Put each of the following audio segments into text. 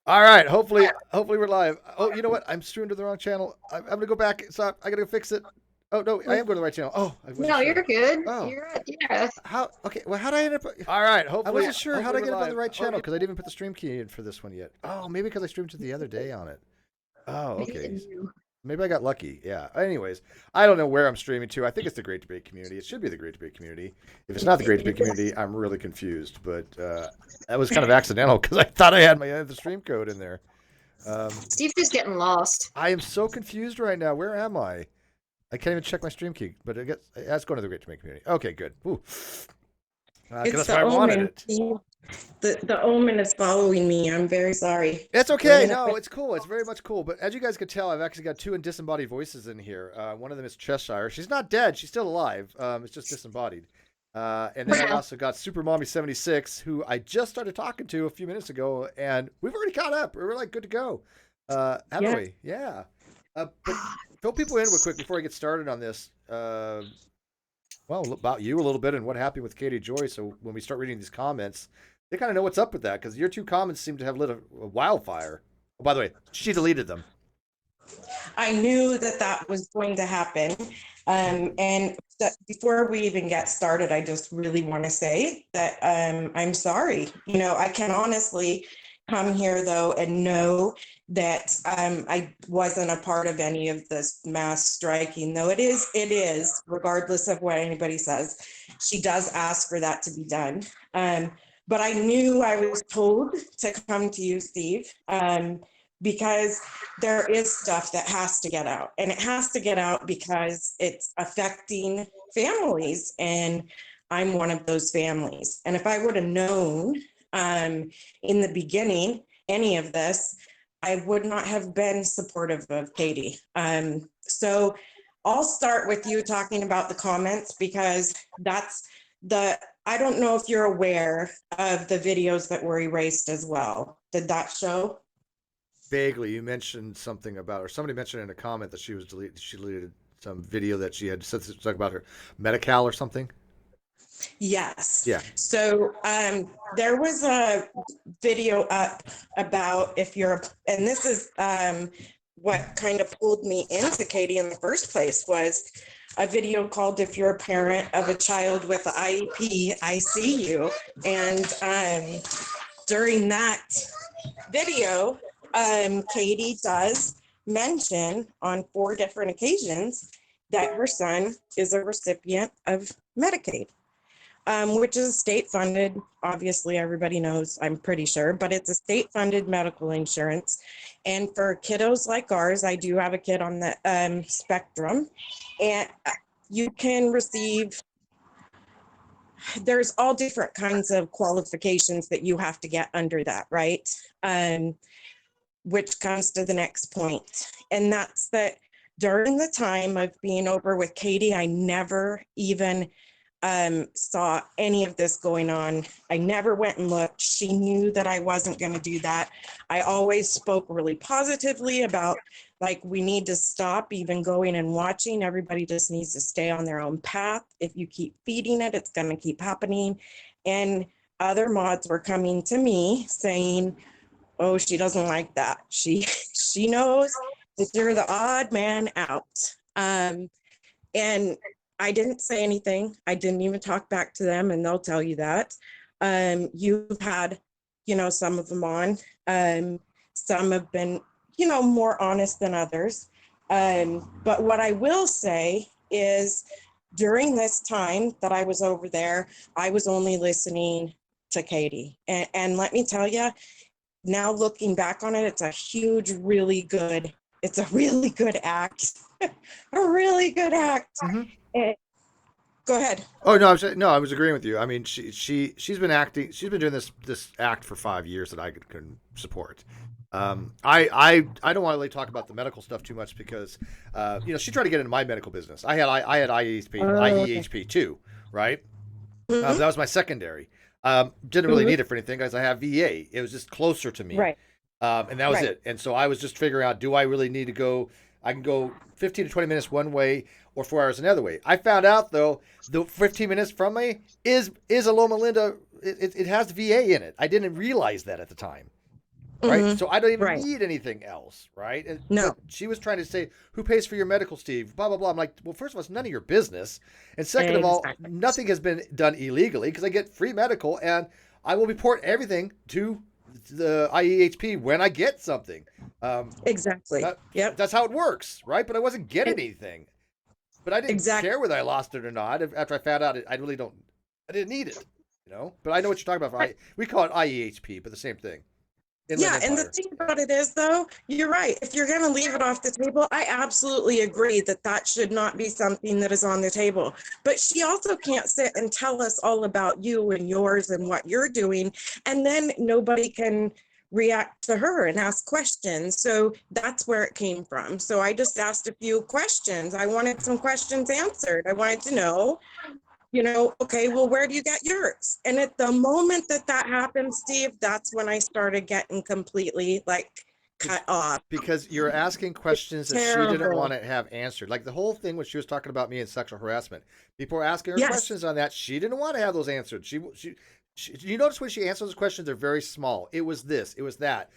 All right. Hopefully we're live. Oh, you know what? I'm streaming to the wrong channel. I'm gonna go back. Stop. I gotta go fix it. Oh no, I am going to the right channel. Oh, I wasn't No, sure. you're good. Oh, You're yeah. how? Okay. Well, how did I end up? All right. I Hopefully, wasn't sure how hopefully to we're get up on the live. right Oh, channel. because I didn't even put the stream key in for this one yet. Oh, maybe because I streamed to the other day on it. Oh, Maybe okay. it's you. Maybe I got lucky. Yeah. Anyways, I don't know where I'm streaming to. I think it's the Great Debate community. It should be the Great Debate community. If it's not the Great Debate community, I'm really confused. But that was kind of accidental because I thought I had my other stream code in there. Steve's just getting lost. I am so confused right now. Where am I? I can't even check my stream key, but I guess that's going to the Great Debate community. Okay, good. Ooh. It's That's the why I wanted omen. it. The omen is following me. I'm very sorry. It's We're okay. gonna No, put- it's cool. It's very much cool. But as you guys can tell, I've actually got two disembodied voices in here. One of them is Cheshire. She's not dead. She's still alive. It's just disembodied. And then I also got Supermommy76, who I just started talking to a few minutes ago, and we've already caught up. We're like good to go. Haven't Yeah. we? Yeah. But fill people in real quick before I get started on this. Well, about you a little bit and what happened with Katie Joy. So when we start reading these comments, they kind of know what's up with that because your two comments seem to have lit a wildfire. Oh, by the way, she deleted them. I knew that that was going to happen. Before we even get started, I just really want to say that I'm sorry. You know, I can honestly come here though and know that I wasn't a part of any of this mass striking, though it is, regardless of what anybody says. She does ask for that to be done. But I knew I was told to come to you, Steve, because there is stuff that has to get out. And it has to get out because it's affecting families. And I'm one of those families. And if I would have known in the beginning any of this, I would not have been supportive of Katie. So I'll start with you talking about the comments because I don't know if you're aware of the videos that were erased as well. Did that show? Vaguely, you mentioned something about, or somebody mentioned in a comment that she deleted some video that she had said something about her Medi-Cal or something. Yes. Yeah. So there was a video up about and this is what kind of pulled me into Katie in the first place was a video called "If You're a Parent of a Child with an IEP, I See You." And during that video, Katie does mention on 4 different occasions that her son is a recipient of Medicaid. Which is state-funded. Obviously, everybody knows, I'm pretty sure, but it's a state-funded medical insurance. And for kiddos like ours, I do have a kid on the spectrum, and you can receive, there's all different kinds of qualifications that you have to get under that, right? Which comes to the next point. And that's that during the time of being over with Katie, I never even saw any of this going on. I never went and looked. She knew that I wasn't going to do that. I always spoke really positively about like we need to stop even going and watching. Everybody just needs to stay on their own path. If you keep feeding it, it's going to keep happening. And other mods were coming to me saying, "Oh, she doesn't like that. She knows that you're the odd man out." And I didn't say anything. I didn't even talk back to them, and they'll tell you that. You've had, some of them on. Some have been, more honest than others. But what I will say is during this time that I was over there, I was only listening to Katie. And let me tell you, now looking back on it, it's a really good act. A really good act. Mm-hmm. Go ahead. Oh no, I was agreeing with you. I mean, she's been acting. She's been doing this act for 5 years that I can support. I don't want to really talk about the medical stuff too much because, she tried to get into my medical business. I had IEHP too, right? Mhm. That was my secondary. Didn't really need it for anything because I have VA. It was just closer to me, Right. And that was Right. it. And so I was just figuring out, do I really need to go? I can go 15 to 20 minutes one way or 4 hours another way. I found out though, the 15 minutes from me is a Loma Linda. It has VA in it. I didn't realize that at the time. right? Mhm. So I don't even Right. need anything else, right? And, No. but she was trying to say, who pays for your medical, Steve? Blah, blah, blah. I'm like, well, first of all, it's none of your business. And second of all, Exactly. nothing has been done illegally because I get free medical and I will report everything to the IEHP when I get something. Exactly. Yep. That's how it works, right? But I wasn't getting And anything. But I didn't exactly. care whether I lost it or not. After I found out, I didn't need it, you know. But I know what you're talking about. We call it IEHP, but the same thing. Inland Yeah, and the Empire. thing about it is, though, you're right. If you're going to leave it off the table, I absolutely agree that that should not be something that is on the table. But she also can't sit and tell us all about you and yours and what you're doing, and then nobody can react to her and ask questions. So that's where it came from. So I just asked a few questions. I wanted some questions answered. I wanted to know, okay, well, where do you get yours? And at the moment that that happened, Steve, that's when I started getting completely like cut off. Because you're asking questions that she didn't Terrible. want to have answered. Like the whole thing when she was talking about me and sexual harassment. People were asking her Yes. questions on that. She didn't want to have those answered. You notice when she answers those questions, they're very small. It was this, it was that.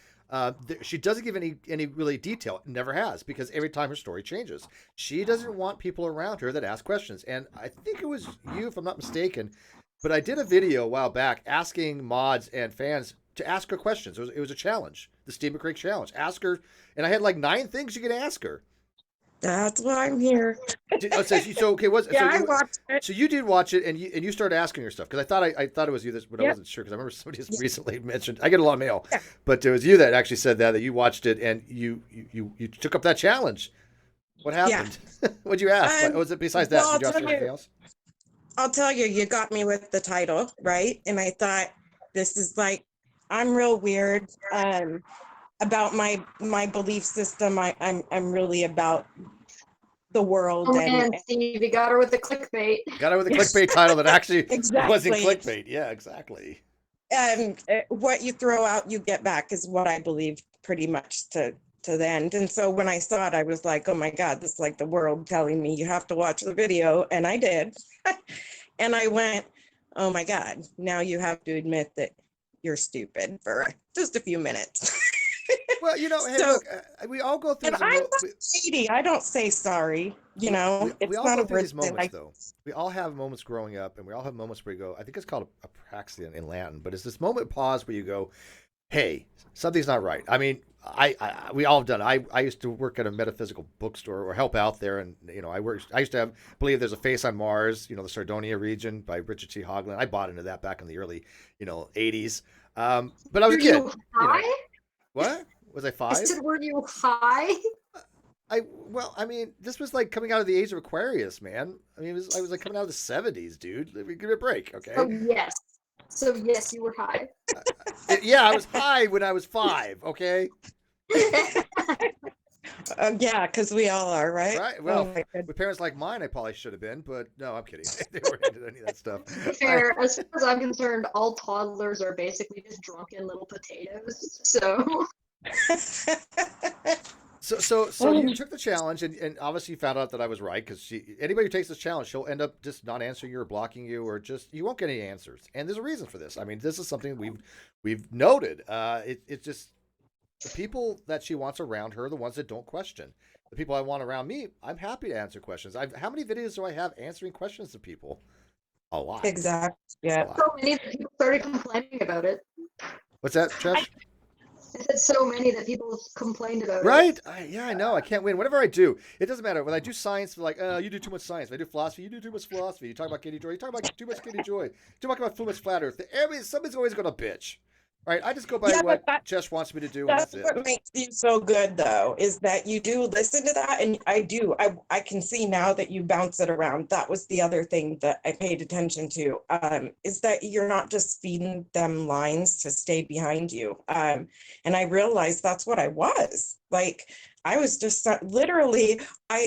She doesn't give any really detail. Never has, because every time her story changes. She doesn't want people around her that ask questions. And I think it was you, if I'm not mistaken, but I did a video a while back asking mods and fans to ask her questions. It was a challenge, the Steve McCrake challenge. Ask her, and I had like 9 things you could ask her. That's why I'm here. So okay, I watched it. so you did watch it, and you started asking her stuff, because I thought it was you, but I Yep. wasn't sure, because I remember somebody just Yep. recently mentioned. I get a lot of mail, Yeah. but it was you that actually said that you watched it and you took up that challenge. What happened? What'd you ask? Was it besides that? Well, Did you ask anything else? I'll tell you, you got me with the title, right? And I thought, this is like, I'm real weird about my belief system. I'm really about the world. Oh man, Steve, you got her with the clickbait. Got her with a clickbait title that actually wasn't Exactly. clickbait. Yeah, exactly. And what you throw out, you get back, is what I believe pretty much to the end. And so when I saw it, I was like, oh my God, this is like the world telling me you have to watch the video. And I did. And I went, oh my God, now you have to admit that you're stupid for just a few minutes. Well, hey, So- look, we all go through And I'm not shady. I don't say sorry. we It's all not go a through word these that moments, I- though. We all have moments growing up, and we all have moments where you go, I think it's called apraxia in Latin, but it's this moment pause where you go, hey, something's not right. I mean, we all have done it. I used to work at a metaphysical bookstore or help out there, and I used to believe there's a face on Mars, the Sardonia region by Richard T. Hoagland. I bought into that back in the early 80s. But I was a kid. You high? What? Was I I 5? said, were you high? I mean, this was like coming out of the age of Aquarius, man. I mean, I was like coming out of the 70s, dude. Give me a break, okay? Oh yes. So yes, you were high. Yeah, I was high when I was 5, okay? Yeah, because we all are, right? Right. Well, my goodness. with parents like mine, I probably should have been, but no, I'm kidding. They weren't into any of that stuff. Fair. As far as I'm concerned, all toddlers are basically just drunken little potatoes. So So you took the challenge, and obviously you found out that I was right, because anybody who takes this challenge, she'll end up just not answering you or blocking you, or just you won't get any answers. And there's a reason for this. I mean, this is something we've noted. It's just the people that she wants around her, the ones that don't question. The people I want around me, I'm happy to answer questions. How many videos do I have answering questions to people? A lot. Exactly. Yeah. A lot. so many that people started complaining about it. What's that, Chesh? I said so many that people complained about it. Right? I know. I can't win. Whatever I do, it doesn't matter. When I do science, they're like, you do too much science. When I do philosophy, you do too much philosophy. You talk about Katie Joy, you talk about too much Katie Joy. You talk about too much flat earth. Somebody's always going to bitch. Right? I just go by Yeah, what but Jess wants me to do, and That's that's it. what makes you so good, though, is that you do listen to that. And I do. I can see now that you bounce it around. That was the other thing that I paid attention to, is that you're not just feeding them lines to stay behind you. And I realized that's what I was. Like, I was just literally,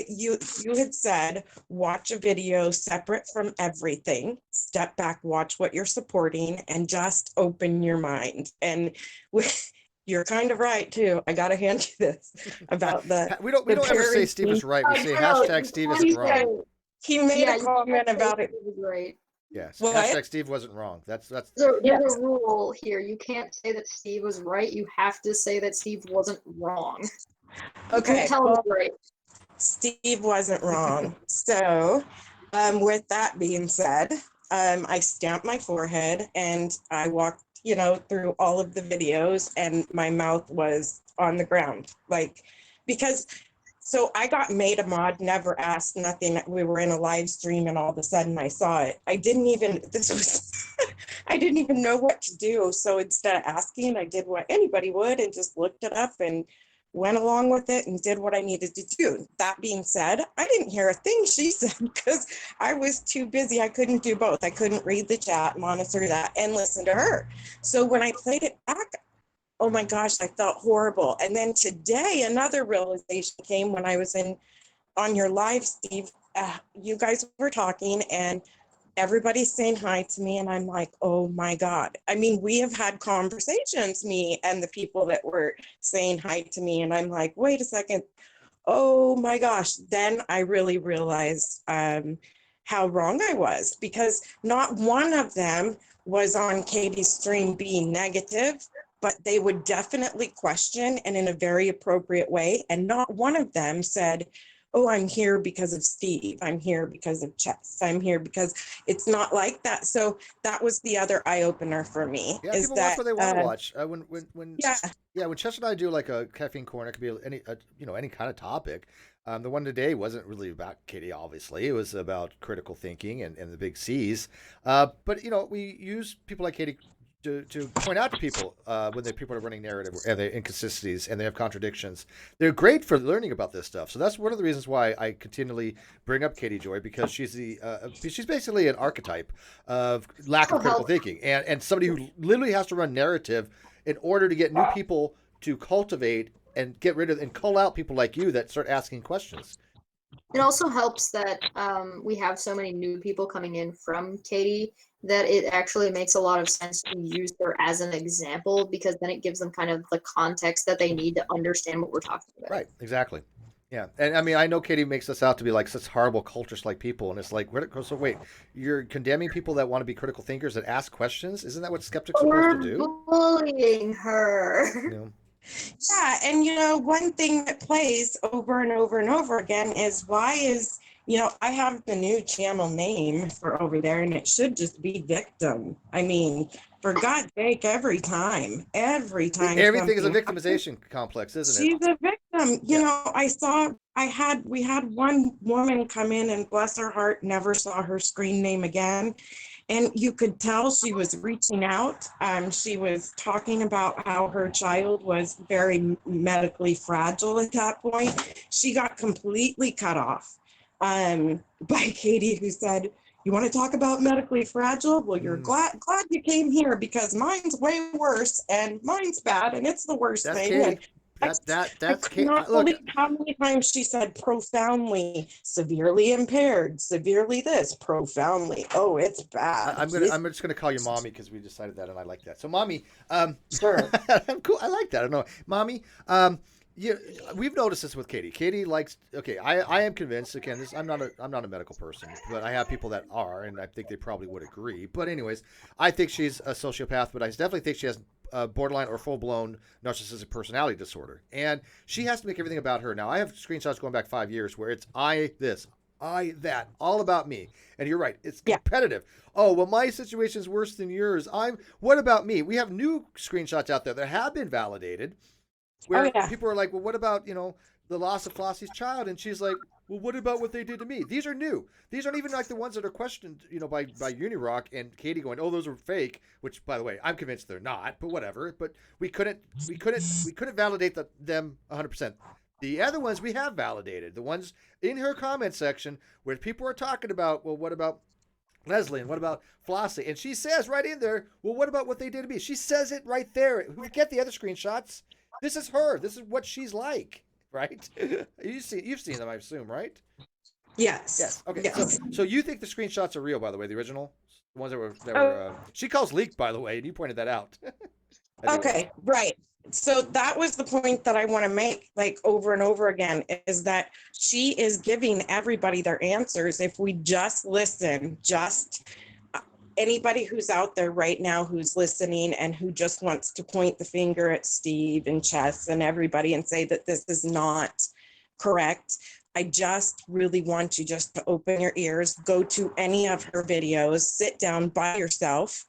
you had said, watch a video separate from everything, step back, watch what you're supporting, and just open your mind. And you're kind of right too. I gotta hand you this about We don't ever say Steve is right. We say hashtag Steve is wrong. He made a comment about it. It was great. Yes. What? Hashtag Steve wasn't wrong. That's So there's Yes. a rule here. You can't say that Steve was right. You have to say that Steve wasn't wrong. You Okay. can't tell him he's right. Steve wasn't wrong. So, with that being said, I stamped my forehead and I walked, through all of the videos, and my mouth was on the ground. Because so I got made a mod, never asked, nothing. We were in a live stream and all of a sudden I saw it. I didn't even know what to do. So instead of asking, I did what anybody would and just looked it up and went along with it and did what I needed to do. That being said, I didn't hear a thing she said because I was too busy. I couldn't do both. I couldn't read the chat, monitor that, and listen to her. So when I played it back, oh my gosh, I felt horrible. And then today, another realization came when I was on your live, Steve. You guys were talking and everybody's saying hi to me, and I'm like, oh my God. I mean, we have had conversations, me and the people that were saying hi to me, and I'm like, wait a second. Oh my gosh. Then I really realized how wrong I was, because not one of them was on Katie's stream being negative, but they would definitely question, and in a very appropriate way. And not one of them said, oh, I'm here because of Steve. I'm here because of Chess. I'm here because it's not like that. So that was the other eye opener for me. yeah. Is People watch that what they want to watch. When yeah, yeah, when Chess and I do like a caffeine corner, it could be any kind of topic. The one today wasn't really about Katie, obviously. It was about critical thinking and the big C's. But we use people like Katie to point out to people when people are running narrative and they inconsistencies and they have contradictions. They're great for learning about this stuff. So that's one of the reasons why I continually bring up Katie Joy, because she's she's basically an archetype of lack of critical thinking and somebody who literally has to run narrative in order to get new people to cultivate and get rid of and cull out people like you that start asking questions. It also helps that we have so many new people coming in from Katie that it actually makes a lot of sense to use her as an example, because then it gives them kind of the context that they need to understand what we're talking about. Right, exactly. Yeah, and I mean, I know Katie makes us out to be like such horrible cultists like people, and it's like, so wait, you're condemning people that want to be critical thinkers that ask questions? Isn't that what skeptics are supposed to do? Bullying her. yeah. And one thing that plays over and over and over again is I have the new channel name for over there, and it should just be victim. I mean, for God's sake, every time Everything is a victimization complex, isn't it? She's a victim. We had one woman come in, and bless her heart, never saw her screen name again. And you could tell she was reaching out. She was talking about how her child was very medically fragile at that point. She got completely cut off by Katie, who said, you want to talk about medically fragile? Well, you're glad you came here, because mine's way worse, and mine's bad, and it's the worst That's thing. Katie. I That's could not believe how many times she said profoundly, severely impaired, severely this, profoundly. Oh, it's bad. I'm just gonna call you mommy because we decided that, and I like that. So, mommy, Sure. I'm cool. I like that. I don't know, mommy. Yeah, we've noticed this with Katie. Katie likes. Okay, I am convinced. Again, I'm not a medical person, but I have people that are, and I think they probably would agree. But anyways, I think she's a sociopath, but I definitely think she has borderline or full-blown narcissistic personality disorder, and she has to make everything about her. Now, I have screenshots going back 5 years where it's I this, I that, all about me. And you're right, it's competitive. Oh, well, my situation is worse than yours. What about me? We have new screenshots out there that have been validated, where people are like, well, what about, the loss of Flossie's child? And she's like, well, what about what they did to me? These are new. These aren't even like the ones that are questioned, by Unirock and Katie going, oh, those are fake, which, by the way, I'm convinced they're not, but whatever. But we couldn't validate them 100%. The other ones we have validated, the ones in her comment section where people are talking about, well, what about Leslie and what about Flossie? And she says right in there, well, what about what they did to me? She says it right there. Forget the other screenshots. This is her. This is what she's like, right? You've seen them, I assume, right? Yes. Yes. Okay. Yes. So you think the screenshots are real, by the way, the original, the ones that were she calls leaked, by the way, and you pointed that out. Okay, right. So that was the point that I want to make, like, over and over again, is that she is giving everybody their answers if we just listen, anybody who's out there right now who's listening and who just wants to point the finger at Steve and Chess and everybody and say that this is not correct, I just really want you just to open your ears, go to any of her videos, sit down by yourself,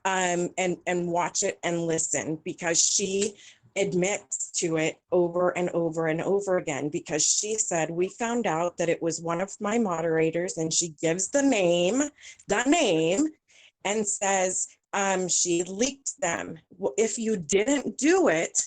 and watch it and listen, because she admits to it over and over and over again, because she said, we found out that it was one of my moderators, and she gives the name, and says she leaked them. Well, if you didn't do it,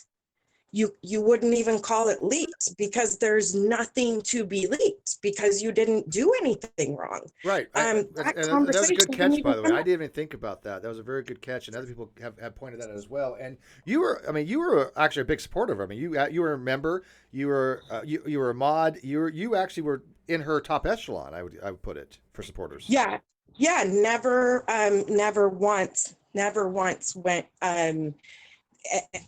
you wouldn't even call it leaked, because there's nothing to be leaked, because you didn't do anything wrong. Right. That And that was a good conversation catch, didn't by the way. even I didn't even think about that. That was a very good catch, and other people have pointed that out as well. And you were actually a big supporter of her. I mean, you were a member, you were a mod, you actually were in her top echelon. I would put it, for supporters. Yeah, never once went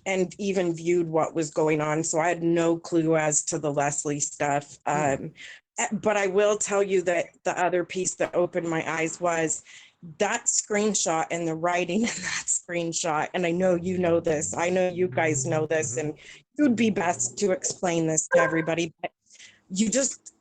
and even viewed what was going on. So I had no clue as to the Leslie stuff. But I will tell you that the other piece that opened my eyes was that screenshot and the writing in that screenshot. And I know you know this. I know you guys know this, and it would be best to explain this to everybody. But you just,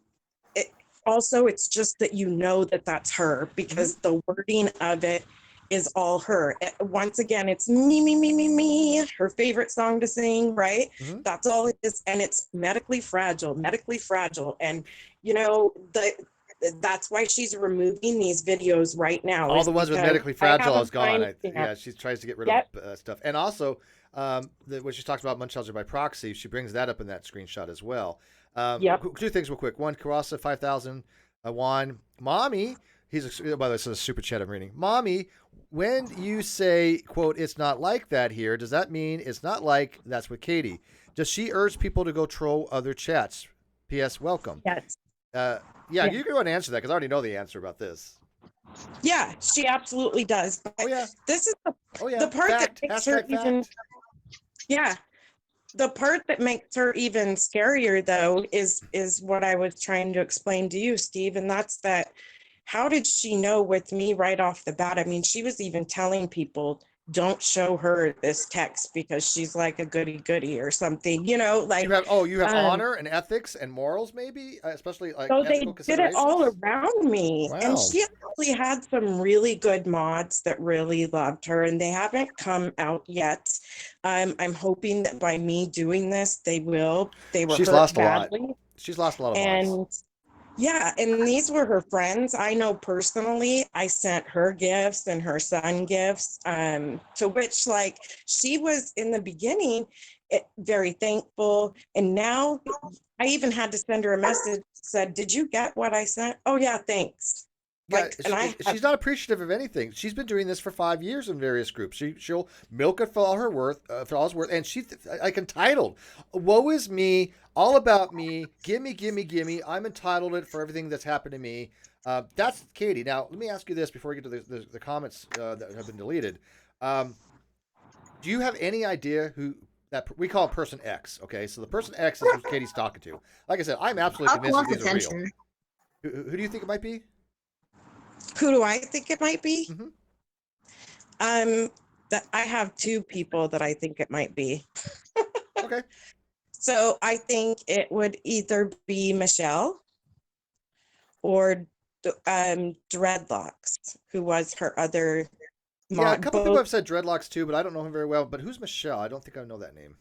also, it's just that you know that that's her, because the wording of it is all her. Once again, it's me, her favorite song to sing, right? That's all it is. And it's medically fragile. And, you know, that's why she's removing these videos right now. All the ones with medically fragile is gone. Yeah, she tries to get rid of stuff. And also, when she talks about Munchausen by proxy, she brings that up in that screenshot as well. Two things real quick. One, Karasa 5000 Juan, Mommy, by the way, this is a super chat I'm reading. Mommy, when you say, quote, it's not like that here, does that mean it's not like that's with Katie? Does she urge people to go troll other chats? P.S. Welcome. Yes. You can go and answer that, because I already know the answer about this. Yeah, she absolutely does. But this is the part that makes her even. Yeah. The part that makes her even scarier, though, is what I was trying to explain to you, Steve, and that's that. How did she know with me right off the bat? I mean, she was even telling people, don't show her this text because she's like a goody or something, you know, like. You have honor and ethics and morals, maybe, especially like. So they did it all around me. Wow. And she actually had some really good mods that really loved her, and they haven't come out yet. I'm hoping that by me doing this, they will. They were hurt badly. She's lost a lot of mods. Yeah, and these were her friends. I know personally, I sent her gifts and her son gifts, to which, like, she was in the beginning very thankful. And now I even had to send her a message that said, did you get what I sent? Oh, yeah, thanks. Yeah, she's not appreciative of anything. She's been doing this for 5 years in various groups. She'll milk it for all her worth, and she's like entitled. Woe is me, all about me. Gimme. I'm entitled it for everything that's happened to me. That's Katie. Now let me ask you this before we get to the comments that have been deleted. Do you have any idea who that we call person X? Okay, so the person X is who Katie's talking to. Like I said, I'm absolutely convinced that these are real. Who do you think it might be? Who do I think it might be? That I have two people that I think it might be. Okay. So I think it would either be Michelle or Dreadlocks, who was her other mod. Yeah, a couple people have said Dreadlocks too, but I don't know him very well. But who's Michelle? I don't think I know that name.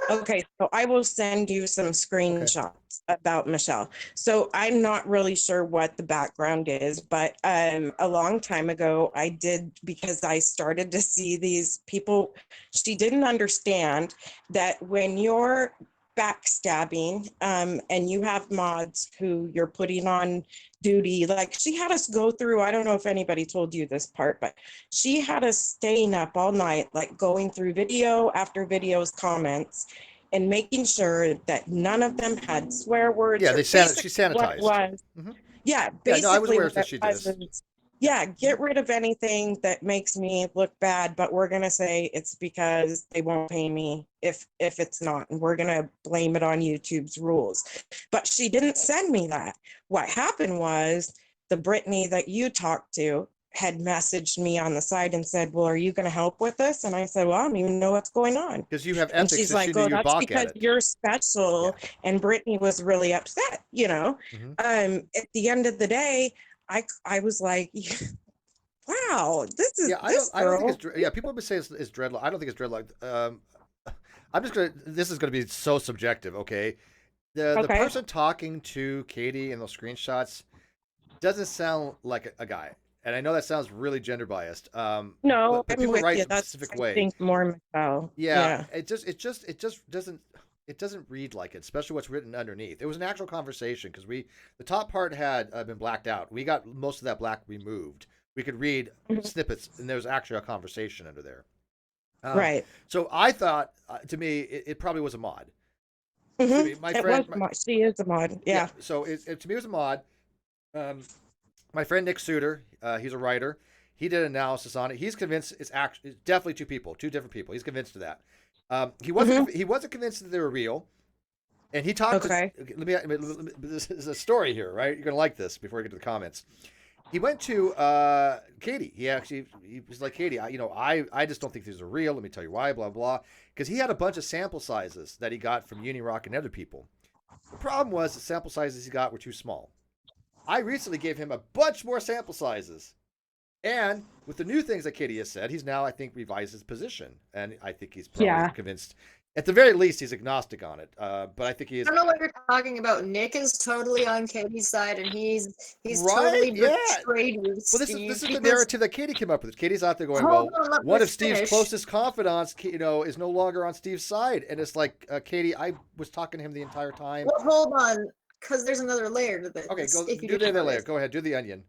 Okay, so I will send you some screenshots about Michelle. So I'm not really sure what the background is, but a long time ago I did, because I started to see these people. She didn't understand that when you're backstabbing and you have mods who you're putting on duty, like she had us go through, I don't know if anybody told you this part, but she had us staying up all night, like going through video after video's comments and making sure that none of them had swear words. Yeah, she sanitized. Yeah, basically, I was aware that she did this. Yeah, get rid of anything that makes me look bad, but we're gonna say it's because they won't pay me if it's not, and we're gonna blame it on YouTube's rules. But she didn't send me that. What happened was the Brittany that you talked to had messaged me on the side and said, well, are you going to help with this? And I said, well, I don't even know what's going on. Because you have And ethics, she's so like, she oh, you that's balk because at it. you're special. Yeah. And Brittany was really upset, you know. At the end of the day, I was like, wow, this is I don't think it's people have been saying it's dreadlock. I don't think it's dreadlock. This is gonna be so subjective, okay? The Okay. person talking to Katie in those screenshots doesn't sound like a guy. And I know that sounds really gender biased. No, but I'm people with write you. in a That's, specific I way. think, more Michelle. Yeah, it just doesn't read like it, especially what's written underneath. It was an actual conversation because the top part had been blacked out. We got most of that black removed. We could read snippets, and there was actually a conversation under there. Right. So I thought, to me, it probably was a mod. Mm-hmm. Me, my friend, she is a mod. Yeah. so to me, it was a mod. My friend Nick Suter, he's a writer. He did an analysis on it. He's convinced it's definitely two different people. He's convinced of that. He wasn't convinced that they were real. And he talked. Okay. Let me. This is a story here, right? You're gonna like this before we get to the comments. He went to Katie. He was like, Katie, I just don't think these are real. Let me tell you why. Blah blah. Because he had a bunch of sample sizes that he got from Unirock and other people. The problem was the sample sizes he got were too small. I recently gave him a bunch more sample sizes. And with the new things that Katie has said, he's now, I think, revised his position. And I think he's probably convinced. At the very least, he's agnostic on it. But I think he is. I don't know what you're talking about. Nick is totally on Katie's side, and he's right? totally Yeah. betrayed with Well, Steve. this is the narrative that Katie came up with. Katie's out there going, one of Steve's closest confidants, is no longer on Steve's side. And it's like, Katie, I was talking to him the entire time. Well, hold on, because there's another layer to this. Okay, do the other layer. Go ahead, do the onion.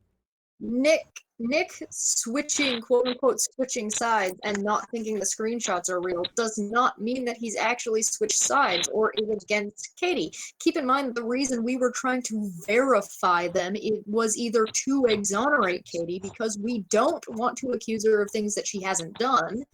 Nick switching, quote unquote, switching sides and not thinking the screenshots are real does not mean that he's actually switched sides or is against Katie. Keep in mind, the reason we were trying to verify them, it was either to exonerate Katie because we don't want to accuse her of things that she hasn't done,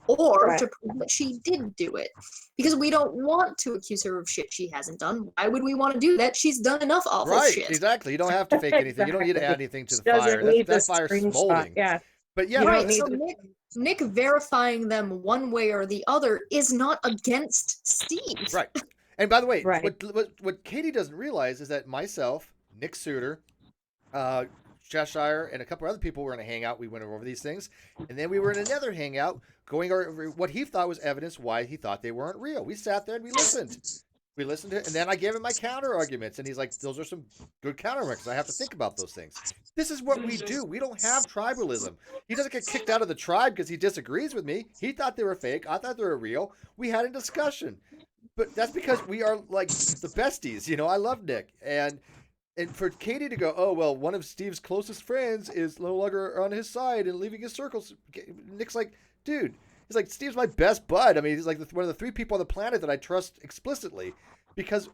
or to prove that she did do it. Because we don't want to accuse her of shit she hasn't done. Why would we want to do that? She's done enough awful shit. Right, exactly. You don't have to fake anything. You don't need to add anything to the fire. That fire's smoldering. Yeah. But yeah, right. So Nick verifying them one way or the other is not against Steve. Right. And by the way, what Katie doesn't realize is that myself, Nick Suter, Cheshire, and a couple other people were in a hangout. We went over these things. And then we were in another hangout going over what he thought was evidence why he thought they weren't real. We sat there and we listened. We listened to it, and then I gave him my counter arguments, and he's like, those are some good counter arguments. I have to think about those things. This is what we do. We don't have tribalism. He doesn't get kicked out of the tribe because he disagrees with me. He thought they were fake. I thought they were real. We had a discussion. But that's because we are like the besties. I love Nick. And for Katie to go, oh, well, one of Steve's closest friends is no longer on his side and leaving his circles. Nick's like, dude, he's like, Steve's my best bud. I mean, he's like one of the 3 people on the planet that I trust explicitly. Because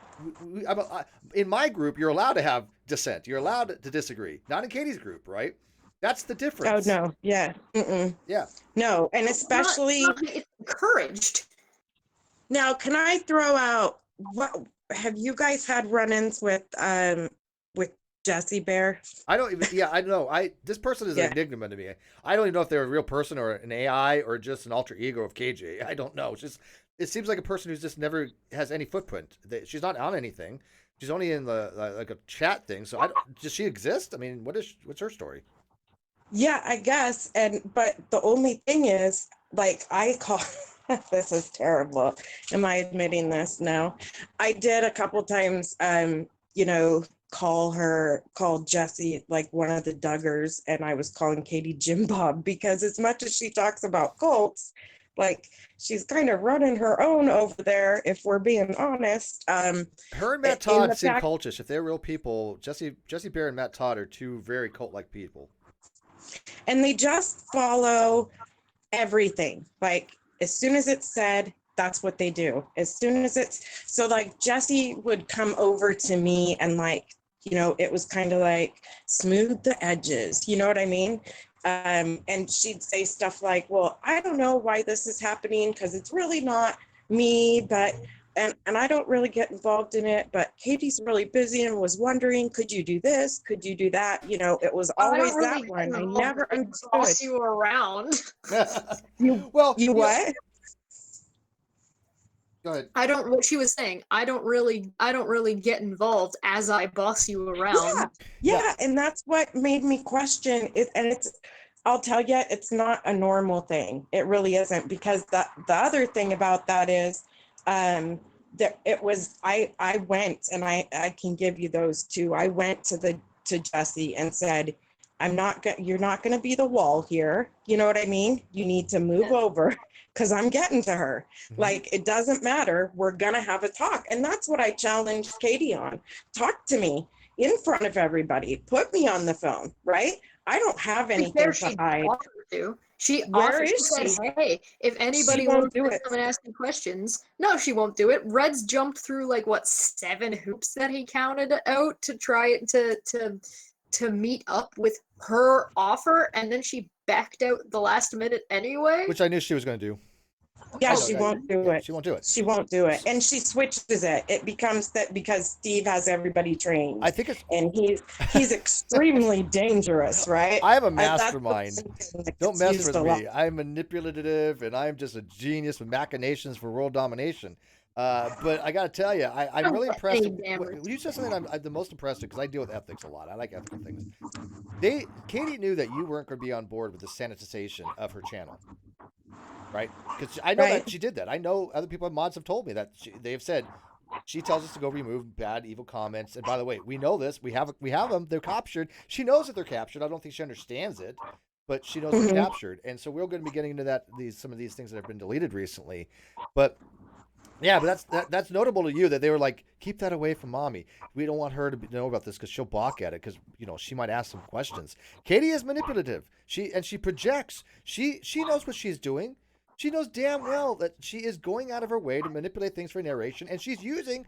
in my group, you're allowed to have dissent. You're allowed to disagree. Not in Katie's group, right? That's the difference. Oh, no. Yeah. Yeah. No, and especially... It's encouraged. Now, can I throw out... Have you guys had run-ins with Jesse Bear? I don't even... Yeah, I know. This person is an enigma to me. I don't even know if they're a real person or an AI or just an alter ego of KJ. I don't know. It's just... It seems like a person who's just never has any footprint. She's not on anything. She's only in the like a chat thing. So does she exist? I mean, what's her story? Yeah, I guess. But the only thing is, like, I call this is terrible. Am I admitting this? No. I did a couple times call Jesse like one of the Duggars, and I was calling Katie Jim Bob because as much as she talks about cults, like she's kind of running her own over there, if we're being honest. Her and Matt Todd seem cultish. If they're real people, Jesse Bear and Matt Todd are 2 very cult-like people. And they just follow everything. Like as soon as it's said, that's what they do. As soon as so like Jesse would come over to me and like, it was kind of like smooth the edges. You know what I mean? And she'd say stuff like, well, I don't know why this is happening because it's really not me, but and I don't really get involved in it, but Katie's really busy and was wondering, could you do this? Could you do that? You know, it was I don't always really that get one. I involved, never I understood. boss you around. You Well, you what? go ahead. What she was saying, I don't really get involved as I boss you around. Yeah, and that's what made me question it. And I'll tell you, it's not a normal thing. It really isn't, because the other thing about that is, that it was, I went, and I can give you those too. I went to Jesse and said, you're not going to be the wall here. You know what I mean? You need to move over, because I'm getting to her. Mhm. Like, it doesn't matter. We're going to have a talk. And that's what I challenged Katie on. Talk to me in front of everybody. Put me on the phone, right? I don't have anything There to she hide. offered to. She Where offered. She is said, she? "Hey, if anybody won't wants do to it. come and ask me questions," no, she won't do it. Red's jumped through like what 7 hoops that he counted out to try to meet up with her offer, and then she backed out the last minute anyway. Which I knew she was going to do. Yeah, I know, she won't do yeah, it. she won't do it. She won't do it. And she switches it. It becomes that because Steve has everybody trained. I think it's. And he's extremely dangerous, right? I have a That's the mastermind. thing that Don't gets mess used with a lot. me. I'm manipulative, and I'm just a genius with machinations for world domination. But I got to tell you, I'm really impressed. You said something I'm the most impressed with, because I deal with ethics a lot. I like ethical things. Katie knew that you weren't going to be on board with the sanitization of her channel, right? Because I know Right. that she did that. I know other people, mods, have told me that they have said she tells us to go remove bad, evil comments. And by the way, we know this. We have them. They're captured. She knows that they're captured. I don't think she understands it, but she knows they're captured. And so we're going to be getting into some of these things that have been deleted recently. But yeah, but that's notable to you that they were like, keep that away from mommy. We don't want her to know about this because she'll balk at it, because she might ask some questions. Katie is manipulative. She projects. She knows what she's doing. She knows damn well that she is going out of her way to manipulate things for narration, and she's using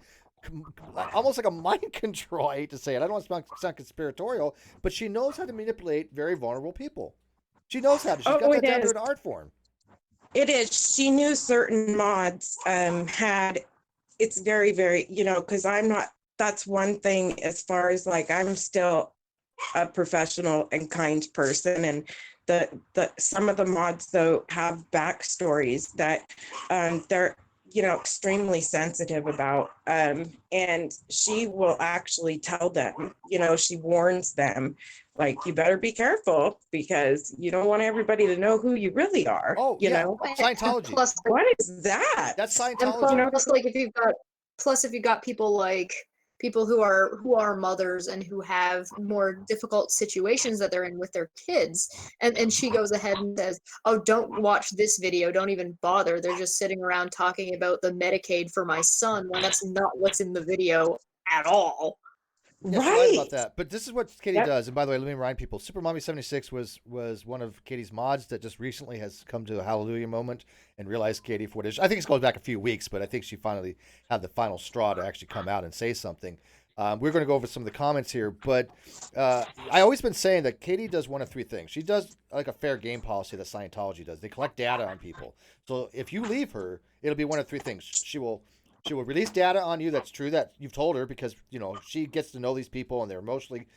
almost like a mind control. I hate to say it. I don't want to sound conspiratorial, but she knows how to manipulate very vulnerable people. She knows how to. She's got that down to an art form. It is. She knew certain mods had, it's very, very, because I'm not, that's one thing as far as like, I'm still a professional and kind person. And some of the mods though have backstories that they're, extremely sensitive about. And she will actually tell them, she warns them, like, you better be careful, because you don't want everybody to know who you really are. Oh, you yeah. know? Scientology. Plus, What is that? That's and Scientology. plus, like if you've got people like people who are mothers and who have more difficult situations that they're in with their kids, and she goes ahead and says, oh, don't watch this video, don't even bother, they're just sitting around talking about the Medicaid for my son, when that's not what's in the video at all. Yeah, she's right about that. But this is what Katie does. And by the way, let me remind people, Supermommy76 was one of Katie's mods that just recently has come to a hallelujah moment and realized Katie for what it is. I think it's going back a few weeks, but I think she finally had the final straw to actually come out and say something. We're going to go over some of the comments here, but I always been saying that Katie does one of three things. She does like a fair game policy that Scientology does. They collect data on people. So if you leave her, it'll be one of three things. She will release data on you that's true, that you've told her, because she gets to know these people and they're emotionally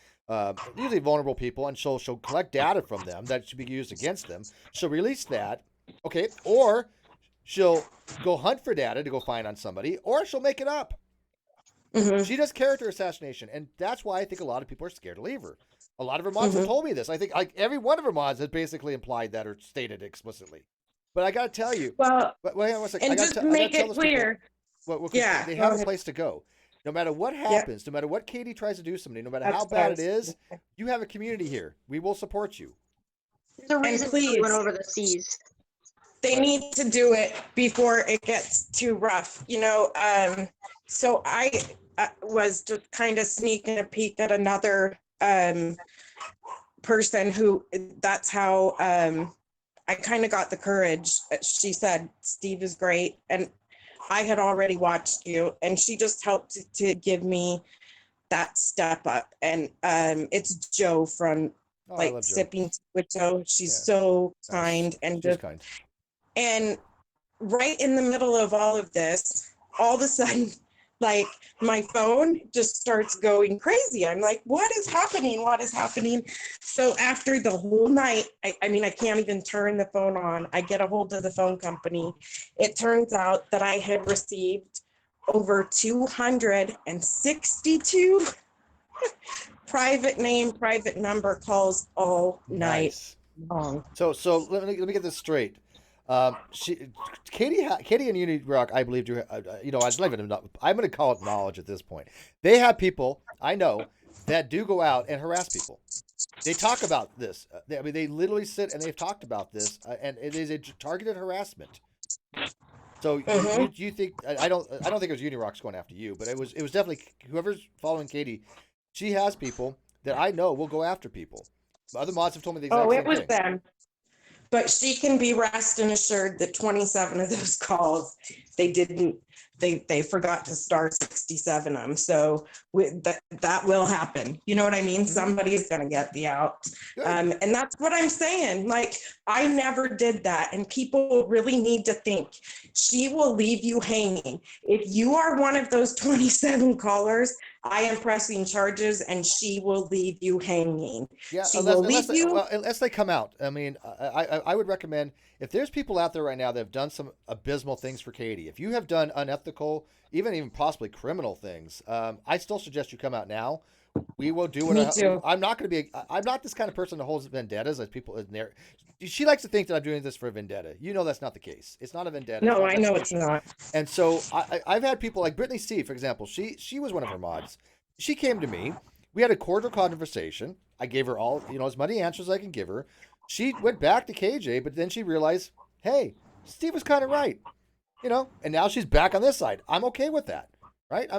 usually vulnerable people, and she'll collect data from them that should be used against them. She'll release that, okay, or she'll go hunt for data to go find on somebody, or she'll make it up. Mm-hmm. She does character assassination, and that's why I think a lot of people are scared to leave her. A lot of her mods have told me this. I think like every one of her mods has basically implied that or stated explicitly. But I got to tell you, and just make it clear. They have a place to go. No matter what happens, no matter what Katie tries to do to somebody, no matter how bad it is, you have a community here. We will support you. The reason we went over the seas. They need to do it before it gets too rough, So I was just kind of sneaking a peek at another person who, that's how I kind of got the courage. She said, Steve is great. And I had already watched you, and she just helped to give me that step up. And it's Joe from Sipping with Joe. She's so kind and just kind. And right in the middle of all of this, all of a sudden, like my phone just starts going crazy. I'm like, what is happening? What is happening? So after the whole night, I mean, I can't even turn the phone on. I get a hold of the phone company. It turns out that I had received over 262 private name, private number calls all night Nice. long. So let me get this straight. Katie and Unity Rock, I believe, do. I just leave it. I'm going to call it knowledge at this point. They have people I know that do go out and harass people. They talk about this. They literally sit and they've talked about this, and it is a targeted harassment. So Mhm. you think I don't think it was Unirocks going after you, but it was definitely whoever's following Katie. She has people that I know will go after people. Other mods have told me the Oh, exact it same was thing. them. But she can be rest and assured that 27 of those calls, they didn't, they forgot to star 67 them. So that will happen. You know what I mean? Mhm. Somebody's going to get the out. Good. And that's what I'm saying. Like, I never did that. And people really need to think she will leave you hanging. If you are one of those 27 callers, I am pressing charges and she will leave you hanging. Yeah, She will unless leave they, you. well, unless they come out. I mean, I would recommend if there's people out there right now that have done some abysmal things for Katie. If you have done unethical, even possibly criminal things, I still suggest you come out now. We will do Me what too. I'm not going to be. I'm not this kind of person that holds vendettas as people in there. She likes to think that I'm doing this for a vendetta. You know that's not the case. It's not a vendetta. It's No, not I know it's retribution. not. And so I've had people like Brittany C, for example. She was one of her mods. She came to me. We had a cordial conversation. I gave her all as many answers as I can give her. She went back to KJ, but then she realized, hey, Steve was kind of right, and now she's back on this side. I'm okay with that, right?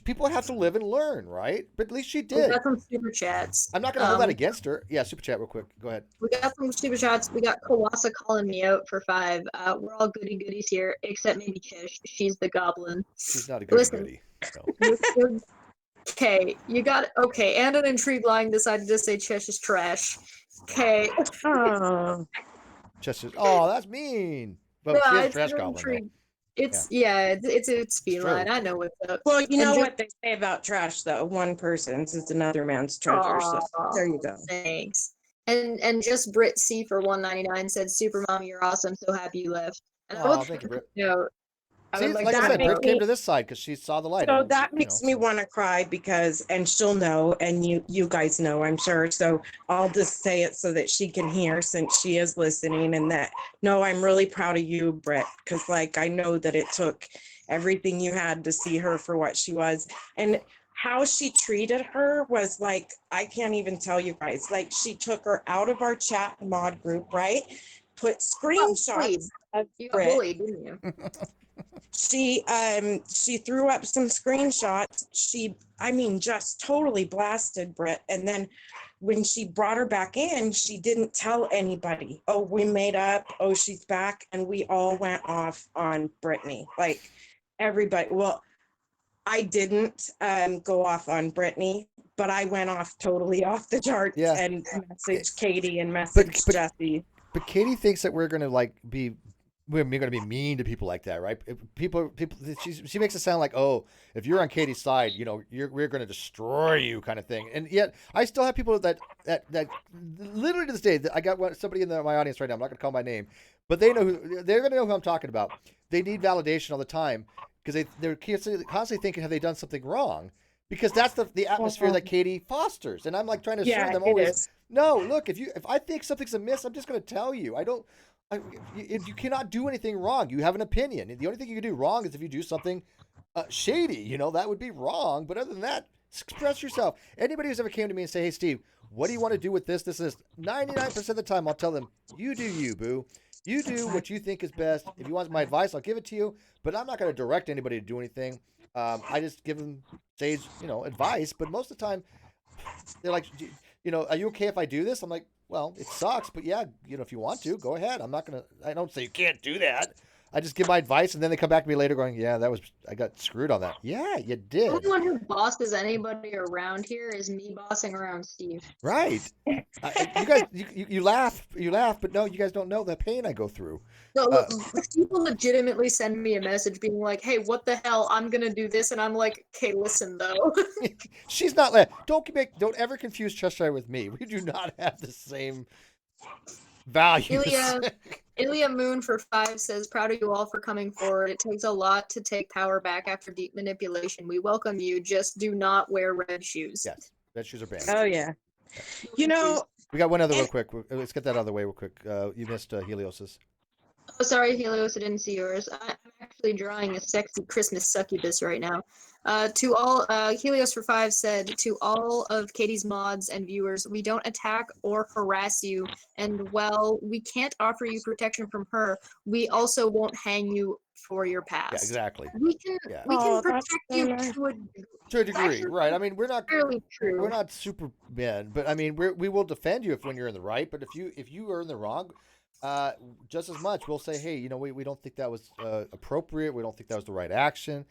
People have to live and learn, right? But at least she We did. got some super chats. I'm not going to hold that against her. Yeah, super chat real quick. Go ahead. We got some super chats. We got Kawasa calling me out for 5. We're all goody goodies here, except maybe Tish. She's the goblin. She's not a goody Listen, goody. So okay, you got okay. And an intrigue line decided to say Tish is trash. Okay, Oh, just oh, that's mean. But she yeah, has it's trash an goblin though. intrigue. Yeah, It's it's feline. true. I know what's up. well, you And know just what they say about trash, though. One person's is another man's treasure. So aw, there you go. thanks. And just Brit C for 199 said, "Super Mommy, you're awesome. So happy you left." And I would Oh, like thank you, to Britt. note, I would See, like like to I That said, makes Britt note. came me to this side because she saw the light, so and that makes me so want to cry because, and she'll know, and you guys know, I'm sure. So I'll just say it so that she can hear, since she is listening, and that no, I'm really proud of you, Britt, because like I know that it took everything you had to see her for what she was, and how she treated her was like, I can't even tell you guys. Like, she took her out of our chat mod group, right? Put Bullied. screenshots of You got Britt. bullied, didn't you? She threw up some screenshots. I mean, just totally blasted Britt. And then when she brought her back in, she didn't tell anybody. Oh, we made up. Oh, she's back. And we all went off on Brittany. Like, everybody. Well, I didn't go off on Brittany, but I went off totally off the charts yeah. and messaged Katie and But messaged but Jesse. but Katie thinks that we're gonna we're gonna be mean to people like that, right? People, she makes it sound like, oh, if you're on Katie's side, we're gonna destroy you, kind of thing. And yet, I still have people that literally to this day, I got somebody in my audience right now. I'm not gonna call my name, but they're gonna know who I'm talking about. They need validation all the time because they're constantly thinking, have they done something wrong? Because that's the atmosphere that Katie fosters, and I'm like trying to assure Yeah, them it always, is. no, look, if I think something's amiss, I'm just going to tell you. I don't. You cannot do anything wrong. You have an opinion. The only thing you can do wrong is if you do something shady. That would be wrong. But other than that, express yourself. Anybody who's ever came to me and say, "Hey, Steve, what do you want to do with this? This is 99% of the time, I'll tell them, you do you, boo. You do what you think is best. If you want my advice, I'll give it to you. But I'm not going to direct anybody to do anything. I just give them sage, advice. But most of the time, they're like, are you okay if I do this? I'm like, well, it sucks, but yeah, if you want to, go ahead. I don't say you can't do that. I just give my advice, and then they come back to me later going, "Yeah, I got screwed on that." Yeah, you The did. only one who bosses anybody around here is me bossing around Steve. Right. You guys, you laugh, but no, you guys don't know the pain I go through. So people legitimately send me a message being like, "Hey, what the hell? I'm gonna do this," and I'm like, "Okay, listen though." She's not. Don't ever confuse Cheshire with me. We do not have the same values. Ilya Moon for 5 says, "Proud of you all for coming forward. It takes a lot to take power back after deep manipulation. We welcome you. Just do not wear red shoes." Yes, red shoes are banned. Oh yeah. You know, we got one other real quick. Let's get that out of the way real quick. You missed Helios's. Oh, sorry, Helios, I didn't see yours. I'm actually drawing a sexy Christmas succubus right now. To all, Helios for 5 said, "To all of Katie's mods and viewers, we don't attack or harass you, and while we can't offer you protection from her, we also won't hang you for your past." Yeah, exactly. We can protect you to a degree, right? I mean, we're not Supermen, but I mean, we will defend you when you're in the right. But if you are in the wrong, just as much, we'll say, hey, we don't think that was appropriate. We don't think that was the right action.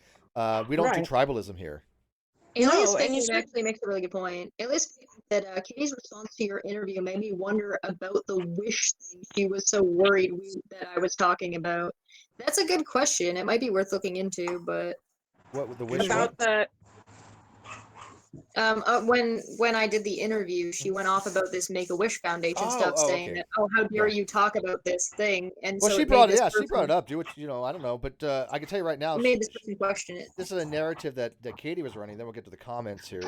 We don't do tribalism here. Alias actually makes a really good point. Alias said, Katie's response to your interview made me wonder about the wish thing she was so worried that I was talking about. That's a good question. It might be worth looking into, but... What, the wish about the... when I did the interview, she went off about this Make-A-Wish Foundation stuff, saying that, how dare you talk about this thing? And well, so she brought it up. Do it, I don't know, but I can tell you right now, made this person question it. This is a narrative that Katie was running. Then we'll get to the comments here.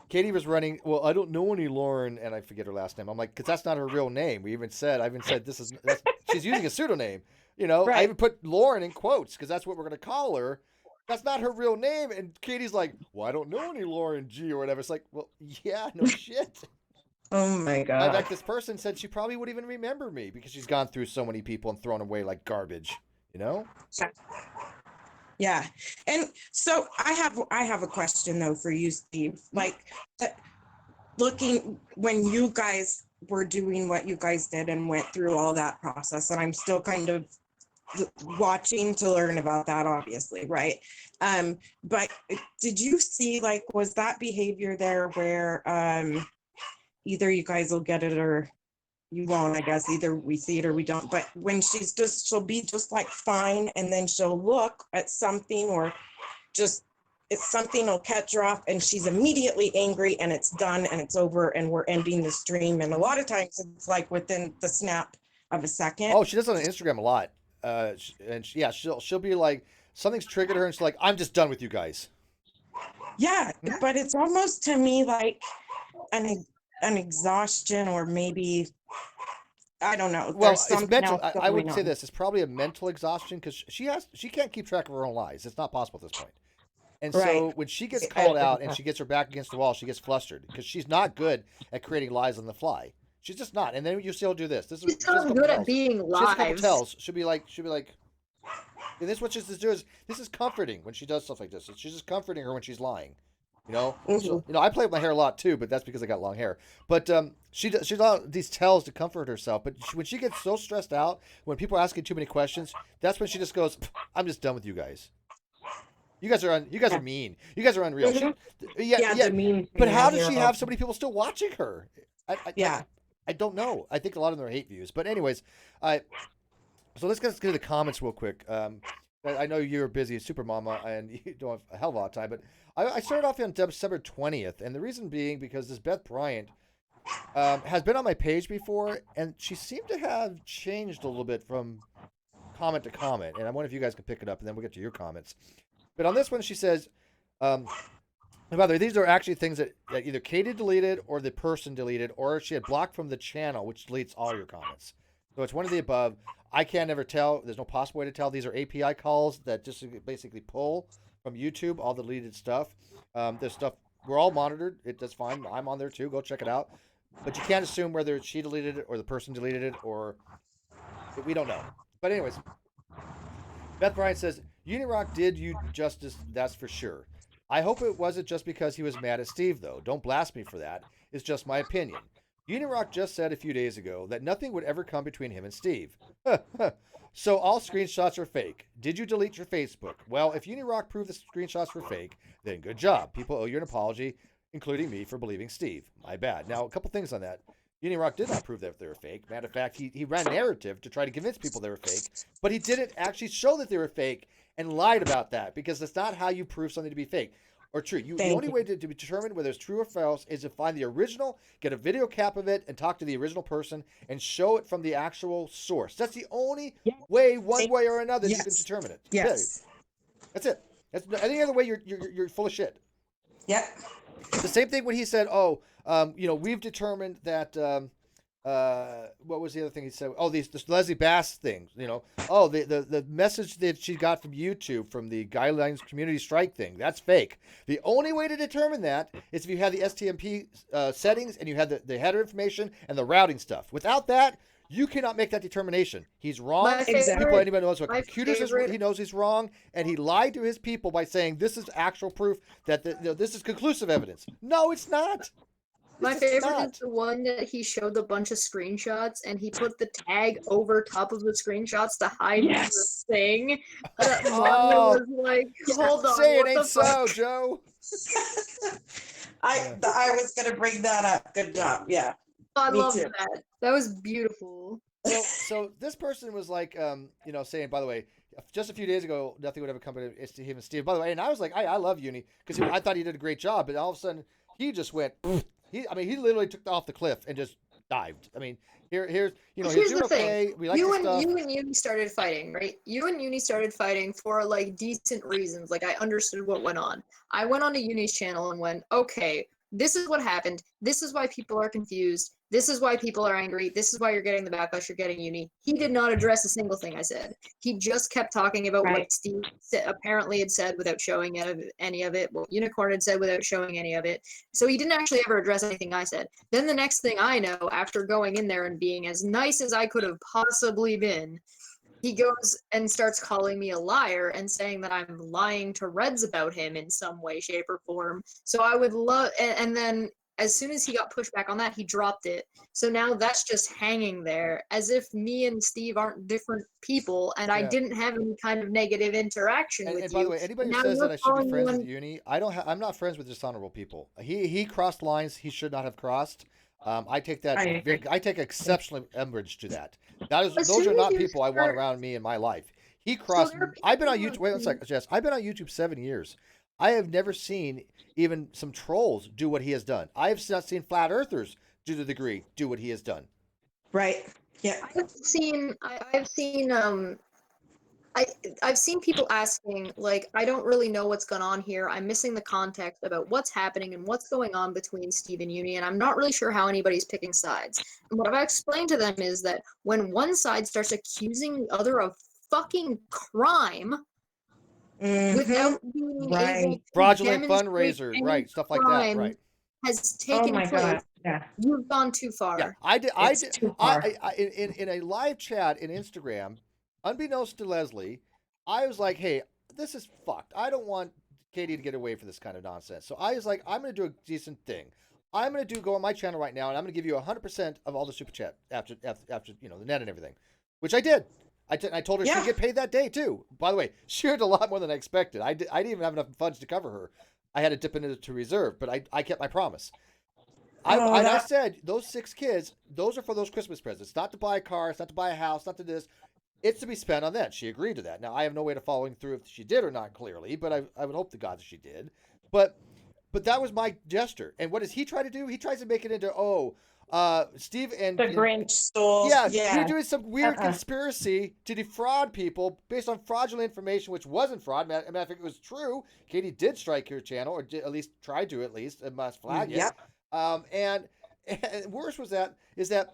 Katie was running. Well, I don't know any Lauren, and I forget her last name. I'm like, because that's not her real name. I even said she's using a pseudonym. I even put Lauren in quotes because that's what we're gonna call her. That's not her real name. And Katie's like, well, I don't know any Lauren G or whatever. It's like, well, yeah, no shit. Oh my God. In fact, this person said she probably wouldn't even remember me because she's gone through so many people and thrown away like garbage, Yeah. And so I have a question though for you, Steve. Like looking when you guys were doing what you guys did and went through all that process, and I'm still kind of watching to learn about that, obviously, right? But did you see, like, was that behavior there where either you guys will get it or you won't, I guess, either we see it or we don't, but when she'll be just like fine, and then she'll look at something or just something will catch her off and she's immediately angry and it's done and it's over and we're ending the stream. And a lot of times it's like within the snap of a second. Oh, she does it on Instagram a lot. She'll be like, something's triggered her and she's like, I'm just done with you guys. Yeah, but it's almost to me like an exhaustion, or maybe, I don't know. Well, it's mental. I would say this. It's probably a mental exhaustion because she can't keep track of her own lies. It's not possible at this point. And so when she gets called out and she gets her back against the wall, she gets flustered because she's not good at creating lies on the fly. She's just not. And then you still do this. She's not good at being live. She'll be like, and this is what she's doing. This is comforting when she does stuff like this. She's just comforting her when she's lying. So, I play with my hair a lot too, but that's because I got long hair. But she's all these tells to comfort herself. But when she gets so stressed out, when people are asking too many questions, that's when she just goes, "I'm just done with you guys. You guys are mean. You guys are unreal." The mean. But how does she have so many people still watching her? I don't know. I think a lot of them are hate views. But anyways, so let's get to the comments real quick. I know you're busy, Supermama, and you don't have a hell of a lot of time, but I started off on December 20th, and the reason being because this Beth Bryant has been on my page before, and she seemed to have changed a little bit from comment to comment, and I wonder if you guys can pick it up, and then we'll get to your comments. But on this one, she says, and by the way, these are actually things that either Katie deleted or the person deleted, or she had blocked from the channel, which deletes all your comments. So it's one of the above. I can't ever tell. There's no possible way to tell. These are API calls that just basically pull from YouTube all the deleted stuff. There's stuff. We're all monitored. That's fine. I'm on there too. Go check it out. But you can't assume whether she deleted it or the person deleted it, or we don't know. But anyways, Beth Bryant says, Unirock did you justice, that's for sure. I hope it wasn't just because he was mad at Steve, though. Don't blast me for that. It's just my opinion. Unirock just said a few days ago that nothing would ever come between him and Steve. So all screenshots are fake. Did you delete your Facebook? Well, if Unirock proved the screenshots were fake, then good job. People owe you an apology, including me for believing Steve. My bad. Now, a couple things on that. Unirock did not prove that they were fake. Matter of fact, he ran a narrative to try to convince people they were fake, but he didn't actually show that they were fake and lied about that because that's not how you prove something to be fake or true. The only way to determine whether it's true or false is to find the original, get a video cap of it, and talk to the original person and show it from the actual source. That's the only way, one way or another, you can determine it. Yes. That's it. Any other way, you're full of shit. Yep. The same thing when he said, we've determined that, what was the other thing he said? Oh, this Leslie Bass thing, the message that she got from YouTube from the Guidelines Community Strike thing, that's fake. The only way to determine that is if you have the STMP settings and you have the header information and the routing stuff. Without that, you cannot make that determination. He's wrong. Anybody knows what computers is, he knows he's wrong, and he lied to his people by saying this is actual proof that this is conclusive evidence. No, it's not. My favorite is the one that he showed a bunch of screenshots and he put the tag over top of the screenshots to hide the thing. That Mario was like, hold on. Say it ain't so, Joe. I was going to bring that up. Good job. Yeah. I love that. That was beautiful. So this person was like, saying, by the way, just a few days ago, nothing would ever come to him and Steve. By the way, and I was like, I love Uni because I thought he did a great job, but all of a sudden he just went. He literally took off the cliff and just dived. I mean, here's the okay. thing. We like you stuff. and Uni started fighting, right? You and Uni started fighting for like decent reasons. Like I understood what went on. I went onto Uni's channel and went, okay, this is what happened. This is why people are confused. This is why people are angry. This is why you're getting the backlash you're getting, Uni. He did not address a single thing I said. He just kept talking about what Steve apparently had said without showing any of it, what Unicorn had said without showing any of it. So he didn't actually ever address anything I said. Then the next thing I know, after going in there and being as nice as I could have possibly been, he goes and starts calling me a liar and saying that I'm lying to Reds about him in some way, shape, or form. So I would love, and then as soon as he got pushed back on that, he dropped it. So now that's just hanging there as if me and Steve aren't different people and I didn't have any kind of negative interaction with you. And by the way, anybody who says that I should be friends with Uni, I'm not friends with dishonorable people. He crossed lines he should not have crossed. I take that. I take exceptional umbrage to that. Those are not people I want around me in my life. He crossed. I've been on YouTube. Wait one second, Jess. I've been on YouTube 7 years. I have never seen even some trolls do what he has done. I have not seen flat earthers to the degree do what he has done. Right. Yeah. I've seen people asking, like, I don't really know what's going on here. I'm missing the context about what's happening and what's going on between Steve and Uni, and I'm not really sure how anybody's picking sides. And what I've explained to them is that when one side starts accusing the other of fucking crime, without being able to fraudulent fundraiser, stuff like that, right, has taken place. God. Yeah. You've gone too far. Yeah, I did. In a live chat in Instagram, unbeknownst to Leslie, I was like, "Hey, this is fucked. I don't want Katie to get away for this kind of nonsense." So I was like, "I'm going to do a decent thing. I'm going to go on my channel right now, and I'm going to give you 100% of all the super chat after the net and everything," which I did. I told her she'd get paid that day too. By the way, she earned a lot more than I expected. I didn't even have enough funds to cover her. I had to dip into to reserve, but I kept my promise. I said those 6 kids, those are for those Christmas presents, not to buy a car, it's not to buy a house, not to this. It's to be spent on that. She agreed to that. Now I have no way of following through if she did or not clearly, but I would hope to God that she did. But that was my gesture. And what does he try to do? He tries to make it into Steve and the Grinch stole. Yeah, you're doing some weird conspiracy to defraud people based on fraudulent information, which wasn't fraud. Matter of fact, it was true. Katie did strike your channel, or at least tried to, and must flag it. And worse is that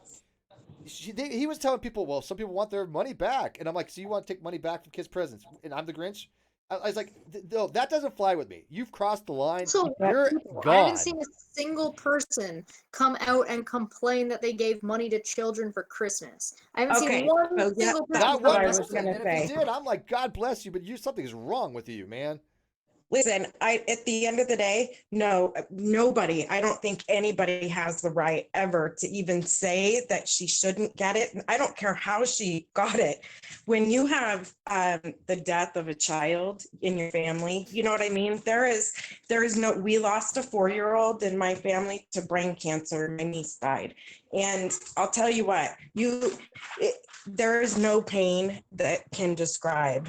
he was telling people, well, some people want their money back, and I'm like, so you want to take money back from kids' presents, and I'm the Grinch? I was like, no, that doesn't fly with me. You've crossed the line. So you're gone. I haven't seen a single person come out and complain that they gave money to children for Christmas. I haven't seen one single person. Not one person. And if you did, I'm like, God bless you, but something is wrong with you, man. Listen, at the end of the day, no, nobody, I don't think anybody has the right ever to even say that she shouldn't get it. I don't care how she got it. When you have the death of a child in your family, you know what I mean? There is no, we lost a 4-year-old in my family to brain cancer. My niece died. And I'll tell you what, there is no pain that can describe.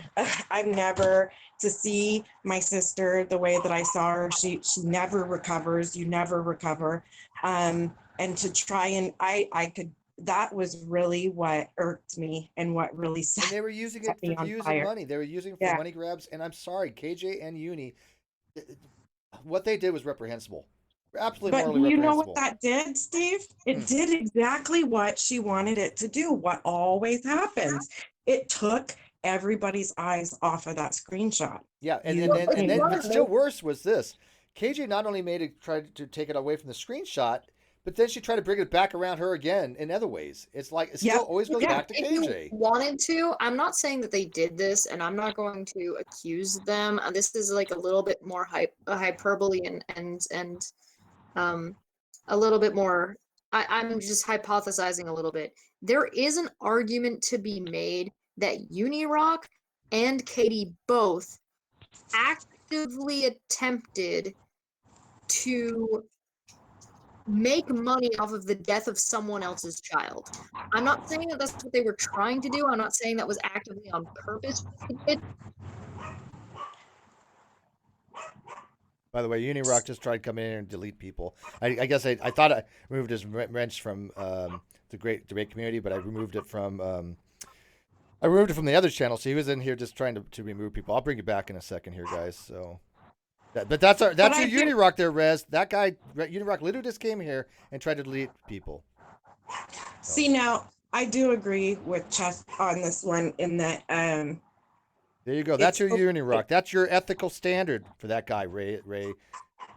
I've never, to see my sister the way that I saw her, she never recovers. You never recover. And to try and I could, that was really what irked me and what really And set, they were using set it me for on using fire. money. They were using it for Yeah. money grabs. And I'm sorry, KJ and Uni, what they did was reprehensible. Absolutely But do morally you know what reprehensible. that did, Steve? Hmm. It did exactly what she wanted it to do, what always happens. It took everybody's eyes off of that screenshot. Yeah, and You, and then you and then know, but still worse was this. KJ not only tried to take it away from the screenshot, but then she tried to bring it back around her again in other ways. It's like it still Yep. always goes Yeah. back to If you KJ. wanted to, I'm not saying that they did this, and I'm not going to accuse them. This is like a little bit more hyperbole and a little bit more. I'm just hypothesizing a little bit. There is an argument to be made that Unirock and Katie both actively attempted to make money off of the death of someone else's child. I'm not saying that that's what they were trying to do. I'm not saying that was actively on purpose what they did. By the way, Unirock just tried coming in and delete people. I guess I thought I removed his wrench from the great debate community, but I removed it from the other channel. So he was in here just trying to remove people. I'll bring you back in a second here, guys. So, but that's your Unirock there, Rez. That guy Unirock literally just came here and tried to delete people. See, now I do agree with Chess on this one in that There you go. That's your Unirock. That's your ethical standard for that guy, Ray.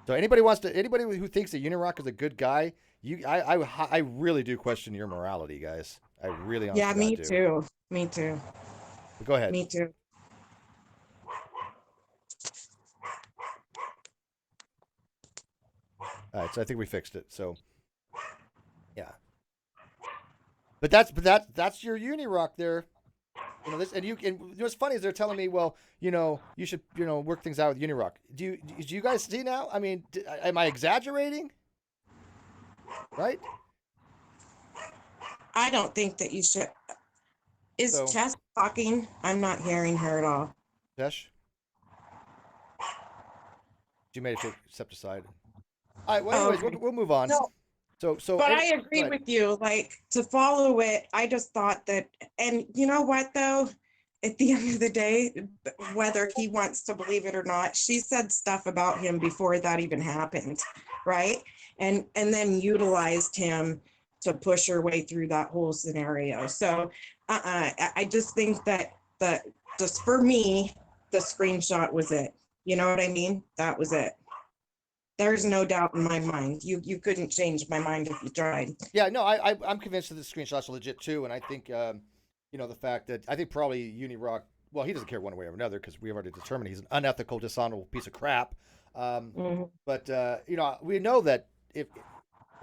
So anybody who thinks that Unirock is a good guy, I really do question your morality, guys. I really honestly yeah, me do. too. Me too. But go ahead. Me too. All right, so I think we fixed it. So yeah. But that's your Unirock there. You know this, and what's funny is they're telling me, well, you should, work things out with Unirock. Do you guys see now? I mean, am I exaggerating? Right? I don't think that you should. Is So- Chess talking? I'm not hearing her at all. Tesh? She made a step aside. All right. Well, anyways, Okay. we'll move on. No, So. but go I agree ahead. with you. Like, to follow it, I just thought that, and you know what though? At the end of the day, whether he wants to believe it or not, she said stuff about him before that even happened, right? And then utilized him to push her way through that whole scenario. So I just think that just for me, the screenshot was it. You know what I mean? That was it. There's no doubt in my mind. You couldn't change my mind if you tried. Yeah. No. I'm convinced that the screenshots are legit too, and I think the fact that I think probably Unirock. Well, he doesn't care one way or another because we have already determined he's an unethical, dishonorable piece of crap. But we know that if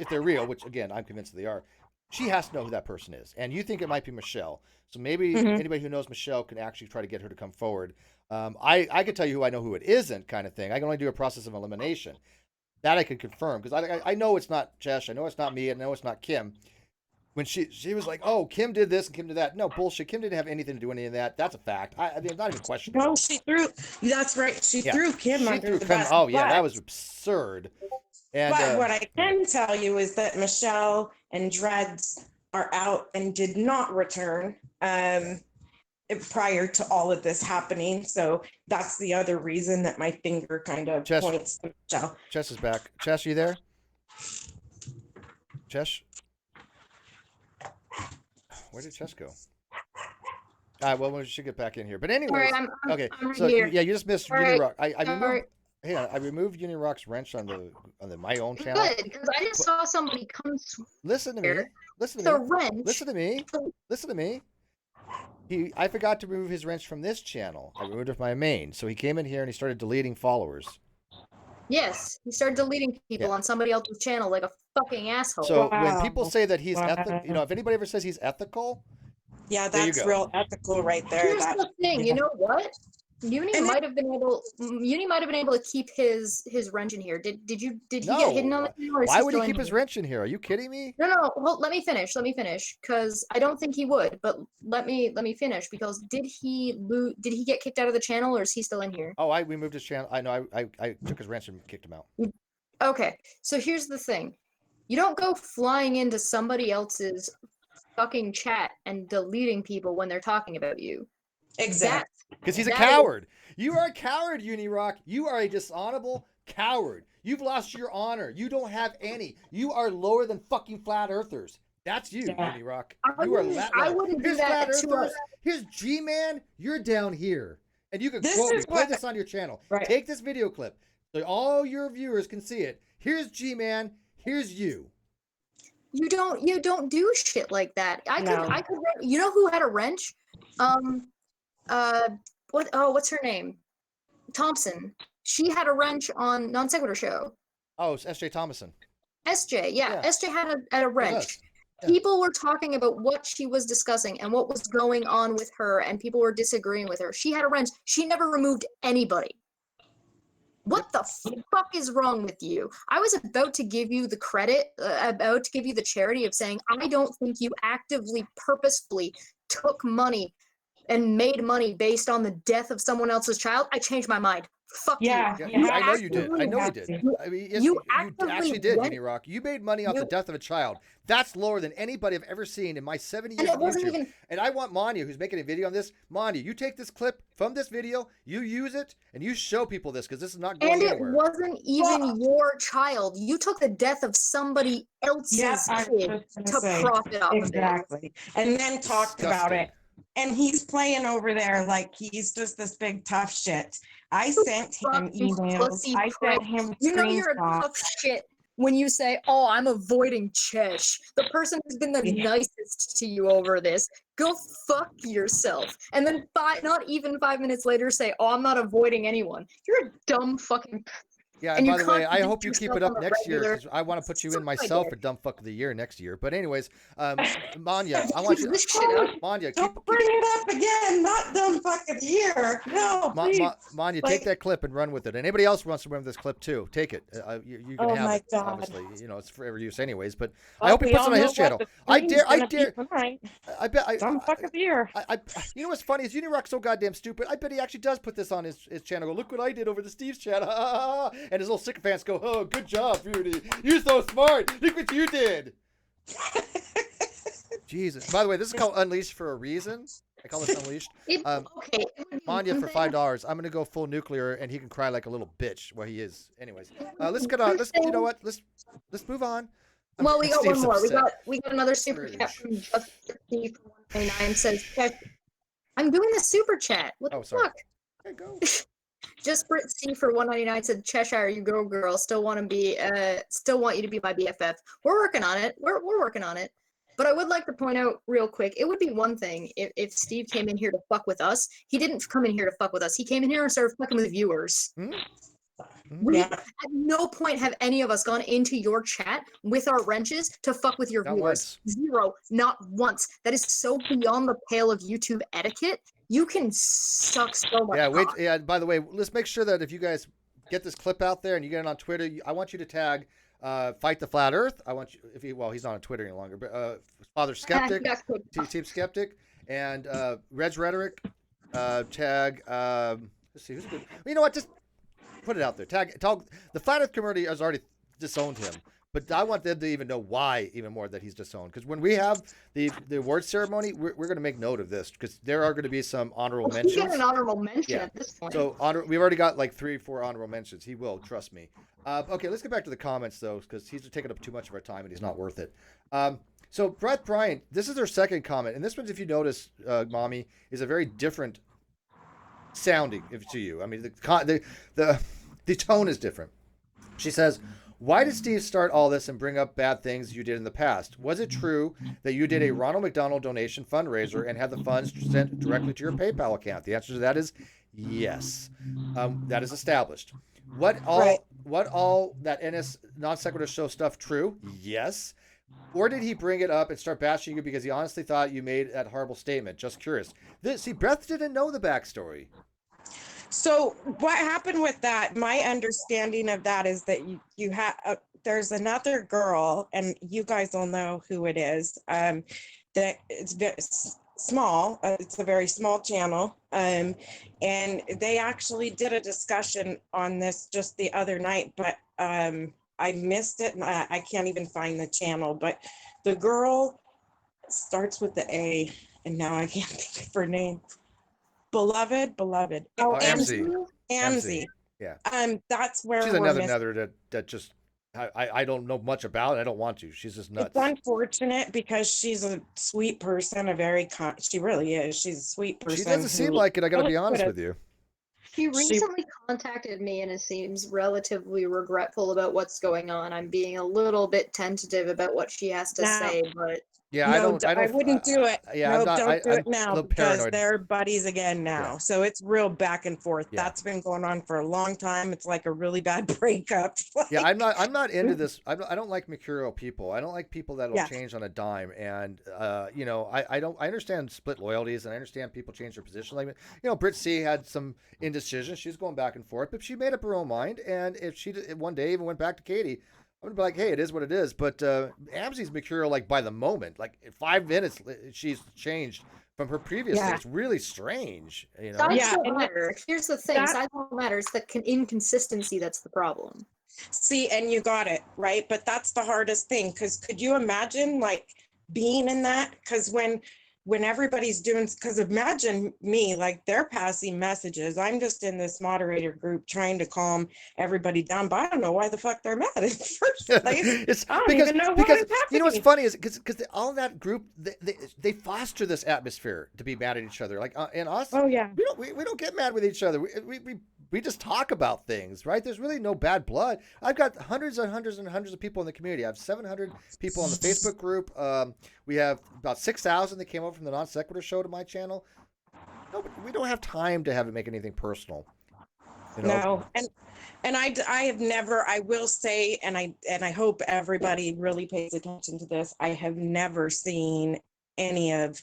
they're real, which again I'm convinced they are, she has to know who that person is, and you think it might be Michelle. So maybe anybody who knows Michelle can actually try to get her to come forward. I could tell you who I know who it isn't, kind of thing. I can only do a process of elimination. That I can confirm because I know it's not Jesh. I know it's not me. I know it's not Kim. When she was like, "Oh, Kim did this and Kim did that." No bullshit. Kim didn't have anything to do with any of that. That's a fact. I mean, it's not even questionable. No, she threw. That's right. She threw Kim under the bus. Oh yeah, that was absurd. And but what I can tell you is that Michelle and Dreads are out and did not return prior to all of this happening. So that's the other reason that my finger kind of points to Michelle. Chess is back. Chess, you there? Chess? Where did Chess go? All right, well, we should get back in here. But anyways, Sorry, okay. I'm So here. yeah, you just missed All right. Unirock. I All removed. right. Hey, I removed Unirock's wrench on my own channel. Good, because I just saw somebody come Listen to me. here Listen with to a me. wrench. Listen to me. Listen to me. I forgot to remove his wrench from this channel. I removed it from my main. So he came in here and he started deleting followers. Yes, he started deleting people Yeah. on somebody else's channel like a fucking asshole. So when people Wow. say that he's ethical, Wow. if anybody ever says he's ethical, Yeah, there you that's go. real ethical right there. Here's the thing, yeah. you know what? Uni And might have been able to keep his wrench in here. Did he get hidden on No. the channel, or is Why he would he still in keep his here? wrench in here? Are you kidding me? No. Hold, let me finish. Because I don't think he would. But let me finish. Because did he get kicked out of the channel, or is he still in here? Oh, we moved his channel. I know. I took his wrench and kicked him out. Okay. So here's the thing. You don't go flying into somebody else's fucking chat and deleting people when they're talking about you. exactly. Because he's a That coward. You are a coward, Unirock. You are a dishonorable coward. You've lost your honor. You don't have any. You are lower than fucking flat earthers. That's you, Yeah. Unirock. I You are wouldn't- that I low. wouldn't do Here's that flat to a- earthers. Here's G-Man. You're down here. And you can This quote me. is Play what- this on your channel. Right. Take this video clip so all your viewers can see it. Here's G-Man. Here's you. You don't do shit like that. No. I could. You know who had a wrench? What's her name? Thompson. She had a wrench on Non Sequitur Show. Oh, it's S.J. Thomason. SJ, yeah. Yeah. SJ had a wrench. does. Yeah. People were talking about what she was discussing and what was going on with her, and people were disagreeing with her. She had a wrench. She never removed anybody. What the fuck is wrong with you? I was about to give you the credit, about to give you the charity of saying, I don't think you actively, purposefully took money and made money based on the death of someone else's child. I changed my mind. Fuck Yeah, you. Yeah, I know you did. I know you have did. to. I mean, yes, You you actively actually did, went- Unirock. You made money off the you- death of a child. That's lower than anybody I've ever seen in my 70 And years it of wasn't YouTube. even And I want Manya, who's making a video on this. Manya, you take this clip from this video, you use it, and you show people this because this is not going and it anywhere. wasn't even your child. You took the death of somebody else's Yeah, I was kid just gonna to say. profit off of it. Exactly. And then talked about Disgusting. it. And he's playing over there like he's just this big tough shit. I sent him fucking emails. pussy I prick. sent him You know you're a screenshots. tough shit when you say, "Oh, I'm avoiding Chesh," the person who's been the Yeah. nicest to you over this. Go fuck yourself. And then not even 5 minutes later say, "Oh, I'm not avoiding anyone." You're a dumb fucking. Yeah, and and you by the way, I contradict hope you keep yourself it up on a next year regular- because I want to put you in Suck my myself dick. for dumb fuck of the year next year. But anyways, Manya, I want Keep you, this shit up. Manya, keep, Don't bring it up again. Not dumb fuck of the year. No, please. Manya, Like- take that clip and run with it. Anybody else wants to run this clip too? Take it. You can Oh have my it. God. Obviously, it's forever use anyways. But I Well, hope he we puts it all on know his what channel. the I stream's dare. gonna be tonight. I bet. Dumb fuck of the year. You know what's funny is Unirock's so goddamn stupid. I bet he actually does put this on his channel. Go, look what I did over to Steve's channel. And his little sycophants go, oh, good job, Rudy. You're so smart. Look what you did. Jesus. By the way, this is called Unleashed for a reason. I call this Unleashed. Okay. it would be Manya one for thing- $5. I'm gonna go full nuclear, and he can cry like a little bitch. Well, he is. Anyways, let's get on. You know what? Let's move on. Well, we got Steve's one more. upset. We got another super chat Scrooge. from Justin for 129 says, "Chesh, I'm doing the super chat. What Oh, the sorry. fuck?" There you go. Just Brit C for 199 said, "Cheshire, you go girl. Still want you to be my BFF. We're working on it. We're working on it." But I would like to point out real quick, it would be one thing if Steve came in here to fuck with us. He didn't come in here to fuck with us. He came in here and started fucking with viewers. We Yeah. at no point have any of us gone into your chat with our wrenches to fuck with your Not viewers. Zero, not once. That is so beyond the pale of YouTube etiquette. You can suck so much. Yeah, wait. cock. Yeah, by the way, let's make sure that if you guys get this clip out there and you get it on Twitter, I want you to tag Fight the Flat Earth. I want you, he's not on Twitter any longer, but Father Skeptic, That's good. Team Skeptic, and Reg Rhetoric. Tag. Let's see who's good. You know what? Just put it out there. Tag. The Flat Earth community has already disowned him, but I want them to even know why even more that he's disowned. Because when we have the award ceremony, we're going to make note of this because there are going to be some honorable Well, he mentions. get an honorable mention Yeah. at this point. So we've already got like 3 or 4 honorable mentions. He will, trust me. Okay, let's get back to the comments though, because he's taking up too much of our time and he's not worth it. So Brett Bryant, this is their second comment, and this one, if you notice, Mommy, is a very different sounding to you. I mean, the tone is different. She says, Why did Steve start all this and bring up bad things you did in the past? Was it true that you did a Ronald McDonald donation fundraiser and had the funds sent directly to your PayPal account? The answer to that is yes. That is established. Right. What all that NS non sequitur show stuff true? Yes. Or did he bring it up and start bashing you because he honestly thought you made that horrible statement? Just curious. See, Beth didn't know the backstory. So what happened with that, my understanding of that is that you have, there's another girl, and you guys will know who it is, that it's very small. It's a very small channel. And they actually did a discussion on this just the other night, but I missed it, and I can't even find the channel. But the girl starts with the A, and now I can't think of her name. Beloved. Oh, Amzi. Amzi. Yeah. That's where She's we're another missing. nether that just I don't know much about. I don't want to. She's just nuts. It's unfortunate because she's a sweet person, she really is. She's a sweet person. She doesn't seem like it. I got to be honest with you. She recently contacted me and it seems relatively regretful about what's going on. I'm being a little bit tentative about what she has to say, but Yeah, no, I wouldn't do it. Yeah, no, I'm not, don't do I'm it now a little because paranoid. they're buddies again now. Yeah. So it's real back and forth. Yeah. That's been going on for a long time. It's like a really bad breakup. Yeah, I'm not into this. I don't like mercurial people. I don't like people that'll Yeah. change on a dime. And you know, I understand split loyalties and I understand people change their position. Like, you know, Britt C had some indecision. She's going back and forth, but she made up her own mind. And if she one day even went back to Katie, I'm gonna be like, hey, it is what it is. But Amzi's mercurial, like by the moment, like in 5 minutes, she's changed from her previous Yeah. thing. It's really strange, you know. size Yeah, don't and matter. Here's the thing, that- size don't matter. It's the inconsistency that's the problem. See, and you got it, right? But that's the hardest thing, because could you imagine like being in that? Because when everybody's doing, because imagine me, like they're passing messages. I'm just in this moderator group trying to calm everybody down, but I don't know why the fuck they're mad in the first place. It's I don't even know because what is you know what's happening. funny is because all that group they foster this atmosphere to be mad at each other. Like and us, Oh yeah. we don't get mad with each other. We just talk about things, right? There's really no bad blood. I've got hundreds and hundreds and hundreds of people in the community. I have 700 people on the Facebook group. We have about 6,000 that came over from the non sequitur show to my channel. No, we don't have time to have it make anything personal. You know? No, and I have never, I will say, and I hope everybody really pays attention to this. I have never seen any of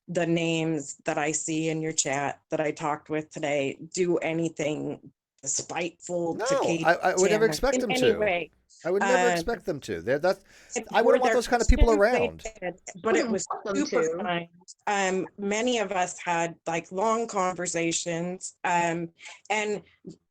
the names that I see in your chat that I talked with today do anything spiteful to No, Katie. I would never Tanner expect in them any to. way. I would never expect them to. I Were wouldn't want there those kind of people questions? They around. did, but it was Wouldn't want them super to. kind. Many of us had like long conversations, and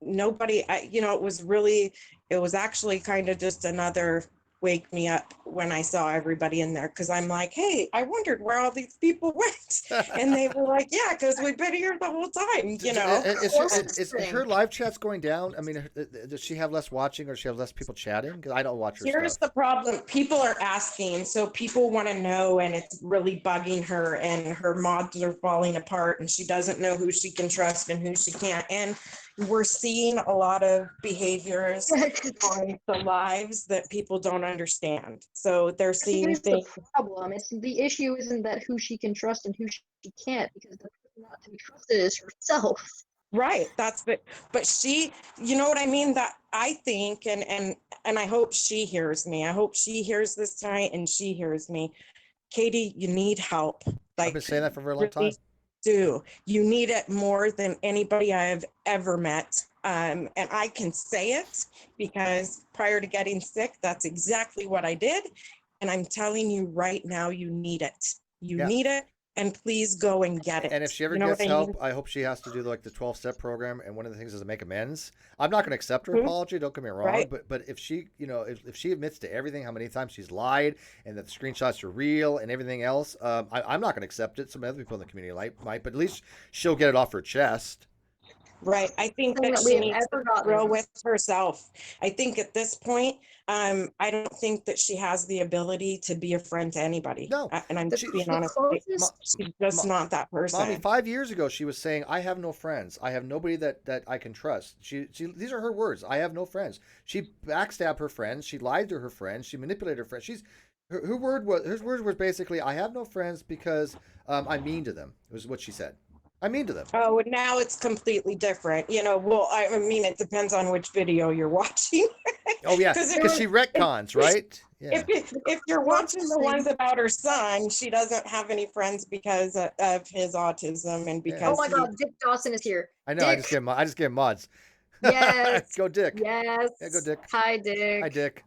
nobody, it was actually kind of just another wake me up when I saw everybody in there, because I'm like, hey, I wondered where all these people went, and they were like, yeah, because we've been here the whole time, you know. Is her live chats going down? I mean, does she have less watching, or does she have less people chatting? Because I don't watch her Here's stuff. the problem. People are asking, so people want to know, and it's really bugging her, and her mods are falling apart, and she doesn't know who she can trust and who she can't. And we're seeing a lot of behaviors on the lives that people don't understand. So they're seeing Here's the things. problem. It's the issue isn't that who she can trust and who she can't, because the person not to be trusted is herself. Right. But she, you know what I mean? That I think, and I hope she hears me. I hope she hears this tonight and she hears me. Katie, you need help. I've been saying that for a very long time. Really do. You need it more than anybody I have ever met. And I can say it because prior to getting sick, that's exactly what I did. And I'm telling you right now, you need it. You Yeah. need it. And please go and get it. And if she ever You know gets what I help, mean? I hope she has to do like the 12-step program. And one of the things is to make amends. I'm not going to accept her Mhm. apology. Don't get me wrong. Right. But if she, you know, if she admits to everything, how many times she's lied, and that the screenshots are real, and everything else, I'm not going to accept it. Some other people in the community might, but at least she'll get it off her chest. Right. I think thing that that we she have needs to ever be gotten. real with herself. I think at this point, I don't think that she has the ability to be a friend to anybody. No, And I'm The, just being the honest. closest, She's just not that Mommy, person. 5 years ago, she was saying, "I have no friends. I have nobody that I can trust." These are her words. I have no friends. She backstabbed her friends. She lied to her friends. She manipulated her friends. Her word was basically, "I have no friends because I'm mean to them." Was what she said. I'm mean to them. Oh, and now it's completely different. Well, I mean, it depends on which video you're watching. Oh yeah, Because because she retcons, right? Yeah. if you're watching the ones about her son, she doesn't have any friends because of his autism and Yeah. oh because my he. God, Dick Dawson is here. I know. Dick, I just gave him mods. yes, Go Dick. yes. Yeah, go Dick. Hi, Dick. Hi Dick.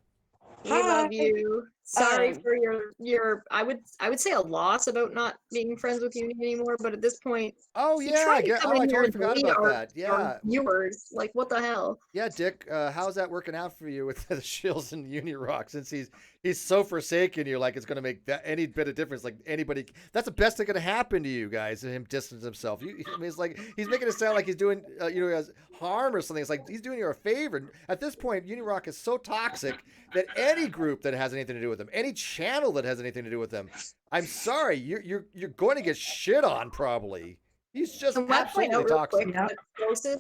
We Hi. love you. Sorry Um, for your I would say a loss about not being friends with you anymore, but at this point, Oh he yeah, tried to come I in here totally and forgot delete about our, that. Yeah. viewers. Like, what the hell? Yeah, Dick, how's that working out for you with the Shills and Unirock? Since he's so forsaken you, like it's going to make that any bit of difference. Like anybody, that's the best that's going to happen to you guys. Him distance himself. I mean, it's like he's making it sound like he's doing has harm or something. It's like he's doing you a favor. At this point, Unirock is so toxic that any group that has anything to do with them, any channel that has anything to do with them, I'm sorry, you're going to get shit on probably. He's just Can I point absolutely out real toxic. quick, Yeah.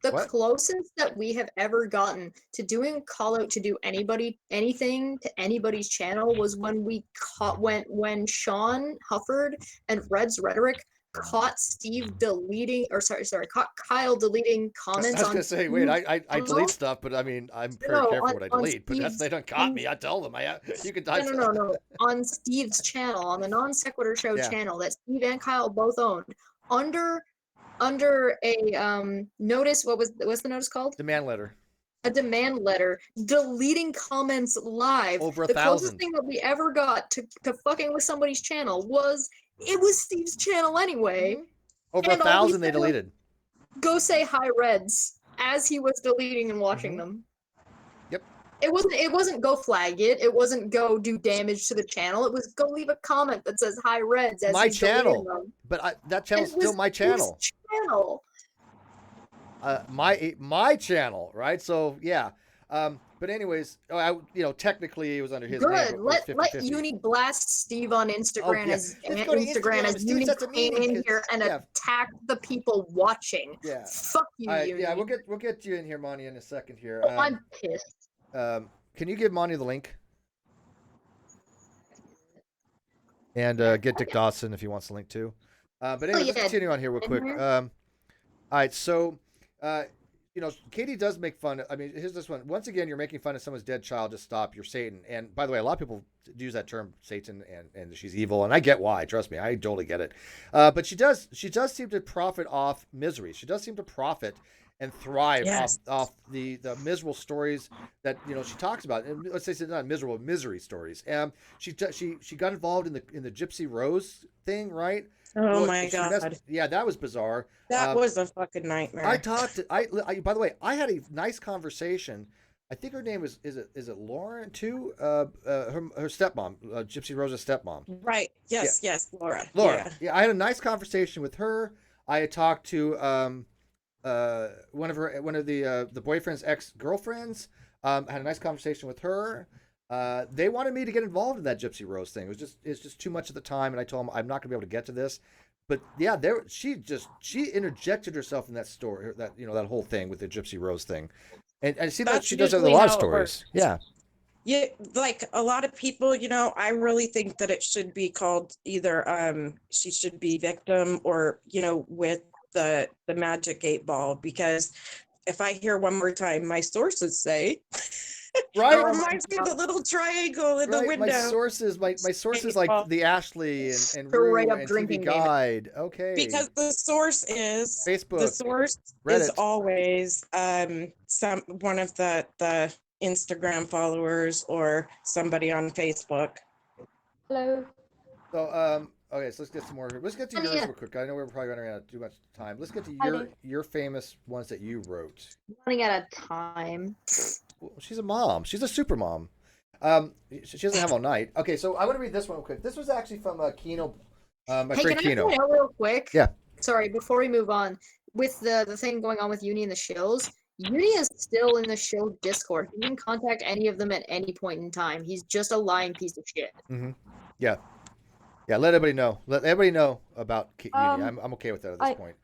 the What? closest that we have ever gotten to doing a call out to do anything to anybody's channel was when we caught when Sean Hufford and Red's Rhetoric caught Steve deleting, or caught Kyle deleting I comments was on gonna say, wait, Steve's I delete channel. stuff, but I mean, I'm very No, careful what I on delete. But that's they don't caught me. I tell them, you can. no. On Steve's channel, on the Non Sequitur Show Yeah. channel that Steve and Kyle both owned, under a notice. What's the notice called? Demand letter. A demand letter, deleting comments live. Over The closest 1,000. thing that we ever got to fucking with somebody's channel was Steve's channel anyway. Over And all we 1,000 they said was, deleted. go say hi, Reds, as he was deleting and watching them. Yep. It wasn't go flag it. It wasn't go do damage to the channel. It was go leave a comment that says hi, Reds, as My he's deleting channel. them. But that channel's And it was still my channel. his channel. My channel, right? So yeah. But anyways, technically it was under his name. Good. But it was Let 50-50. Uni blast Steve on Instagram yeah. as Let's go to Instagram as Steve Uni sets a came meeting, in 'cause- here and yeah. attacked the people watching. Yeah. Fuck you, Uni. Yeah, we'll get you in here, Monty, in a second here. Oh, I'm pissed. Can you give Monty the link? And get Dick Dawson if he wants the link too. But anyway, let's continue on here real quick. All right, so Katie does make fun. I mean, here's this one. Once again, you're making fun of someone's dead child. Just stop. You're Satan. And by the way, a lot of people use that term, Satan, and she's evil, and I get why. Trust me, I totally get it. But she does seem to profit off misery. She does seem to profit and thrive off the miserable stories that she talks about. And let's say it's not miserable, misery stories. She got involved in the Gypsy Rose thing, right? Oh my God. Yeah, that was bizarre. That was a fucking nightmare. By the way, I had a nice conversation. I think her name is it Lauren too? Her stepmom, Gypsy Rose's stepmom. Right. Yes. Yeah. Yes. Laura. Yeah, I had a nice conversation with her. I had talked to one of the boyfriend's ex-girlfriends. Had a nice conversation with her. They wanted me to get involved in that Gypsy Rose thing. It's just too much at the time, and I told them I'm not going to be able to get to this. But yeah, she interjected herself in that story, that whole thing with the Gypsy Rose thing, and I see that she does that with a lot of stories. Yeah. Yeah, like a lot of people, I really think that it should be called either she should be victim or with the magic 8 ball, because if I hear one more time, my sources say. Right. It reminds me of the little triangle in the window. My sources like the Ashley and Rue right up and TV drinking Guide. Okay. Because the source is Facebook. The source Reddit. is always one of the Instagram followers or somebody on Facebook. Hello. So okay, so let's get some more. Let's get to yours real quick. I know we're probably running out of too much time. Let's get to your famous ones that you wrote. Running out of time. Well, she's a mom. She's a super mom. She doesn't have all night. Okay, so I want to read this one real quick. This was actually from Kino, my friend Can I Kino. point out real quick? Yeah. Sorry, before we move on, with the thing going on with Uni and the Shills, Uni is still in the Shill Discord. He can contact any of them at any point in time. He's just a lying piece of shit. Yeah. Yeah, let everybody know. Let everybody know about Uni. Um, I'm okay with that at this I point.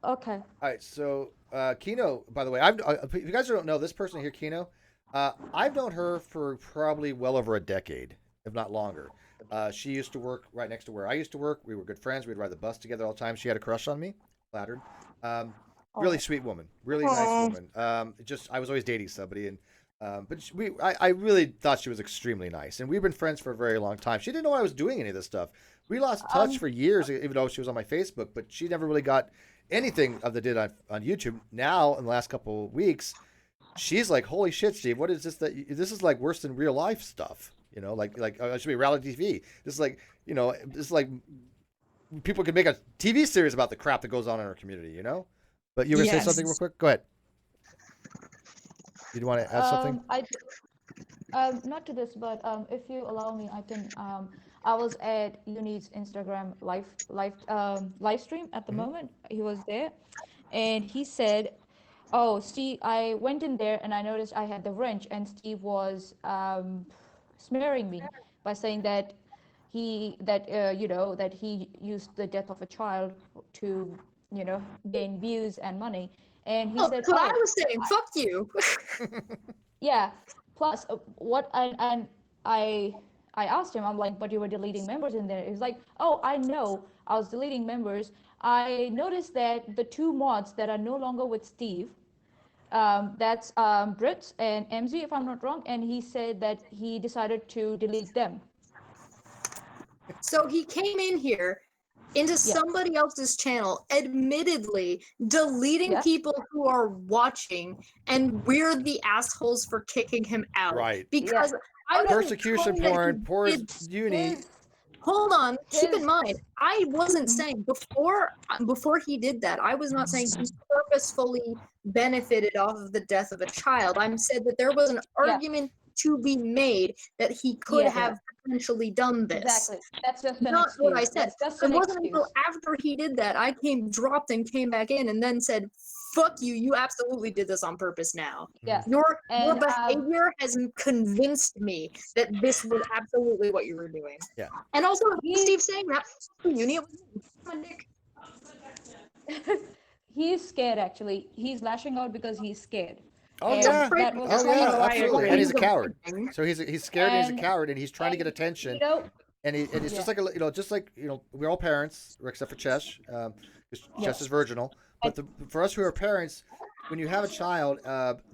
okay. All right, so Kino, by the way, if you guys don't know, this person here, Kino, I've known her for probably well over a decade, if not longer. She used to work right next to where I used to work. We were good friends. We'd ride the bus together all the time. She had a crush on me, flattered. Really Oh, sweet woman, really nice Aw. woman. Just I was always dating somebody, and but I really thought she was extremely nice, and we've been friends for a very long time. She didn't know I was doing any of this stuff. We lost touch for years, even though she was on my Facebook, but she never really got anything of the did on YouTube. Now, in the last couple of weeks, she's like, "Holy shit, Steve! What is this? This is like worse than real life stuff. You know, like it should be reality TV. This is like, this is like people could make a TV series about the crap that goes on in our community. You know." But you were gonna say something real Yes. quick? Go ahead. Did you want to add something? Not to this, but if you allow me, I can. I was at Uni's Instagram live stream at the Mhm. moment. He was there, and he said, "Oh, Steve, I went in there and I noticed I had the wrench, and Steve was smearing me by saying that that he used the death of a child to gain views and money." And he Oh, said, that's what I "Oh, was saying. Fuck you. yeah." Plus, what and I asked him, I'm like, "But you were deleting members in there." He's like, "Oh, I know. I was deleting members. I noticed that the two mods that are no longer with Steve, that's Brits and MZ, if I'm not wrong." And he said that he decided to delete them. So he came in here into Yeah. somebody else's channel, admittedly deleting Yeah. people who are watching, and we're the assholes for kicking him out. Right. Because I Oh, no, wasn't Persecution saying that he porn, poor did. Uni. his Hold on, keep in his mind, I wasn't Mhm. saying before he did that, I was not saying he purposefully benefited off of the death of a child. I said that there was an Yeah. argument to be made that he could Yeah. have potentially done this. Exactly. That's just an Not what I excuse. said. That's just It an wasn't excuse. until after he did that I dropped and came back in and then said, "Fuck you! You absolutely did this on purpose." Now Yeah. your And behavior has convinced me that this was absolutely what you were doing. Yeah. And also, He- Steve saying that Uni, my dick. he's scared actually. He's lashing out because he's scared. Oh And yeah. that was Oh one yeah. of Absolutely. And he's a the coward. thing. So he's scared and he's a And- coward and he's trying to get and, attention. You know, And it's just like we're all parents, except for Chesh, because Chesh is virginal. But for us who are parents, when you have a child,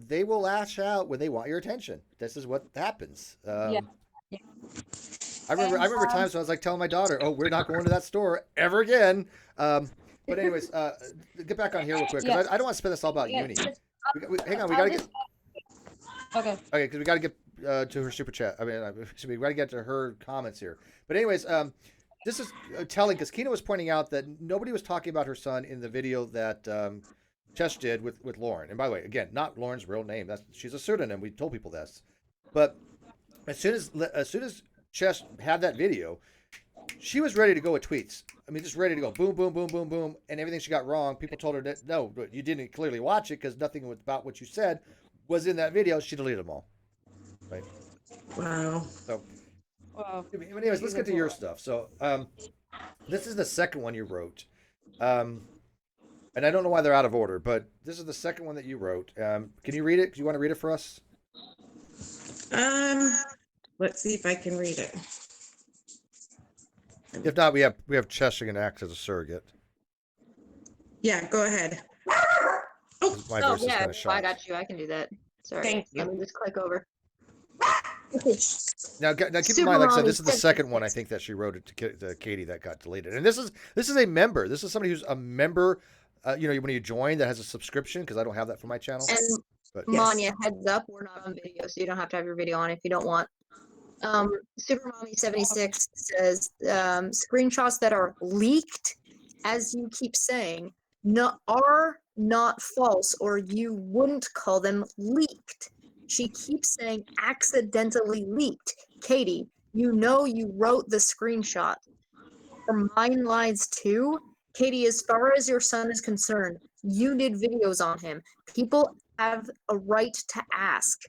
they will lash out when they want your attention. This is what happens. Yeah. I remember times when I was like telling my daughter, "Oh, we're not going to that store ever again." But anyways, get back on here real quick because I don't want to spend this all about Yeah. Uni. Hang on, we I'll gotta just- get Okay. okay because we gotta get to her super chat. I mean, we gotta get to her comments here. But anyways, this is telling because Kina was pointing out that nobody was talking about her son in the video that Chesh did with Lauren. And by the way, again, not Lauren's real name. She's a pseudonym. We told people this. But as soon as Chesh had that video, she was ready to go with tweets. I mean, just ready to go. Boom, boom, boom, boom, boom. And everything she got wrong, people told her that, no, you didn't clearly watch it because nothing about what you said was in that video. She deleted them all. Right? Wow. So, Wow. anyways, let's get to your stuff. So, this is the second one you wrote. And I don't know why they're out of order, but this is the second one that you wrote. Can you read it? Do you want to read it for us? Let's see if I can read it. If not, we have Cheshire going to act as a surrogate. Yeah, go ahead. My Oh voice is yeah, kind of shot. I got you. I can do that. Sorry. Thank you. Let me just click over. Now keep in mind, like I said, this is the second one I think that she wrote it to Katie that got deleted, and this is a member. This is somebody who's a member. When you join that has a subscription because I don't have that for my channel. And But Yes. Manya, heads up, we're not on video, so you don't have to have your video on if you don't want. Supermommy76 says screenshots that are leaked, as you keep saying, are not false, or you wouldn't call them leaked. She keeps saying accidentally leaked. Katie, you know you wrote the screenshot. Are mine lies too? Katie, as far as your son is concerned, You did videos on him. People have a right to ask,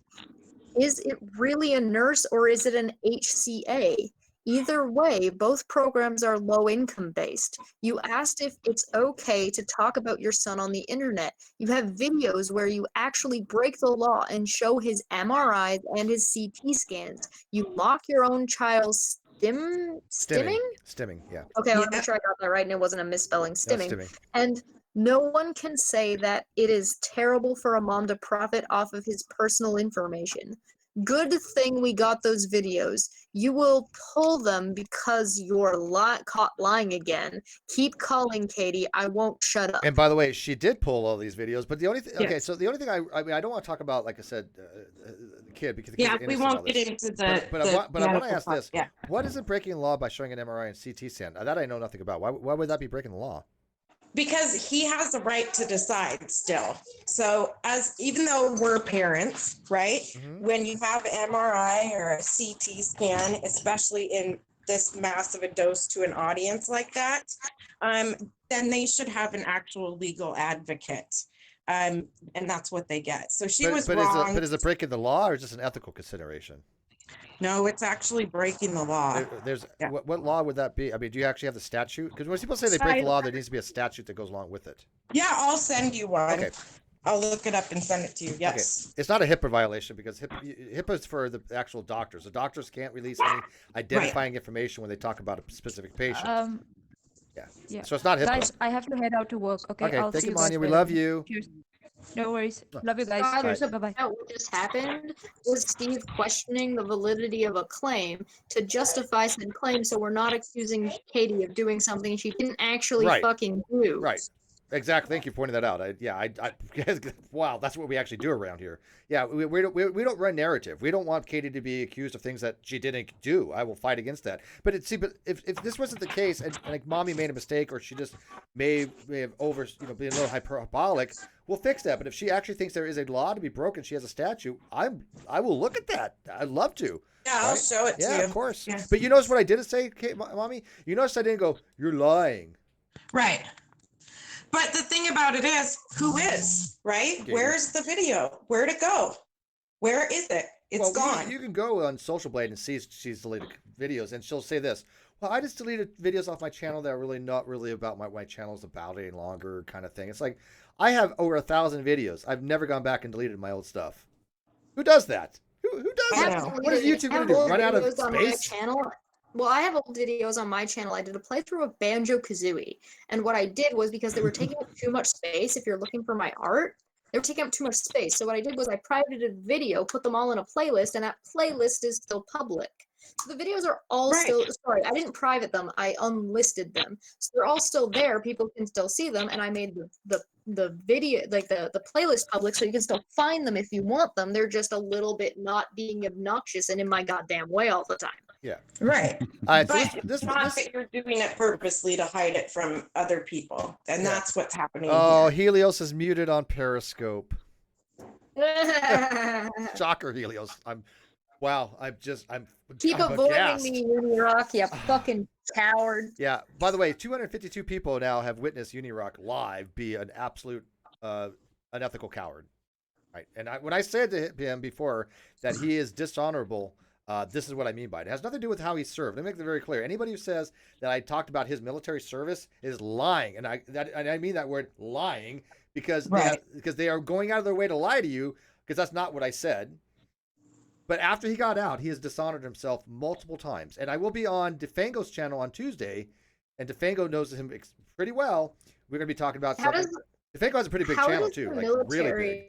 is it really a nurse or is it an HCA? Either way, both programs are low income based. You asked if it's okay to talk about your son on the internet. You have videos where you actually break the law and show his MRIs and his CT scans. You mock your own child's stimming? Stimming, yeah. Okay, I want to Yeah. make sure I got that right and it wasn't a misspelling. No, Stimming. stimming. And no one can say that it is terrible for a mom to profit off of his personal information. Good thing we got those videos. You will pull them because you're caught lying again. Keep calling, Katie. I won't shut up. And by the way, she did pull all these videos, but the only thing, okay, Yes. so the only thing I mean, I don't want to talk about, like I said, the kid, because the kid's Yeah, we innocent in all won't get this. into the. But I want to medical ask part. this: Yeah. what is it breaking the law by showing an MRI and CT scan? That I know nothing about. Why would that be breaking the law? Because he has the right to decide still. So even though we're parents, right? Mhm. When you have MRI or a CT scan, especially in this massive a dose to an audience like that, then they should have an actual legal advocate. And that's what they get. So she was wrong. Is it breaking the law or just an ethical consideration? No, it's actually breaking the law. There's Yeah. what law would that be? I mean, do you actually have the statute? Because when people say they break the law, there needs to be a statute that goes along with it. Yeah, I'll send you one. Okay. I'll look it up and send it to you. Yes. It's not a HIPAA violation because HIPAA is for the actual doctors. The doctors can't release any identifying information when they talk about a specific patient. Yeah. So it's not HIPAA. Guys, I have to head out to work. Okay, Okay, I'll thank see you, you guys Manya. We later. love you. Cheers. No worries. Love you guys. Guys, Cheers. so Bye-bye. what just happened was Steve questioning the validity of a claim to justify said claim, so we're not accusing Katie of doing something she didn't actually Right. fucking do. Right. Exactly. Thank you for pointing that out. Wow, that's what we actually do around here. Yeah, we don't run narrative. We don't want Katie to be accused of things that she didn't do. I will fight against that. But if this wasn't the case, and like mommy made a mistake, or she just may have been a little hyperbolic, we'll fix that. But if she actually thinks there is a law to be broken, she has a statute, I will look at that. I'd love to. Yeah, I'll show it to you. Yeah, of course. Yeah. But you notice what I did say, mommy? You notice I didn't go, "You're lying." Right. But the thing about it is, who is, right? Okay. Where's the video? Where'd it go? Where is it? It's gone. You can go on Social Blade and see she's deleted videos, and she'll say this: "Well, I just deleted videos off my channel that are really not really about my channel's about any longer," kind of thing. It's like I have over 1,000 videos. I've never gone back and deleted my old stuff. Who does that? Who does I that? know. What is YouTube gonna do? Run out of videos on my space? channel. Well, I have old videos on my channel. I did a playthrough of Banjo-Kazooie, and what I did was, because they were taking up too much space, if you're looking for my art, they were taking up too much space. So what I did was I privated a video, put them all in a playlist, and that playlist is still public. So the videos are all Right. still, sorry, I didn't private them, I unlisted them. So they're all still there, people can still see them, and I made the video, like the playlist public, so you can still find them if you want them. They're just a little bit not being obnoxious and in my goddamn way all the time. Yeah. Right. All right. So But it's not that you're doing it purposely to hide it from other people. And Yeah. that's what's happening Oh, here. Helios is muted on Periscope. Shocker, Helios. I'm Keep I'm avoiding aghast. me, Unirock, you fucking coward. Yeah. By the way, 252 people now have witnessed Unirock live be an absolute unethical coward. Right. And when I said to him before that he is dishonorable, this is what I mean by it. It has nothing to do with how he served. Let me make it very clear. Anybody who says that I talked about his military service is lying, and I mean that word lying because they are going out of their way to lie to you, because that's not what I said. But after he got out, he has dishonored himself multiple times. And I will be on DeFango's channel on Tuesday, and DeFango knows him pretty well. We're going to be talking about something. DeFango has a pretty big channel too, like really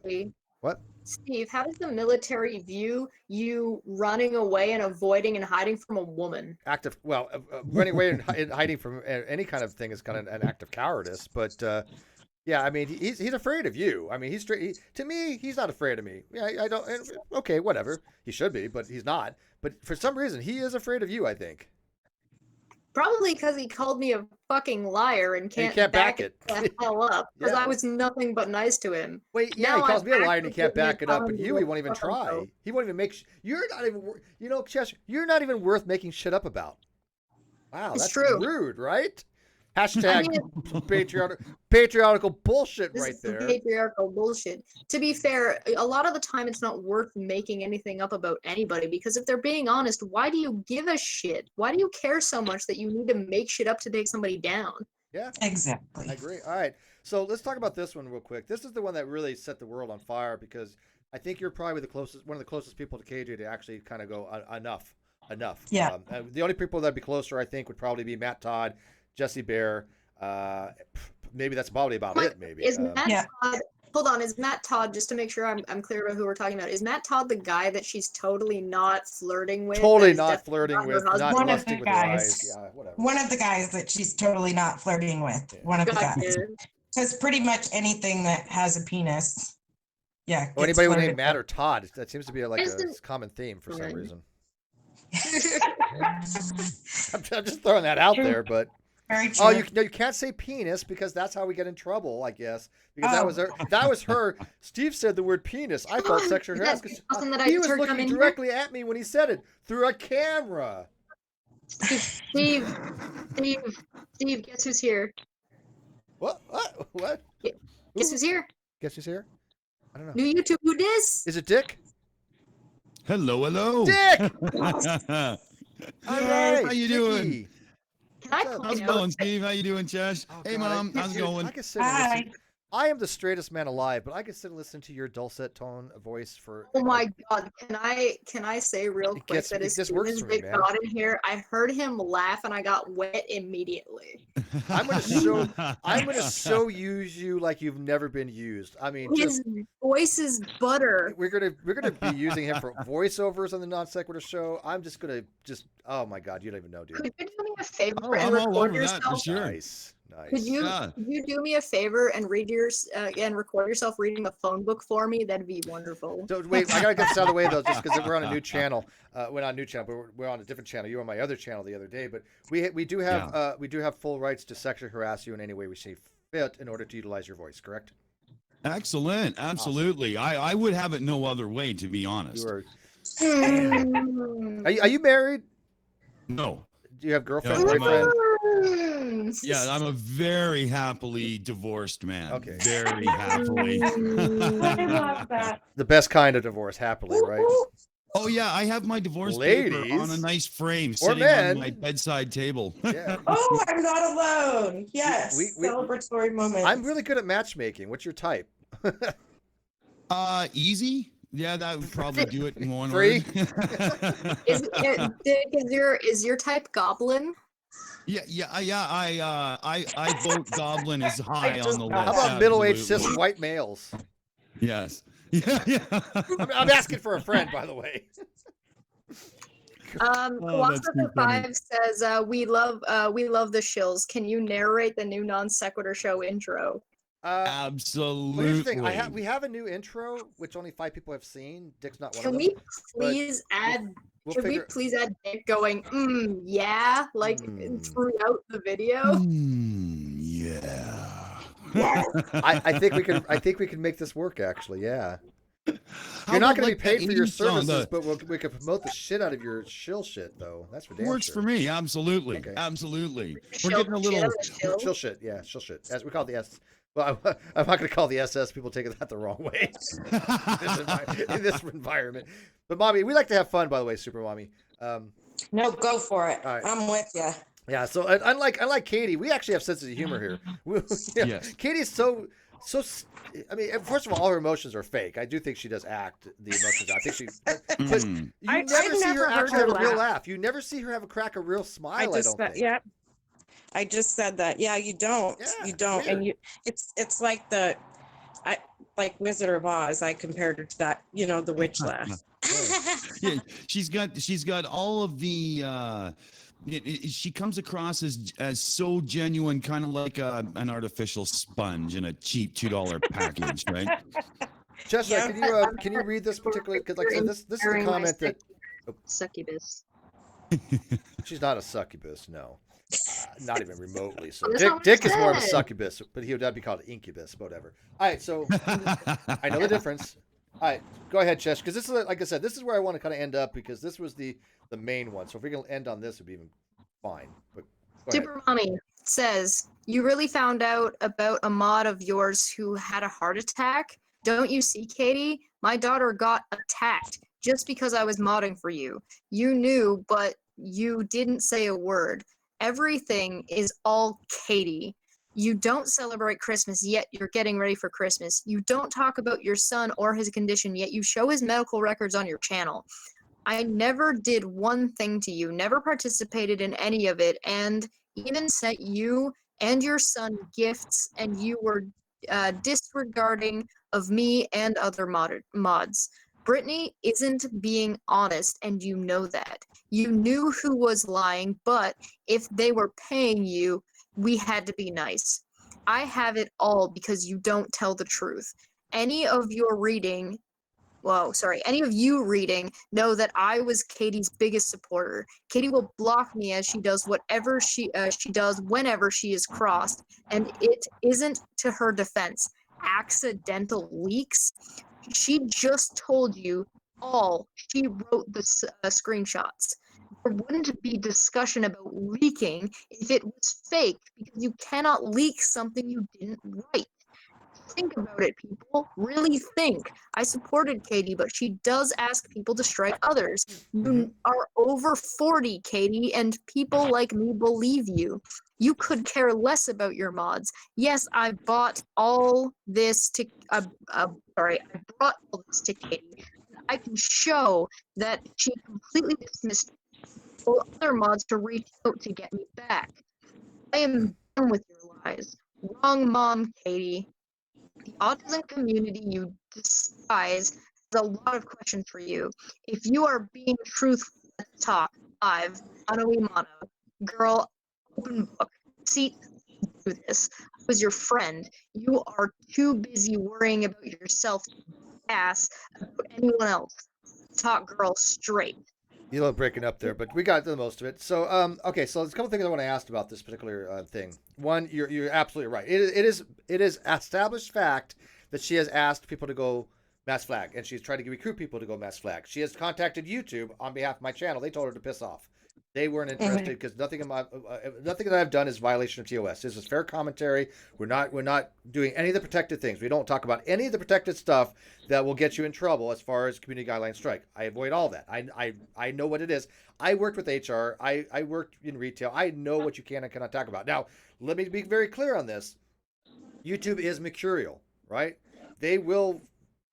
big. What? Steve, how does the military view you running away and avoiding and hiding from a woman? Running away and hiding from any kind of thing is kind of an act of cowardice. But yeah, I mean, he's afraid of you. I mean, to me, he's not afraid of me. Yeah, I don't. Okay, whatever. He should be, but he's not. But for some reason, he is afraid of you, I think. Probably because he called me a fucking liar and can't back it the hell up. Because Yeah. I was nothing but nice to him. Wait, yeah, Now he calls I'm me a liar and he actually can't getting back it up, but telling you, you he to won't even fucking try. go. He won't even make. You're not even. Chess, you're not even worth making shit up about. Wow, It's that's true. rude, right? Hashtag mean, patriarchal bullshit this right is there. patriarchal bullshit. To be fair, a lot of the time it's not worth making anything up about anybody because if they're being honest, why do you give a shit? Why do you care so much that you need to make shit up to take somebody down? Yeah, Exactly. I agree. All right, so let's talk about this one real quick. This is the one that really set the world on fire because I think you're probably one of the closest people to KJ to actually kind of go enough. Yeah. The only people that'd be closer, I think, would probably be Matt Todd, Jesse Bear. Maybe that's probably about it. Maybe. Is Matt Yeah. Todd? Hold on, is Matt Todd? Just to make sure I'm clear about who we're talking about. Is Matt Todd the guy that she's totally not flirting with? Totally that is not definitely flirting not her with, not husband? One of lusting the with her guys. eyes. Yeah, whatever. One of the guys that she's totally not flirting with. Yeah. One of the guys. Gotcha. Because pretty much anything that has a penis, yeah. Or gets anybody with flirted name Matt with. or Todd. That seems to be like a Isn't- common theme for some Right. reason. I'm just throwing that out True. there, but Very true. oh, you can't say penis because that's how we get in trouble, I guess. Because that was her. Steve said the word penis. I felt sexual That's harassment. awesome that I He was turned looking him in here. directly at me when he said it through a camera. Steve, guess who's here? What? Guess who's here? Guess who's here? I don't know. New YouTube, who dis? Is it Dick? Hello. Dick! How All right. you doing? Dickie. Can I How's point How's it out going, Steve? How you doing, Chesh? Oh, Hey, God, Mom. How's it going? I could sit and listen. Hi. I am the straightest man alive, but I could sit and listen to your dulcet tone of voice for. Oh my god, can I say real It quick gets- that it as just soon works as for me, Vic man. got in here, I heard him laugh and I got wet immediately. I'm gonna so use you like you've never been used. I mean, His voice is butter. we're gonna be using him for voiceovers on the non sequitur show. I'm just gonna oh my god, you don't even know, dude. Could you do me a favor Oh, and I'm all record over that for yourself? sure. Nice. Could you Yeah. could you do me a favor and read and record yourself reading the phone book for me? That'd be wonderful. So, wait, I gotta get this out of the way though, just because we're on a new channel. We're not a new channel, but we're on a different channel. You were on my other channel the other day, but we do have full rights to sexually harass you in any way we see fit in order to utilize your voice. Correct? Excellent. Absolutely. I would have it no other way, to be honest. You are. Mm. Are you married? No. Do you have girlfriend, No, I'm boyfriend? Yeah, I'm a very happily divorced man. Okay. Very happily. I love that. The best kind of divorce, happily, right? Oh yeah, I have my divorce paper on a Ladies. nice frame Or sitting men. on my bedside table. Yeah. Oh, I'm not alone. Yes. we- Celebratory moment. I'm really good at matchmatching. What's your type? Easy. Yeah, that would probably do it in one Free? word. Dick, is your type goblin? Yeah. I vote goblin is high on the list. How about middle-aged cis absolutely. white males? Yes. Yeah. I'm asking for a friend, by the way. Oh, that's too funny. Kawasa5 says we love the shills. Can you narrate the new non sequitur show intro? Well, Absolutely. here's the thing. We have a new intro, which only 5 people have seen. Dick's not one Can of them. we please add? We'll Should we figure- please add Dick going? Yeah, like Mm. throughout the video. Yeah. I think we can make this work. Actually, yeah. How You're not about, going to like, be paid that for your 80s song, services, but we can promote the shit out of your shill shit, though. That's for damn works sure. for me. Absolutely. Okay. Absolutely. We're Shill- getting a little. shit out of shill? Shill shit, yeah, shill shit. As we call it the S. Well, I'm not going to call the SS. People take that the wrong way in this environment. But mommy, we like to have fun, by the way, Super Mommy. No, go for it. All right. I'm with you. Yeah. So unlike Katie, we actually have sense of humor here. Yes. Katie's so. I mean, first of all her emotions are fake. I do think she does act the emotions. I think she. But Mm. you I've never see never her heard actually her have a real laugh. laugh. You never see her have a crack a real smile. I don't think. Yeah. I just said that. Yeah, you don't. Yeah, You don't. weird. And it's like like Wizard of Oz. I compared her to that, the witch laugh. Yeah, she's got all of the she comes across as so genuine, kind of like an artificial sponge in a cheap $2 package, right? Jessica, Yeah. can you read this particular? Because like I said, this is a comment that Succubus. she's not a succubus. No, not even remotely. So That's not what Dick it is more of a said. succubus, but that'd be called incubus, whatever. All right, so I know the difference. All right, go ahead, Chesh, because this is like I said, this is where I want to kind of end up because this was the main one. So if we can end on this, it'd be even fine. But go ahead. Super Mommy, says, "You really found out about a mod of yours who had a heart attack? Don't you see, Katie? My daughter got attacked just because I was modding for you. You knew, but you didn't say a word. Everything is all Katie. You don't celebrate Christmas, yet you're getting ready for Christmas. You don't talk about your son or his condition, yet you show his medical records on your channel. I never did one thing to you, never participated in any of it, and even sent you and your son gifts, and you were disregarding of me and other mods. Brittany isn't being honest, and you know that. You knew who was lying, but if they were paying you, we had to be nice. I have it all because you don't tell the truth. Any of your reading any of you reading know that I was Katie's biggest supporter. Katie will block me as she does whatever she does whenever she is crossed, and it isn't to her defense. Accidental leaks. She just told you all. She wrote the screenshots. There wouldn't be discussion about leaking if it was fake, because you cannot leak something you didn't write. Think about it, people. Really think. I supported Katie, but she does ask people to strike others. You are over 40, Katie, and people like me believe you. You could care less about your mods. Yes, I bought all this to. I brought all this to Katie. I can show that she completely dismissed all other mods to reach out to get me back. I am done with your lies. Wrong mom, Katie. The autism community you despise has a lot of questions for you. If you are being truthful, let's talk. Live, mono e mono. Girl, open book. See, do this. I was your friend. You are too busy worrying about yourself, ass, about anyone else. Talk, girl, straight. You know, breaking up there, but we got the most of it. So, okay, so there's a couple things I want to ask about this particular thing. One, you're absolutely right. It is established fact that she has asked people to go mass flag, and she's tried to recruit people to go mass flag. She has contacted YouTube on behalf of my channel. They told her to piss off. They weren't interested because nothing that I've done is violation of TOS. This is fair commentary. We're not doing any of the protected things. We don't talk about any of the protected stuff that will get you in trouble as far as community guidelines strike. I avoid all that. I know what it is. I worked with HR. I worked in retail. I know what you can and cannot talk about. Now, let me be very clear on this. YouTube is mercurial, right? They will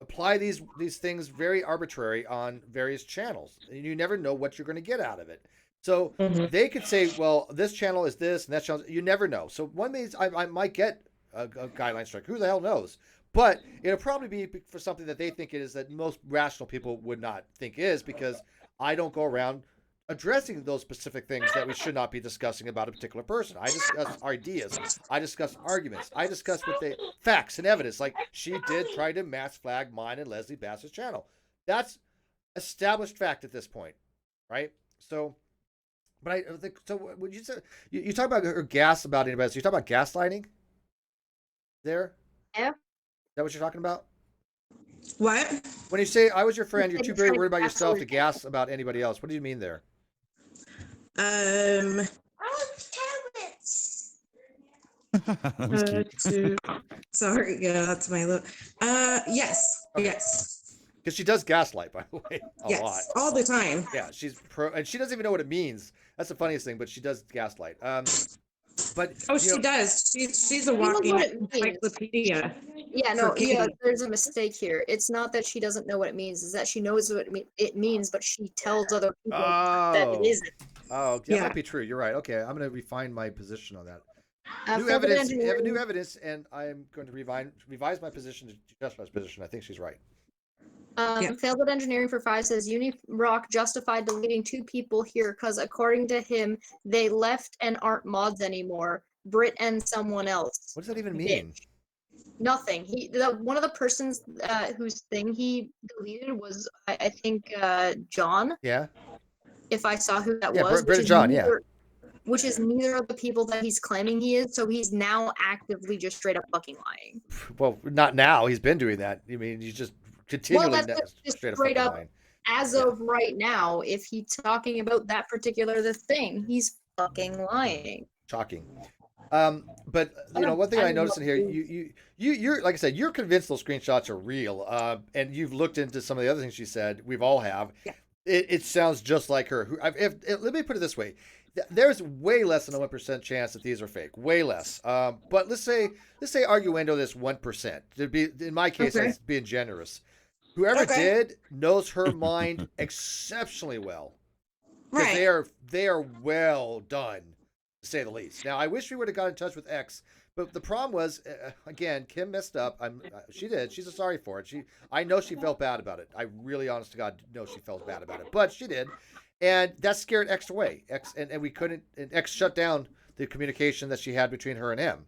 apply these things very arbitrary on various channels. And you never know what you're going to get out of it. So they could say, well, this channel is this and that channel. You never know. So one means I might get a guideline strike. Who the hell knows? But it'll probably be for something that they think it is that most rational people would not think is, because I don't go around addressing those specific things that we should not be discussing about a particular person. I discuss ideas. I discuss arguments. I discuss what they facts and evidence. Like, she did try to mass flag mine and Leslie Bass's channel. That's established fact at this point, right? So. But I think so. Would you say you talk about her gas about anybody? So you talk about gaslighting there? Yeah. Is that what you're talking about? What? When you say I was your friend, you're too very worried about yourself to gas about anybody else. What do you mean there? Sorry, yeah, that's my look. Yes, Okay. yes. Because she does gaslight, by the way, a lot. All the time. Yeah, she's pro, and she doesn't even know what it means. That's the funniest thing, but she does gaslight. But she does. She's a knows walking what it means. encyclopedia. Yeah, for no, Katie. there's a mistake here. It's not that she doesn't know what it means, it's that she knows what it means, but she tells other people that it isn't. Oh, that Yeah. might be true. You're right. Okay, I'm going to refine my position on that. New Failed evidence. You have engineering- new evidence, and I'm going to revise my position to Jessica's position. I think she's right. Failed at engineering for 5 says Unirock justified deleting 2 people here because according to him, they left and aren't mods anymore. Brit and someone else. What does that even mean? Nothing. One of the persons whose thing he deleted was I think John. Yeah. If I saw who that Yeah, was. Brit and John. Yeah. Which is neither of the people that he's claiming he is. So he's now actively just straight up fucking lying. Well, not now. He's been doing that. I mean, he's just continually that's just straight straight up up. lying. As of right now, if he's talking about that particular thing, he's fucking lying. Shocking. But one thing I noticed in here, you're like I said, you're convinced those screenshots are real. And you've looked into some of the other things she said. We've all have. Yeah. It sounds just like her. Let me put it this way: there's way less than a 1% chance that these are fake. Way less. But let's say arguendo this 1%. To be in my case, Okay. that's being generous. Whoever Okay. did knows her mind exceptionally well. Because Right. they are well done, to say the least. Now, I wish we would have got in touch with X, but the problem was, again, Kim messed up. She did. She's sorry for it. I know she felt bad about it. I really, honest to God, know she felt bad about it, but she did, and that scared X away. And we couldn't. And X shut down the communication that she had between her and him.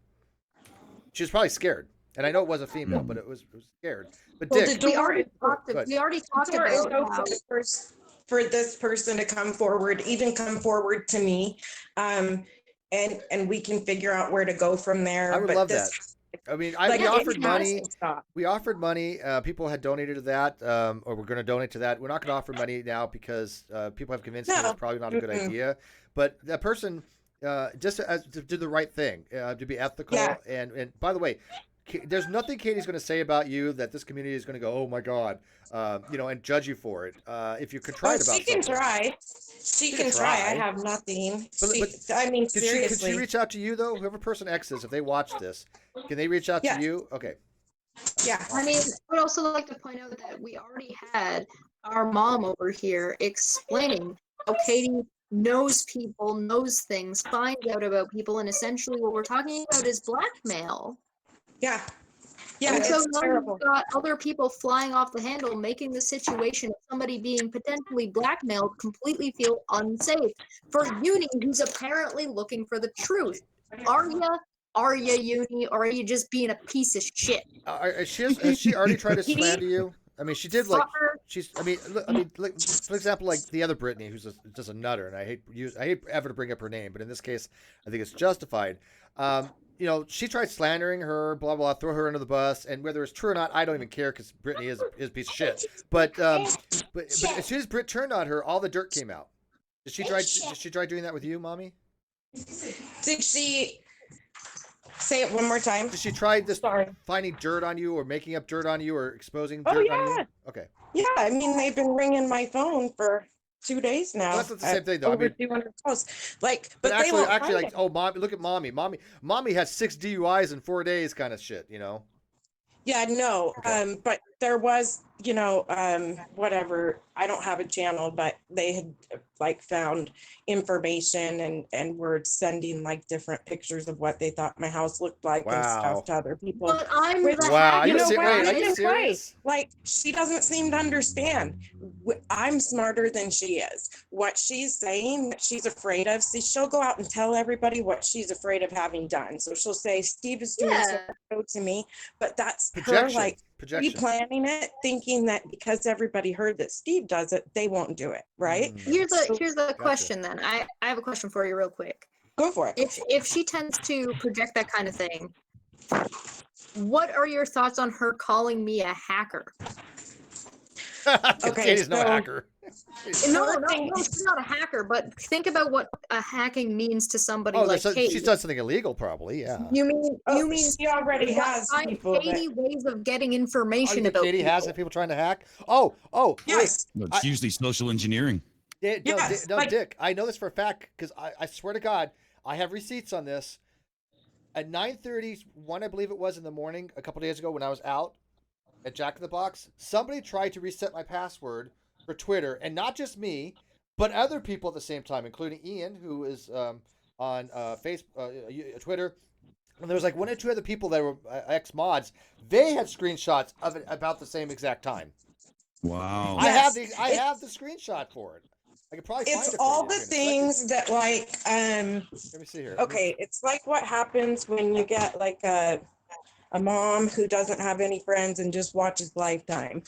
She was probably scared, and I know it was a female, but it was scared. But Well, Dick, the We door already is talked. Good. We already talked door is about how open for this person to come forward, even come forward to me. And we can figure out where to go from there. I would But love this, that. I mean, like, we it offered has money. to stop. We offered money. People had donated to that, or we're going to donate to that. We're not going to offer money now because people have convinced me No. it's probably not a good Mm-mm. idea. But that person just to do the right thing, to be ethical. Yeah. And by the way, there's nothing Katie's going to say about you that this community is going to go, oh my God, and judge you for it. If you're contrite about She can something. try. She can try. I have nothing. I mean, Could seriously. she reach out to you though? Whoever person X is, if they watch this, can they reach out to Yes. you? Okay. Yeah. I mean, I would also like to point out that we already had our mom over here explaining how Katie knows people, knows things, finds out about people, and essentially what we're talking about is blackmail. Yeah. Yeah, And so it's now terrible. you've got other people flying off the handle, making the situation of somebody being potentially blackmailed completely feel unsafe for Uni, who's apparently looking for the truth. Are ya Uni, or are you just being a piece of shit? Has she already tried to slander you? I mean, she did like Fucker. she's. I mean, like, for example, like the other Brittany, who's just a nutter, and I hate ever to bring up her name, but in this case, I think it's justified. She tried slandering her, blah blah, throw her under the bus, and whether it's true or not, I don't even care because Brittany is a piece of shit. But as soon as Britt turned on her, all the dirt came out. Did she try doing that with you, mommy? Did she say it one more time? Did she try this Sorry. finding dirt on you or making up dirt on you or exposing Oh, dirt on you? yeah. Okay. Yeah, I mean, they've been ringing my phone for 2 days now. Well, that's not the same thing, though. I Over mean, 200 calls. Like, but they actually, won't find like, it. oh, mommy, look at mommy. Mommy had 6 DUIs in 4 days, kind of shit, Yeah, no. Okay. But there was, whatever. I don't have a channel, but they had like found information and were sending like different pictures of what they thought my house looked like and Wow. stuff to other people. But I'm Which- the Wow, are hacker. you You know ser- what? wait, are I you can play. serious? Like, she doesn't seem to understand. I'm smarter than she is. What she's saying that she's afraid of, see, she'll go out and tell everybody what she's afraid of having done. So she'll say, Steve is doing so to me, but that's her like Projection. planning it, thinking that because everybody heard that Steve does it, they won't do it, right? Here's a Gotcha. question then. I have a question for you real quick. Go for it. If she tends to project that kind of thing, what are your thoughts on her calling me a hacker? Okay, Katie's no so- hacker. No, thing- she's not a hacker, but think about what a hacking means to somebody like Katie. She's done something illegal, probably. Yeah. You mean She already has find people that, 80 ways of getting Oh, you information think about Katie people. has people trying to hack? Oh, yes. It's usually social engineering. wait. Yes, like- Dick, I know this for a fact because I swear to God, I have receipts on this. At 9:31, I believe it was in the morning, a couple days ago when I was out at Jack in the Box, somebody tried to reset my password for Twitter, and not just me, but other people at the same time, including Ian, who is on Facebook, Twitter. And there was like 1 or 2 other people that were ex-mods. They had screenshots of it about the same exact time. Wow. Yes, I have the screenshot for it. I could probably find it's it for all you the here in a second. things that like Let me see here. okay, it's like what happens when you get like a mom who doesn't have any friends and just watches Lifetime.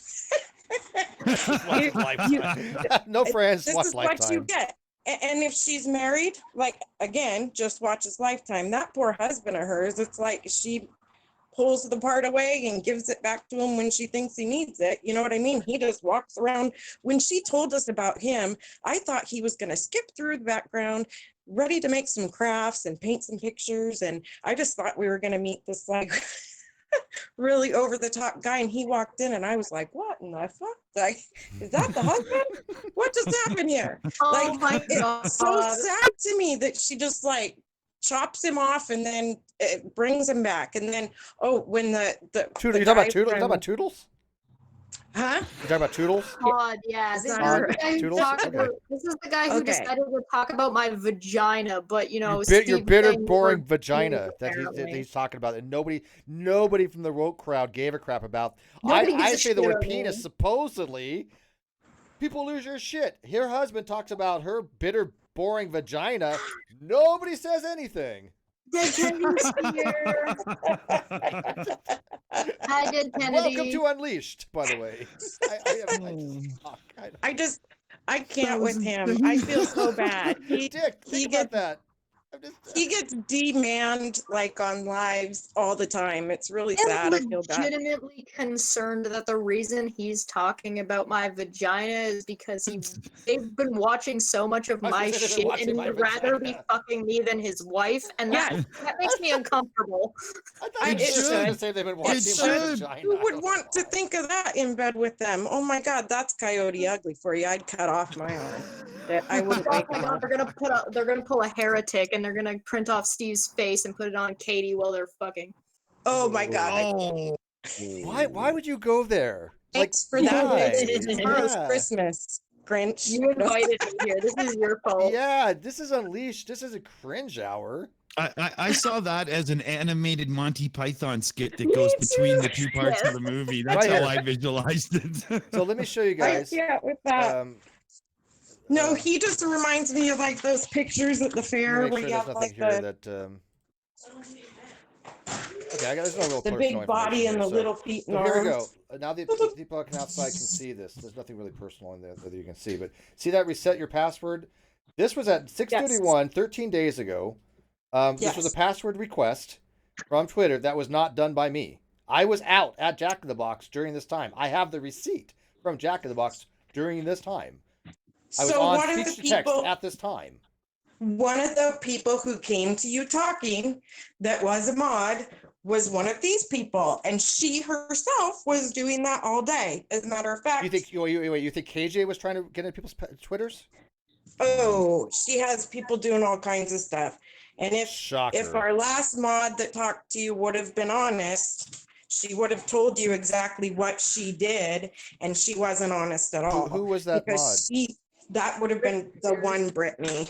Watch Lifetime. No friends. This Watch is Lifetime. what you get. And if she's married, like again, just watches Lifetime. That poor husband of hers, it's like she pulls the part away and gives it back to him when she thinks he needs it. You know what I mean? He just walks around. When she told us about him, I thought he was going to skip through the background, ready to make some crafts and paint some pictures. And I just thought we were going to meet this like really over the top guy. And he walked in and I was like, what in the fuck? Like, is that the husband? What just happened here? Oh Like, my god. it's so sad to me that she just like chops him off and then it brings him back. And then, oh, when the Toodle, the you talking about guy Toodles? You talking from- about Toodles? Huh? You talking about Toodles? God, yeah. Is This is, that the right? guy who Toodles? talked Okay. about, this is the guy who Okay. decided to talk about my vagina, but you know, Your Steve bitter, saying boring we're vagina gays, that apparently. he's talking about, and nobody from the woke crowd gave a crap about. Nobody gives I a say the shit word about penis. me. Supposedly, people lose your shit. Her husband talks about her bitter, boring vagina. Nobody says anything. Dead Kennedy's here. Hi, Dead Kennedy. Welcome to Unleashed, by the way. I can't with him. I feel so bad. Dick, he think about gets that. he gets demanded like on lives all the time. It's really sad. I I'm feel bad. legitimately concerned that the reason he's talking about my vagina is because they've been watching so much of I was my gonna say they've been shit watching and my he'd rather be vagina. fucking me than his wife, and that makes me uncomfortable. I thought I- you it were gonna should. say they've been watching my should. vagina. Who I would don't want to know why. think of that in bed with them? Oh my God, that's Coyote Ugly for you. I'd cut off my arm. I wouldn't Oh make my them god, up. they're gonna pull a heretic and they're gonna print off Steve's face and put it on Katie while they're fucking. Oh my God. Oh. Why would you go there? Thanks for why? that. Tomorrow's Yeah. Christmas, Grinch. You invited me here. This is your fault. Yeah, this is Unleashed. This is a cringe hour. I saw that as an animated Monty Python skit that goes between the two parts of the movie. That's Right how here. I visualized it. So let me show you I guys. can't with that. No, uh, he just reminds me of like those pictures at the let me fair make where sure you there's have nothing like here the, that. Okay, there's no real the personal big body information and here, the so- little feet and So here we arms. go. Now the people outside can see this. There's nothing really personal in there that you can see, but see that reset your password. This was at 6:31, 13 days ago. This was a Yes. password request from Twitter that was not done by me. I was out at Jack in the Box during this time. I have the receipt from Jack in the Box during this time. I was So on one of the speech to text people, at this time. one of the people who came to you talking that was a mod was one of these people, and she herself was doing that all day. As a matter of fact, You think you think KJ was trying to get into people's Twitters? oh, she has people doing all kinds of stuff. And if Shocker. our last mod that talked to you would have been honest, she would have told you exactly what she did, and she wasn't honest at all. Who was that mod? Because that would have been the one Brittany,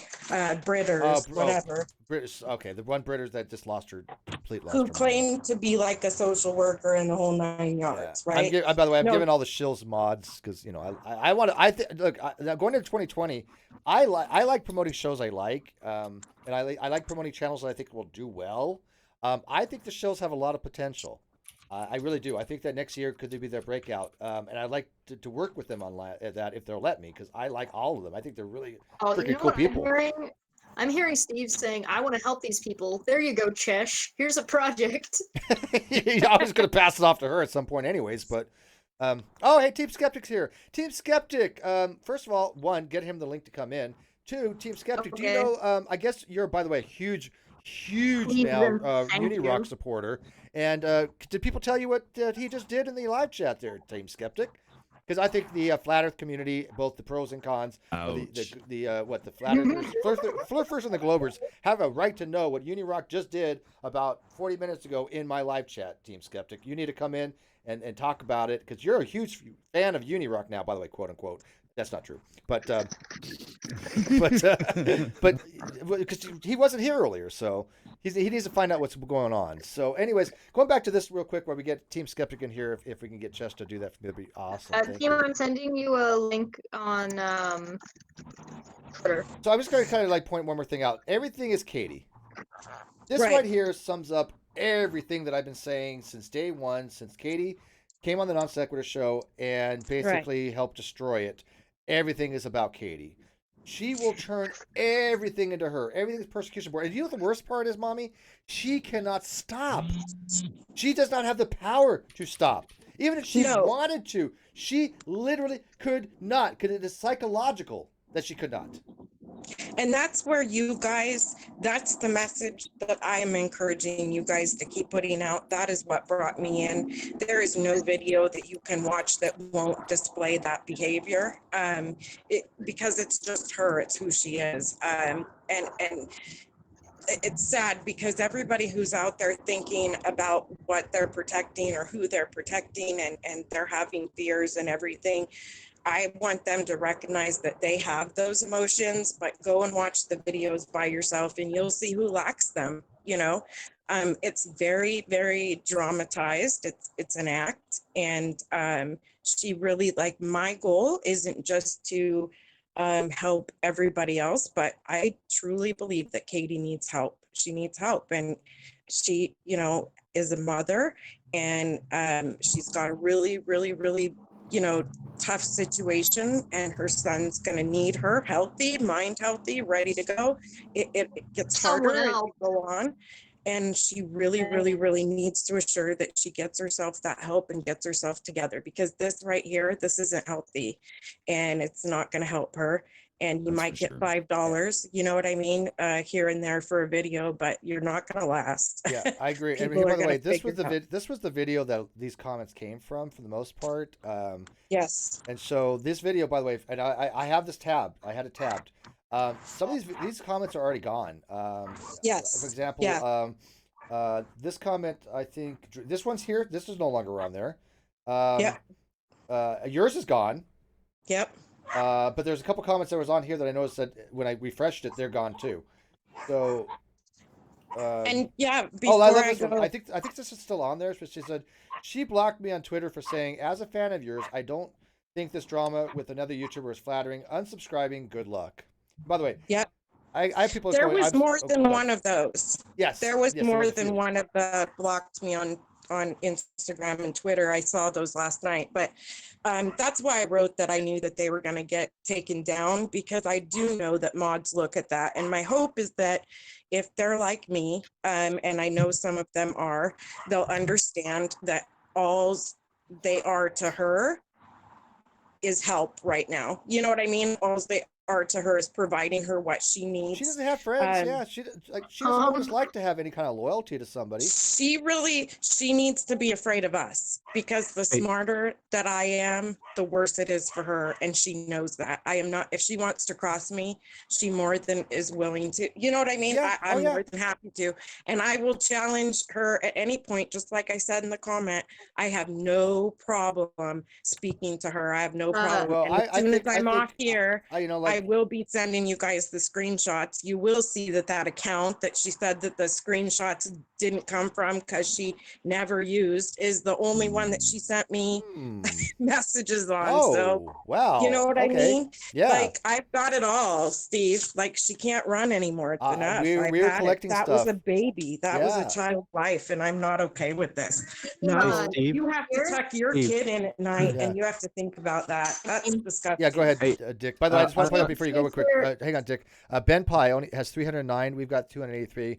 Britters, whatever, British. Okay, the one Britters that just lost her complete. who claimed to be like a social worker and the whole 9 yards, right? By the way, I'm No. giving all the shills mods because I want to. Look, now going into 2020, I like promoting shows I like, and I like promoting channels that I think will do well. I think the shows have a lot of potential. I really do. I think that next year could be their breakout, and I'd like to work with them on that if they'll let me, because I like all of them. I think they're really Oh, freaking you know cool what people. I'm hearing Steve saying, "I want to help these people." There you go, Chesh. Here's a project. I was going to pass it off to her at some point, anyways. But oh, hey, Team Skeptic's here. Team Skeptic. First of all, one, get him the link to come in. Two, Team Skeptic. Do you Okay. know? I guess you're, by the way, huge Please now and thank Unirock you. supporter. And did people tell you what he just did in the live chat there, Team Skeptic? Because I think the flat Earth community, both the pros and cons, the flat Earthers, flurfers and the globers have a right to know what Unirock just did about 40 minutes ago in my live chat, Team Skeptic. You need to come in and talk about it because you're a huge fan of Unirock now, by the way, quote unquote. That's not true, but because he wasn't here earlier, so he needs to find out what's going on. So, anyways, going back to this real quick, where we get Team Skeptic in here, if we can get Chess to do that, that'd be awesome. Thank Team, you. I'm sending you a link on Twitter. So I'm just going to kind of like point one more thing out. Everything is Katie. This Right. right here sums up everything that I've been saying since day one, since Katie came on the Non Sequitur show and basically helped destroy it. Everything is about Katie. She will turn everything into her. Everything's persecution board. And you know what the worst part is, Mommy? She cannot stop. She does not have the power to stop. Even if she No. wanted to, she literally could not. Because it is psychological that she could not. And that's where you guys, that's the message that I am encouraging you guys to keep putting out. That is what brought me in. There is no video that you can watch that won't display that behavior. Because it's just her, it's who she is. And it's sad because everybody who's out there thinking about what they're protecting or who they're protecting, and they're having fears and everything, I want them to recognize that they have those emotions, but go and watch the videos by yourself and you'll see who lacks them, you know. It's very, very dramatized. It's an act. And she really, like, my goal isn't just to help everybody else, but I truly believe that Katie needs help. She needs help. And she, you know, is a mother, and she's got a really, really, really, you know, tough situation, and her son's going to need her healthy, mind healthy, ready to go. It gets harder as you go on. And she really, really, really needs to assure that she gets herself that help and gets herself together, because this right here, this isn't healthy and it's not going to help her. And you That's might for get sure. $5, you know what I mean, here and there for a video, but you're not going to last. Yeah, I agree. And People here, are by the gonna way, this was figure this was the video that these comments came from for the most part. Yes. And so this video, by the way, and I have this tabbed. I had it tabbed. Some of these comments are already gone. Yes. For example, Yeah. this comment, I think this one's here. This is no longer on there. Yep. Yours is gone. Yep. But there's a couple comments that was on here that I noticed that when I refreshed it, they're gone too. So. And yeah, Oh, before I love I this one. go, I think this is still on there. But she said she blocked me on Twitter for saying, "As a fan of yours, I don't think this drama with another YouTuber is flattering. Unsubscribing. Good luck." By the way, yep, I have people there going. was more Oh, than go ahead. one of those. Yes, There was yes, more a than few. one of the blocked me on Instagram and Twitter. I saw those last night, but that's why I wrote that I knew that they were going to get taken down, because I do know that mods look at that. And my hope is that if they're like me, and I know some of them are, they'll understand that all they are to her is help right now. You know what I mean? All they are to her is providing her what she needs. She doesn't have friends. Um, Yeah, she doesn't know what it's like to have any kind of loyalty to somebody. she needs to be afraid of us, because the smarter that I am, the worse it is for her. And she knows that. I am not, if she wants to cross me, she more than is willing to, you know what I mean? Yeah. I'm more than happy to. And I will challenge her at any point, just like I said in the comment. I have no problem speaking to her. I have no problem. Well, And as soon as I'm off here, you know, I like, will be sending you guys the screenshots. You will see that account that she said that the screenshots didn't come from, because she never used, is the only one that she sent me messages on. oh, So wow. you know what I Okay. mean? Yeah. Like, I've got it all, Steve. Like, she can't run anymore. It's enough. we I've were had collecting it. That stuff. was a baby. That was Yeah. a child's life, and I'm not okay with this. Hey, No, Steve. you have to tuck your Steve. kid in at night, Yeah. and you have to think about that. That's disgusting. Yeah, go ahead, Hey, Dick. By the way, I just want to point out uh, before you go real quick. Hang on, Dick. Ben Pie only has 309. We've got 283.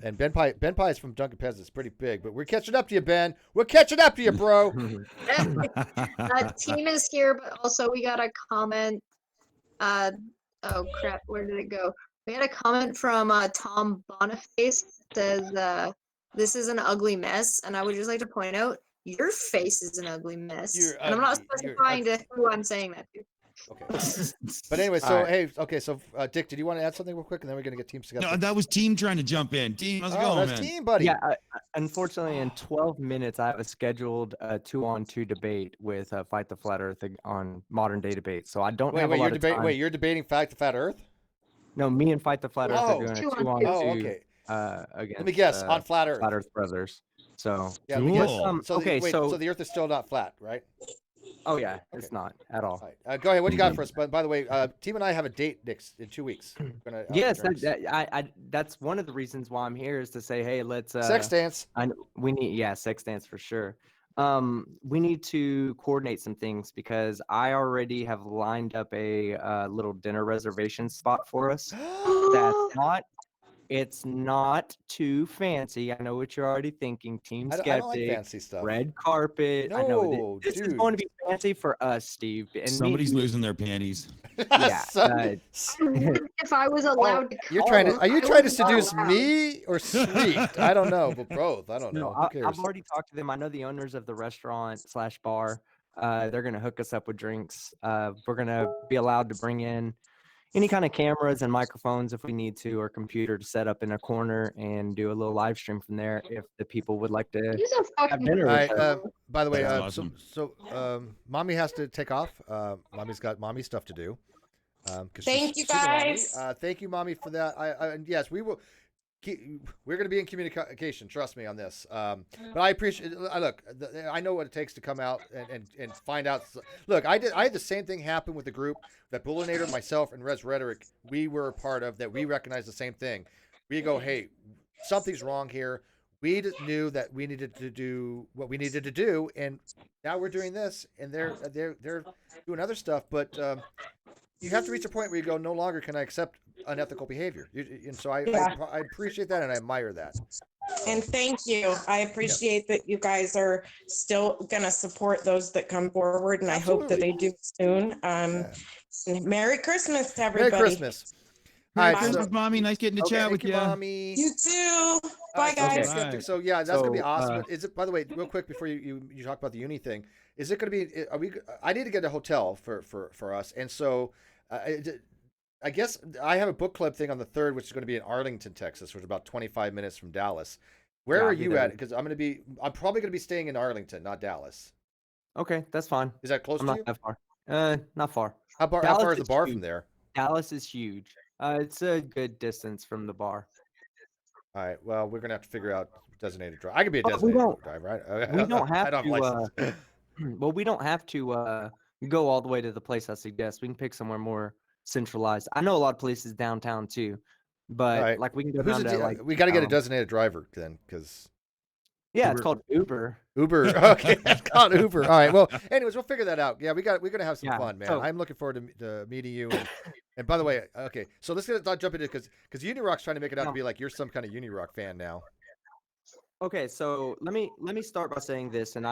And Ben Pie is from Duncan Pez. It's pretty big, but we're catching up to you, Ben. We're catching up to you, bro. Team is here, but also we got a comment. Oh crap, where did it go? We had a comment from Tom Boniface. Says, "This is an ugly mess," and I would just like to point out your face is an ugly mess. You're And I'm not ugly. You're specifying to who I'm saying that to. Okay. But anyway, so All right. hey, okay, so Dick, did you want to add something real quick, and then we're gonna get teams together? No, that was Team trying to jump in. Team, how's it Oh, going, that's man? team, buddy. Yeah, unfortunately, in 12 minutes, I have a scheduled 2-on-2 debate with Fight the Flat Earth on modern day debate. So I don't have a lot of time. Wait, you're debating Fact the Flat Earth? No, me and Fight the Flat Earth Oh, are doing a 2-on-2. 2-on-2 Oh, okay. against. Let me guess, on Flat Earth. Flat Earth Brothers. So Yeah, let me guess. Cool. So okay, so the Earth is still not flat, right? oh yeah, Okay. it's not at all. All right. Go ahead. What do you got for us? But by the way, Team and I have a date next in 2 weeks. We're gonna out for Yes, drinks. that's one of the reasons why I'm here, is to say, hey, let's Sex dance. we need, yeah, sex dance for sure. We need to coordinate some things, because I already have lined up a little dinner reservation spot for us. It's not too fancy. I know what you're already thinking, Team I Skeptic. don't like fancy stuff. Red carpet. I know No, this is dude. going to be fancy for us, Steve. And Somebody's losing their panties. Yeah, So- I would if I was allowed to. You're call trying to them. are you I trying to was not seduce allowed. me or Sweet? I don't know, but both. I don't No, know. Who I've cares? already talked to them. I know the owners of the restaurant slash bar. They're gonna hook us up with drinks. We're gonna be allowed to bring in any kind of cameras and microphones if we need to, or computer to set up in a corner and do a little live stream from there if the people would like to He's a fucking. dinner All with right. us. By the way, That's so awesome. mommy has to take off. Mommy's got mommy stuff to do. 'Cause she's Thank you, super mommy. guys. Thank you, mommy, for that. And yes, we will. We're going to be in communication. Trust me on this. But I appreciate. Look, I know what it takes to come out and find out. Look, I had the same thing happen with the group that Bullinator, myself, and Res Rhetoric we were a part of. That we recognize the same thing. We go, hey, something's wrong here. We knew that we needed to do what we needed to do, and now we're doing this, and they're doing other stuff. But you have to reach a point where you go, no longer can I accept unethical behavior. And so I appreciate that and I admire that. And thank you. I appreciate that you guys are still going to support those that come forward, and I hope that they do soon. Merry Christmas to everybody. Merry Christmas. Merry All right, Christmas, so- Mommy. Nice getting to Okay, chat thank with you, you. mommy. You too. Bye, All right, guys. so, Bye. So yeah, that's gonna be So, awesome. Is it? By the way, real quick before you talk about the uni thing, is it gonna be? Are we? I need to get a hotel for us, and so I guess I have a book club thing on the 3rd, which is going to be in Arlington, Texas, which is about 25 minutes from Dallas. Where Yeah, are I'll be you there. at? Because I'm probably going to be staying in Arlington, not Dallas. Okay, that's fine. Is that close I'm to not you? that far. Not far. How far Dallas is the is bar huge. from there? Dallas is huge. It's a good distance from the bar. All right. Well, we're gonna have to figure out designated driver. I could be a But we designated don't- driver, right? we don't have I don't to, have a license. Well, we don't have to go all the way to the place I suggest. We can pick somewhere more centralized. I know a lot of places downtown too, but All right. like we can go Who's down the to de- like we got to get a um, designated driver then, because yeah, Uber. it's called Uber. Uber. Okay, it's called Uber. All right. Well, anyways, we'll figure that out. Yeah, we're gonna have some Yeah, fun, man. so- I'm looking forward to meeting you. And by the way, okay, so let's not jump into it because Unirock's trying to make it out to No. be like you're some kind of Unirock fan now. Okay, so let me start by saying this, and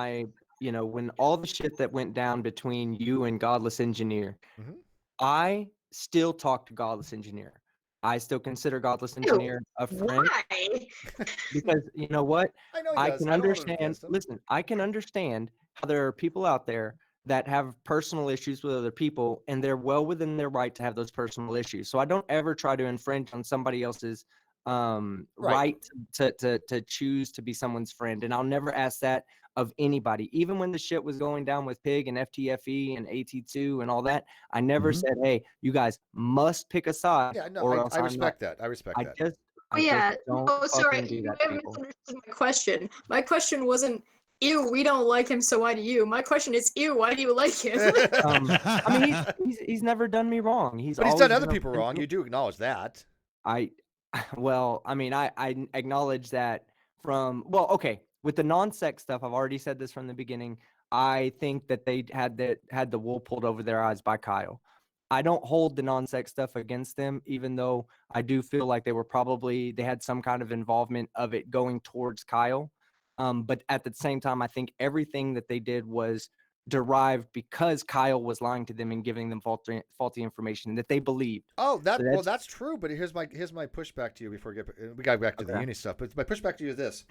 when all the shit that went down between you and Godless Engineer, Mhm. I still talk to Godless Engineer. I still consider Godless Engineer a friend Why? because you know what? I know he I does. can I don't wanna understand. replace him. Listen, I can understand how there are people out there that have personal issues with other people, and they're well within their right to have those personal issues. So I don't ever try to infringe on somebody else's right to choose to be someone's friend, and I'll never ask that of anybody. Even when the shit was going down with Pig and FTFE and AT2 and all that, I never Mhm. said, "Hey, you guys must pick a side." Yeah, no, or I else I'm not- respect that. I respect I that. just, Oh I yeah. just don't Oh, sorry. fucking do You that may to have people. misunderstood my question. My question wasn't, "Ew, we don't like him, so why do you?" My question is, "Ew, why do you like him?" I mean, he's never done me wrong. He's But he's always done been other a people friend to wrong. me. You do acknowledge that. Well, I mean, I acknowledge that from, well, okay, with the non-sex stuff, I've already said this from the beginning. I think that they had the wool pulled over their eyes by Kyle. I don't hold the non-sex stuff against them, even though I do feel like they had some kind of involvement of it going towards Kyle. But at the same time, I think everything that they did was derived because Kyle was lying to them and giving them faulty information that they believed. Oh, So that's true. But here's my pushback to you before we got back to the Okay. uni stuff. But my pushback to you is this: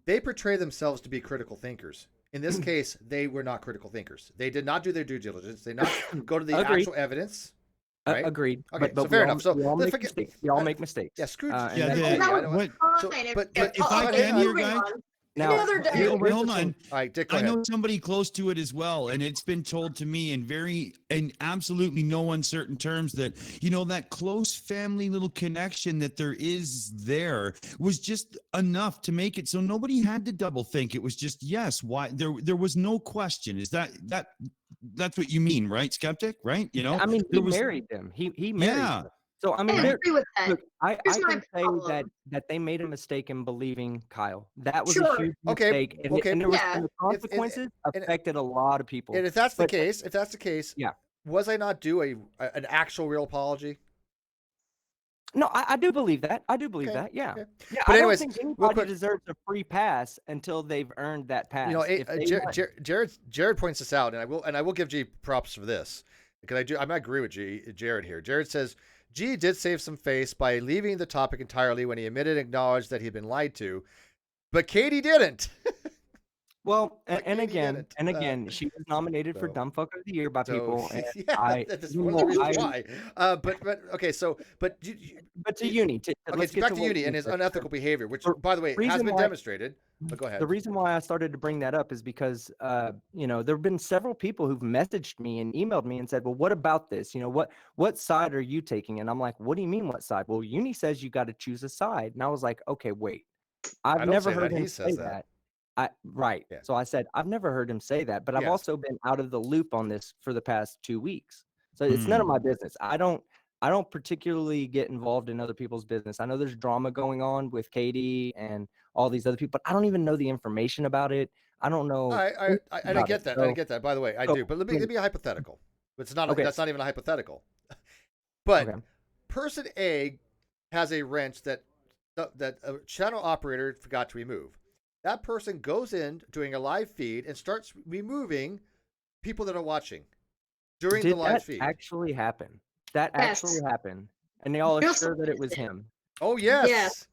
they portray themselves to be critical thinkers. In this case, they were not critical thinkers. They did not do their due diligence. They did not go to the Agreed. actual evidence. Right? Agreed. Okay, but so fair enough. So we all let's make forget- mistakes. We all I- make mistakes. Yeah, Scrooge. And Yeah, that's the- all we that got. was what- fine. but if oh, I okay, can here, moving guys- on. Now, Any other day. Wait, Here's hold the on. thing. All right, Dick, go I ahead. know somebody close to it as well, and it's been told to me in absolutely no uncertain terms that that close family little connection that there is there was just enough to make it so nobody had to double think. It was just yes. Why there was no question. Is that's what you mean, right, skeptic? Right? I mean, he there was married them. He married yeah. them. So I mean, I there- agree with that. look, I Here's my can say problem. that they made a mistake in believing Kyle. That was a Sure. huge Okay, mistake, and, okay. and there was Yeah. and the consequences affected a lot of people. And if that's the But- case, Yeah. was I not due an actual real apology? No, I do believe that. I do believe Okay, that. Yeah. okay. Yeah. But I anyways, don't think real anybody quick- deserves a free pass until they've earned that pass. If they want- Jared points this out, and I will give G props for this. because I might agree with Jared here. Jared says G did save some face by leaving the topic entirely when he admitted and acknowledged that he'd been lied to, but Katie didn't. Well, But and Katie again, didn't. and again, she was nominated for so- Dumb Fuck of the Year by people. And yeah, that's one of the reasons why. But okay, so but but to Uni, okay, let's get back to what Uni and his said. unethical behavior, which The by the way has reason been why- demonstrated. But go ahead. The reason why I started to bring that up is because, you know, there have been several people who've messaged me and emailed me and said, well, what about this? You know, what side are you taking? And I'm like, what do you mean what side? Well, Uni says you got to choose a side. And I was like, okay, wait. I've don't never say heard that. him He say says that. that. Right. Yeah. So I said, I've never heard him say that, but I've Yes. also been out of the loop on this for the past 2 weeks. So it's none of my business. I don't particularly get involved in other people's business. I know there's drama going on with Katie and all these other people, but I don't even know the information about it. I don't know. I get that. I get that. By the way, I so- do. But let me be a hypothetical. It's not. Okay. That's not even a hypothetical. But Okay. person A has a wrench that a channel operator forgot to remove. That person goes in doing a live feed and starts removing people that are watching during Did the live that feed. actually happen? That Yes. actually happened. And they all are Just sure that it was did. him. Oh yes. Yes.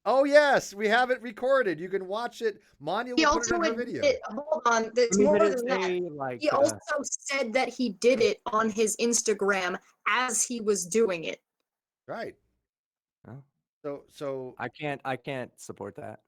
Oh yes, we have it recorded. You can watch it. Manya He will put it also in her video. hold on. It's I mean, more did it than that. say, like, He also said that he did it on his Instagram as he was doing it. Right. Oh. So I can't support that.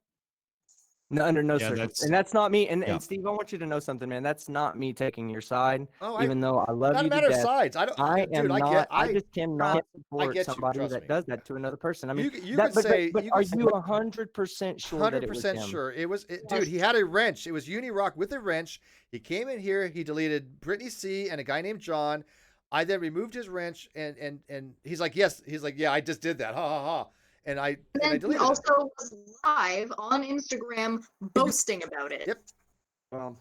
No, under no Yeah, circumstances. And that's not me. And, yeah. and Steve, I want you to know something, man. That's not me taking your side. Oh, even though I love not you a to matter of death. sides. I don't. I dude, am I not. get. I just cannot support get you, somebody trust that me. does that to another person. I mean, you that, could say. but you are could you 100% sure that it was 100% him? sure it was dude. He had a wrench. It was Unirock with a wrench. He came in here. He deleted Brittany C and a guy named John. I then removed his wrench and he's like, yes. He's like, yeah, I just did that. Ha ha ha. And I And then he deleted it. also was live on Instagram boasting about it. Yep. Well,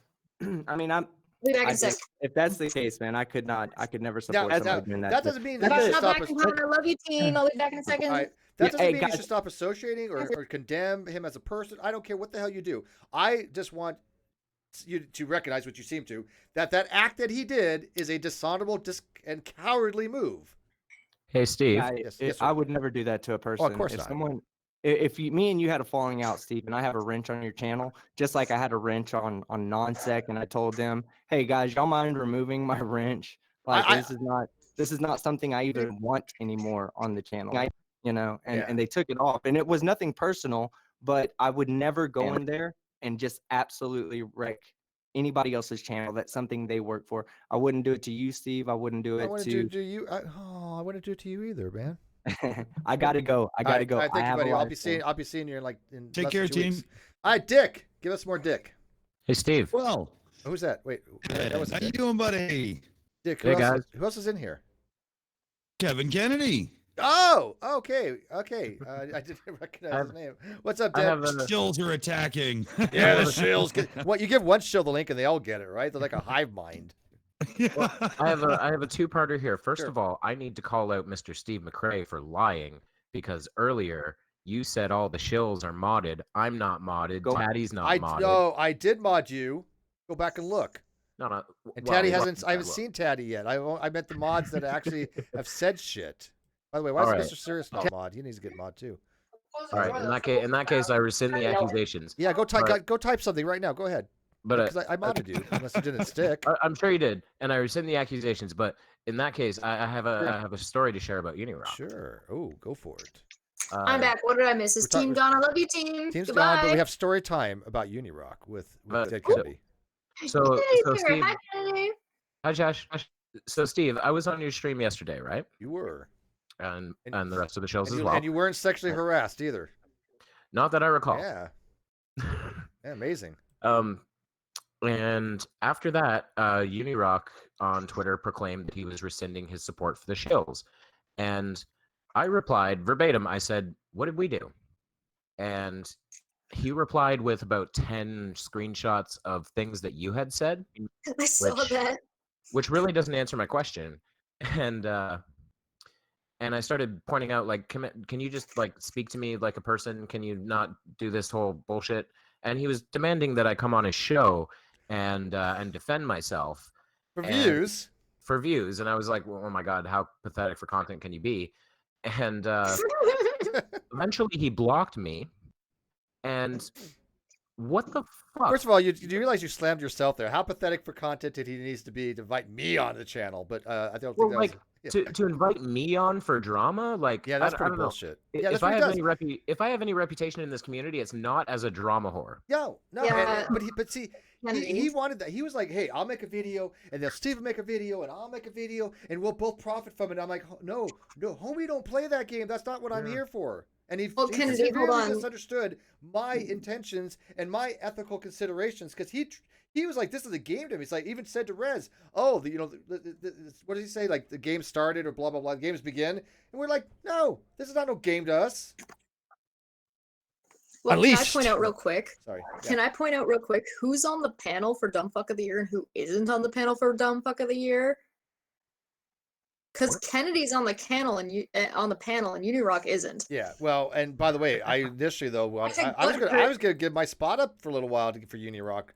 I mean, I'm. Be back in I a second. just, if that's the case, man, I could never support Now, somebody doing that. that doesn't mean that That's you it. should Not stop back us. in time. I love you, team. I'll be back in a second. All right. Yeah, That doesn't hey, mean you guys. should stop associating or condemn him as a person. I don't care what the hell you do. I just want you to recognize what you seem to, that act that he did is a dishonorable and cowardly move. Hey, Steve. Yeah, Yes, yes, sir. I would never do that to a person. course if not. someone, if me and you had a falling out, Steve, and I have a wrench on your channel, just like I had a wrench on non-sec, and I told them, hey guys, y'all mind removing my wrench? Like this is not something I even want anymore on the channel. And they took it off, and it was nothing personal, but I would never go in there and just absolutely wreck anybody else's channel. That's something they work for. I wouldn't do it to you, Steve. I wouldn't do I it want to. do you. I wouldn't do it to you either, man. I gotta go. I gotta go. All right, thank I you, have a buddy. life thing. I'll be seeing you in Take less care, than 2 team. weeks. All right, Dick, give us more Dick. Hey, Steve. Well, Who's that? Wait, that was how you Dick. doing, buddy? Dick. Hey, guys. Who else is in here? Kevin Kennedy. Oh, okay. I didn't recognize his name. What's up, I Dick? have a, Stills are attacking. Yeah, the shills. What you give one shill the link and they all get it, right? They're like a hive mind. I have a two-parter here. First Sure. of all, I need to call out Mr. Steve McRae for lying because earlier you said all the shills are modded. I'm not modded. Taddy's not modded. No, I did mod you. Go back and look. No. And well, Taddy it hasn't. wasn't I haven't that seen Taddy yet. I meant the mods that actually have said shit. By the way, why All is right. Mr. Serious not mod? He needs to get mod too. All right. In that case, I rescind the accusations. Yeah, go type. But- Go type something right now. Go ahead. But Because I modded you, unless it didn't stick. I'm sure you did, and I rescind the accusations. But in that case, I have a story to share about Unirock. Sure. Oh, go for it. I'm back. What did I miss? Is we're team gone? I love you, team. Team's Goodbye. gone, but we have story time about Unirock with Ted Kennedy. So Hey, Steve, hi, Kennedy. hi Josh. So Steve, I was on your stream yesterday, right? You were. And the rest of the shows And as you, well. and you weren't sexually harassed either. Not that I recall. Yeah. Yeah, amazing. And after that, Unirock on Twitter proclaimed that he was rescinding his support for the shills. And I replied verbatim, I said, what did we do? And he replied with about 10 screenshots of things that you had said, I saw that. which really doesn't answer my question. And I started pointing out, like, can you just like speak to me like a person? Can you not do this whole bullshit? And he was demanding that I come on his show and defend myself For views. for views, and I was like, well, oh my god, how pathetic for content can you be? And eventually he blocked me. And what the fuck? First of all, you realize you slammed yourself there. How pathetic for content did he needs to be to invite me on the channel? But I don't think Well, that like was. to invite me on for drama, like Yeah, that's I pretty don't know. bullshit. Yeah, If that's I what he have does. if I have any reputation in this community, it's not as a drama whore. No, Yeah. but see, he Kennedy. wanted that. He was like, hey, I'll make a video, and then Steve will make a video, and I'll make a video, and we'll both profit from it. I'm like, no, homie, don't play that game. That's not what I'm Yeah. here for. And he Kennedy, severely hold on. misunderstood my intentions and my ethical considerations because he was like, this is a game to him. He's like, even said to Rez, oh, what does he say? Like the game started or blah blah blah. The games begin, and we're like, no, this is not no game to us. Well, Unleashed. can I point out real quick? Sorry. Can I point out real quick who's on the panel for Dumb Fuck of the Year and who isn't on the panel for Dumb Fuck of the Year? Because Kennedy's on the panel and Unirock isn't. Yeah, well, and by the way, I initially though I was gonna give my spot up for a little while for Unirock,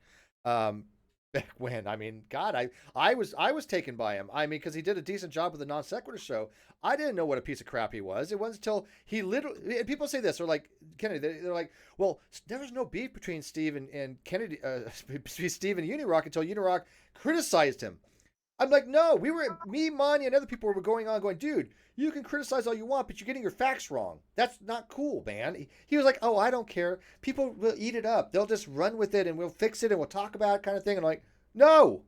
back when. I mean, God, I was taken by him. I mean, because he did a decent job with the non sequitur show. I didn't know what a piece of crap he was. It wasn't until he literally. And people say this, they're like Kennedy. They're like, well, there was no beef between Steve and Kennedy, between Steve and Unirock until Unirock criticized him. I'm like, no, me, Monty, and other people were going, dude, you can criticize all you want, but you're getting your facts wrong. That's not cool, man. He was like, oh, I don't care. People will eat it up. They'll just run with it and we'll fix it and we'll talk about it kind of thing. And I'm like, no.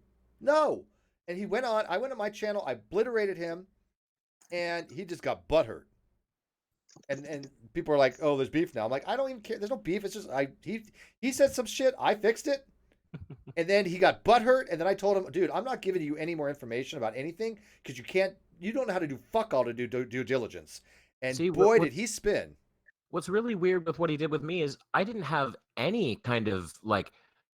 And he went on, I went on my channel, I obliterated him, and he just got butthurt. And people are like, oh, there's beef now. I'm like, I don't even care. There's no beef. It's just, he said some shit. I fixed it. And then he got butthurt, and then I told him, dude, I'm not giving you any more information about anything because you don't know how to do fuck all to do due diligence. And See, boy, did he spin. What's really weird with what he did with me is I didn't have any kind of like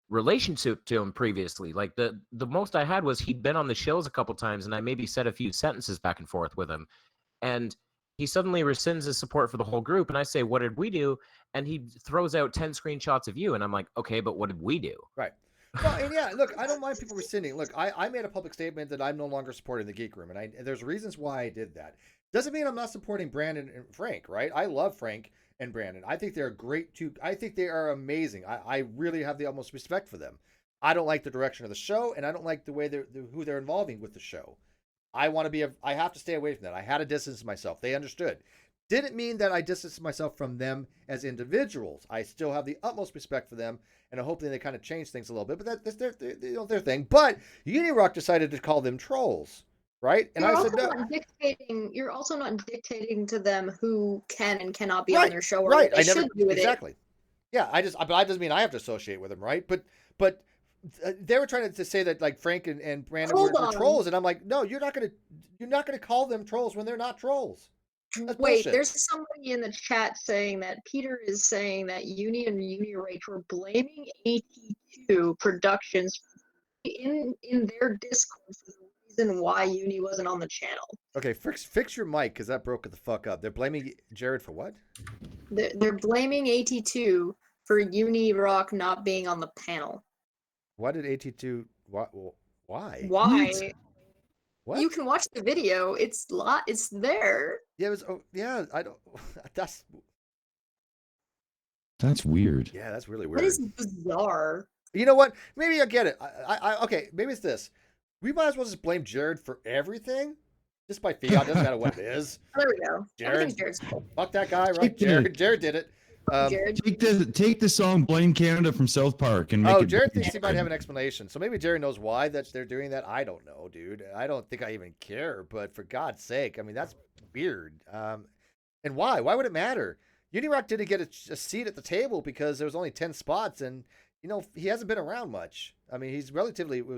relationship to him previously. Like the most I had was he'd been on the shows a couple times, and I maybe said a few sentences back and forth with him, and he suddenly rescinds his support for the whole group, and I say, what did we do? And he throws out 10 screenshots of you, and I'm like, okay, but what did we do? Right. Well, and yeah, look, I don't mind people rescinding. Look, I made a public statement that I'm no longer supporting the Geek Room, and there's reasons why I did that. Doesn't mean I'm not supporting Brandon and Frank, right? I love Frank and Brandon. I think they're great too. I think they are amazing. I really have the utmost respect for them. I don't like the direction of the show, and I don't like the way who they're involving with the show. I have to stay away from that. I had to distance myself. They understood. Didn't mean that I distanced myself from them as individuals. I still have the utmost respect for them, and I hope that they kind of change things a little bit. But that's their thing. But Unirock decided to call them trolls, right? And I said no. You're also not dictating to them who can and cannot be Right, on their show or right. what they should do with exactly. Yeah, but that doesn't mean I have to associate with them, right? But they were trying to say that like Frank and Brandon were trolls, and I'm like, no, you're not gonna call them trolls when they're not trolls. That's Wait, bullshit. there's somebody in the chat saying that Peter is saying that Uni and Unirage were blaming AT2 Productions in their Discord for the reason why Uni wasn't on the channel. Okay, fix your mic because that broke it the fuck up. They're blaming Jared for what? They're blaming AT2 for Unirock not being on the panel. Why did AT2? Why? Why? What? You can watch the video. It's there. Yeah, it was. Oh, yeah, I don't. That's weird. Yeah, that's really weird. That is bizarre. You know what? Maybe I get it. Okay, maybe it's this. We might as well just blame Jared for everything. Just by fiat, doesn't matter what it is. There we go. Jared, Jared's cool. fuck that guy, right? Jared did it. Jared. Take the song "Blame Canada" from South Park and make it. Jared thinks he might have an explanation. So maybe Jared knows why they're doing that. I don't know, dude. I don't think I even care. But for God's sake, I mean that's weird. And why? Why would it matter? Unirock didn't get a seat at the table because there was only 10 spots, and he hasn't been around much. I mean, was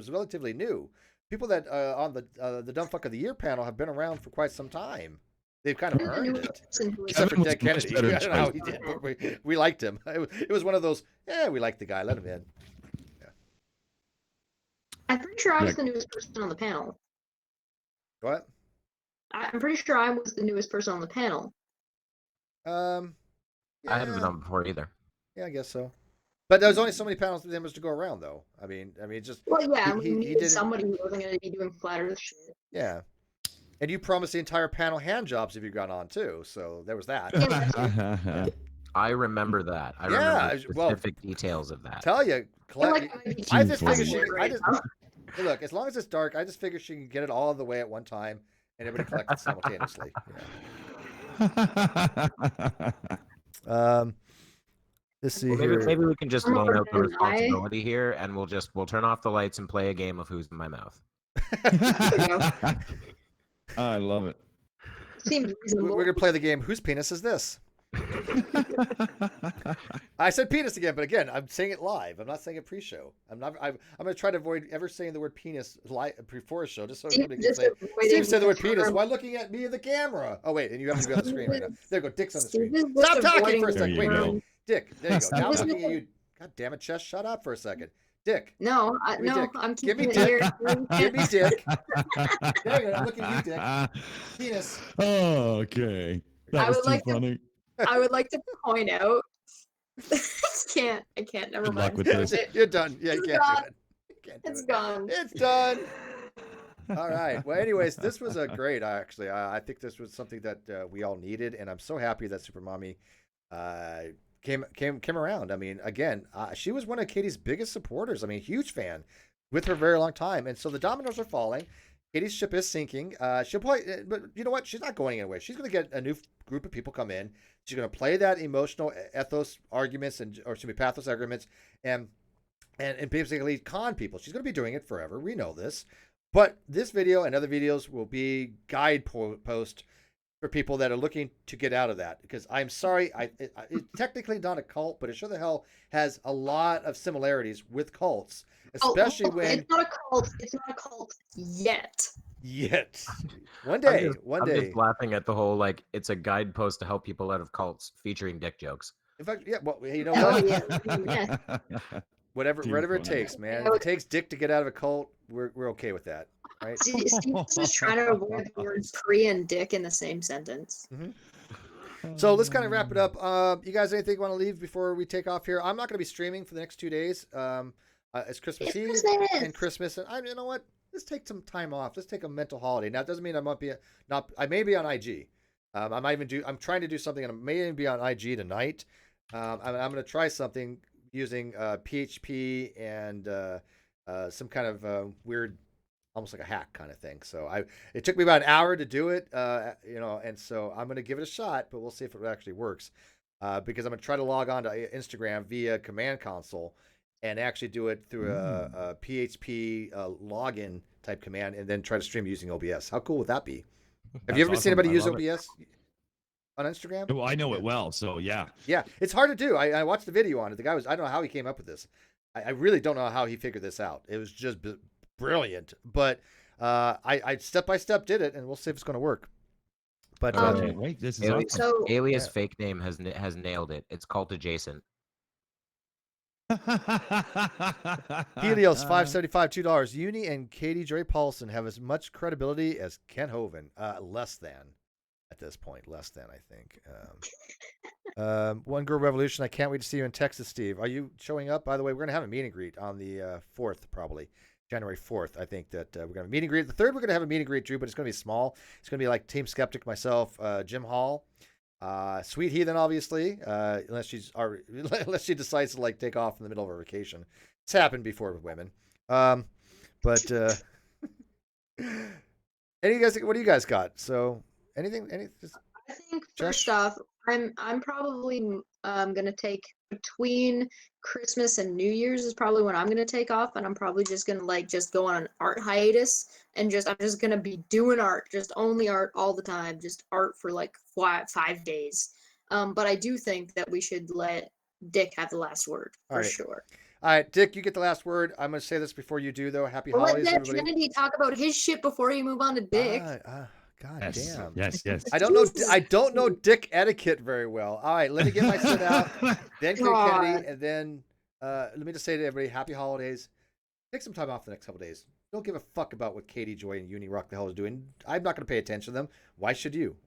relatively new. People that on the Dumb Fuck of the Year panel have been around for quite some time. They've kind of earned it. Except for Ted Kennedy. I don't know how he did, but we liked him. It was one of those, we liked the guy, let him in. Yeah. I'm pretty sure I was the newest person on the panel. What? I'm pretty sure I was the newest person on the panel. Yeah. I hadn't been on before either. Yeah, I guess so. But there's only so many panels members to go around, though. I mean, it's just Well, yeah, he we needed didn't. somebody who wasn't going to be doing flat Earth shit. Yeah, and you promised the entire panel hand jobs if you got on too. So there was that. I remember that. I Yeah, remember well, specific details of that. Tell you, I feel like I might be I just Team figured she. Forward. I just hey, look. As long as it's dark, I just figured she can get it all the way at one time, and everybody collect it simultaneously. Yeah. Let's see Well, here. maybe we can just I'm loan gonna out the pretend I- responsibility here, and we'll turn off the lights and play a game of Who's in My Mouth. I love it. Seems reasonable. We're gonna play the game. Whose penis is this? I said penis again, but again, I'm saying it live. I'm not saying it pre-show. I'm gonna try to avoid ever saying the word penis live before a show, just so somebody can say. Steve said the word penis. Why looking at me in the camera? Oh wait, and you have to be on the screen right now. There you go. Dick's on the screen. Steve is just Stop talking avoiding for a the second. Wait, term. no. Dick. There you go. Now I'm Steve is looking at you. God damn it, Chess. Shut up for a second. Dick. No, Give me Dick. I'm Give me keeping it Dick. here. Give me Dick. There you go. I'm looking at you, Dick. Penis. Oh, okay. That I was would too like to- funny. I would like to point out. I can't. Never Good luck mind. with this. You're done. Yeah, you It's can't do gone. it. You can't do It's it. gone. It's done. All right. Well, anyways, this was a great. Actually, I think this was something that we all needed, and I'm so happy that Super Mommy came around. I mean, again, she was one of Katie's biggest supporters. I mean, huge fan with her very long time, and so the dominoes are falling. Katie's ship is sinking. She'll probably, but you know what? She's not going anywhere. She's going to get a new group of people come in. She's going to play that emotional ethos arguments or excuse me, pathos arguments, and basically con people. She's going to be doing it forever. We know this. But this video and other videos will be guide post for people that are looking to get out of that. Because I'm sorry, it's technically not a cult, but it sure the hell has a lot of similarities with cults, especially when it's not a cult. It's not a cult yet. Yet. One day. I'm just laughing at the whole like it's a guidepost to help people out of cults featuring dick jokes. In fact, yeah. Well, you know Oh what? yeah. Whatever it funny. takes, man. If it takes Dick to get out of a cult, we're okay with that, right? Steve's just trying to avoid the words pre and dick in the same sentence. So let's kind of wrap it up. You guys, anything you want to leave before we take off here? I'm not going to be streaming for the next 2 days. It's Christmas Eve and Christmas, and you know what? Let's take some time off. Let's take a mental holiday. Now, it doesn't mean I might be I may be on IG. I'm trying to do something, and I may even be on IG tonight. I'm going to try something using PHP and some kind of weird, almost like a hack kind of thing. So it took me about an hour to do it, and so I'm going to give it a shot, but we'll see if it actually works, because I'm going to try to log on to Instagram via command console and actually do it through a PHP login type command, and then try to stream using OBS. How cool would that be? Have you ever seen anybody use OBS on Instagram? Well, I know it well, so yeah. Yeah, it's hard to do. I watched the video on it. The guy I don't know how he came up with this. I really don't know how he figured this out. It was just brilliant. But I step by step did it, and we'll see if it's going to work. But Okay, wait, this is awesome. So Alias fake name has nailed it. It's cult adjacent. Helios 575 $2. Uni and Katie Dre Paulson have as much credibility as Ken Hovind. Less than at this point. Less than, I think. One Girl Revolution. I can't wait to see you in Texas, Steve. Are you showing up? By the way, we're going to have a meet and greet on the 4th, probably. January 4th, I think that we're going to have a meet and greet. The 3rd, we're going to have a meet and greet, Drew, but it's going to be small. It's going to be like Team Skeptic, myself, Jim Hall, Sweet Heathen, obviously, unless she decides to like take off in the middle of her vacation. It's happened before with women. But what do you guys got? So anything? I think first off, I'm probably gonna take between Christmas and New Year's is probably when I'm gonna take off, and I'm probably just gonna just go on an art hiatus and I'm just gonna be doing art, just only art all the time, just art for like 5 days. But I do think that we should let Dick have the last word for sure. All right, Dick, you get the last word. I'm going to say this before you do, though. Happy Let holidays, Dead everybody. Trinity talk about his shit before you move on to Dick. God damn. Yes. I don't know Dick etiquette very well. All right, let me get my shit out. Then Kennedy, and then let me just say to everybody, happy holidays. Take some time off the next couple days. Don't give a fuck about what Katie, Joy, and Uni Rock the hell is doing. I'm not going to pay attention to them. Why should you?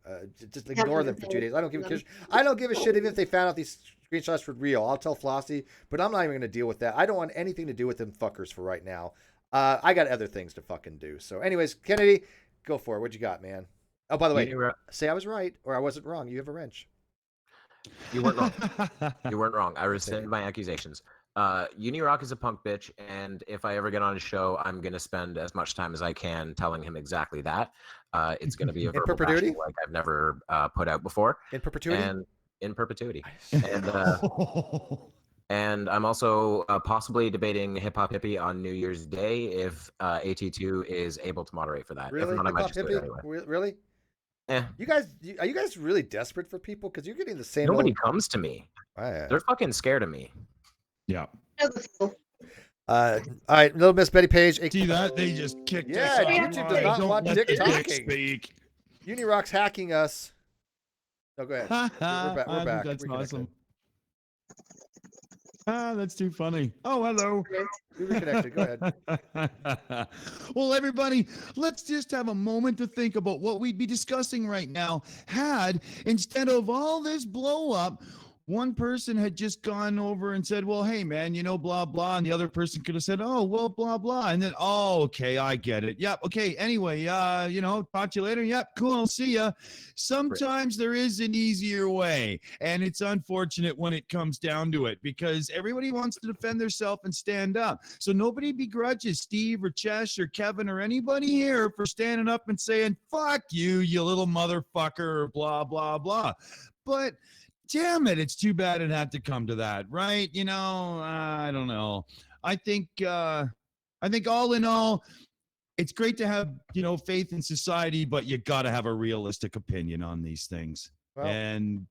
Just ignore them for 2 days. I don't give a shit. I don't give a shit even if they found out these screenshots were real. I'll tell Flossie, but I'm not even going to deal with that. I don't want anything to do with them fuckers for right now. I got other things to fucking do. So, anyways, Kennedy, go for it. What you got, man? Oh, by the way, say I was right or I wasn't wrong. You have a wrench. You weren't wrong. You weren't wrong. I rescind my accusations. Unirock is a punk bitch, and if I ever get on a show, I'm gonna spend as much time as I can telling him exactly that. It's gonna be a verbal perpetuity? bashing like I've never put out before. In perpetuity? And in perpetuity. And I'm also possibly debating Hip Hop Hippie on New Year's Day if AT2 is able to moderate for that. Really? If not, I Hip might Hop just do it Hippie? anyway. Really? Eh. Are you guys really desperate for people? Because you're getting the same. Nobody old... comes to me. They're fucking scared of me. Yeah. All right, Little Miss Betty Page. See that? They just kicked us Yeah, off. YouTube does not Don't want let Dick the talking. speak. Unirock's hacking us. No, go ahead. We're I think back. that's Reconnected. awesome. That's too funny. Oh, hello. We reconnected. Go ahead. Well, everybody, let's just have a moment to think about what we'd be discussing right now had, instead of all this blow up, one person had just gone over and said, well, hey, man, blah, blah. And the other person could have said, oh, well, blah, blah. And then, oh, okay, I get it. Yep. Okay. Anyway, talk to you later. Yep. Cool. I'll see ya. Sometimes there is an easier way. And it's unfortunate when it comes down to it because everybody wants to defend themselves and stand up. So nobody begrudges Steve or Chesh or Kevin or anybody here for standing up and saying, fuck you, you little motherfucker, or blah, blah, blah. But damn it, it's too bad it had to come to that, right? I don't know. I think all in all, it's great to have, faith in society, but you got to have a realistic opinion on these things. Well, and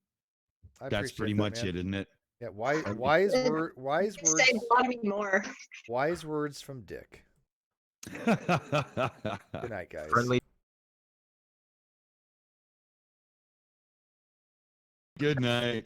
that's pretty much it, isn't it? Yeah, wise words. Say bottom more. Wise words from Dick. Good night, guys. Friendly. Good night.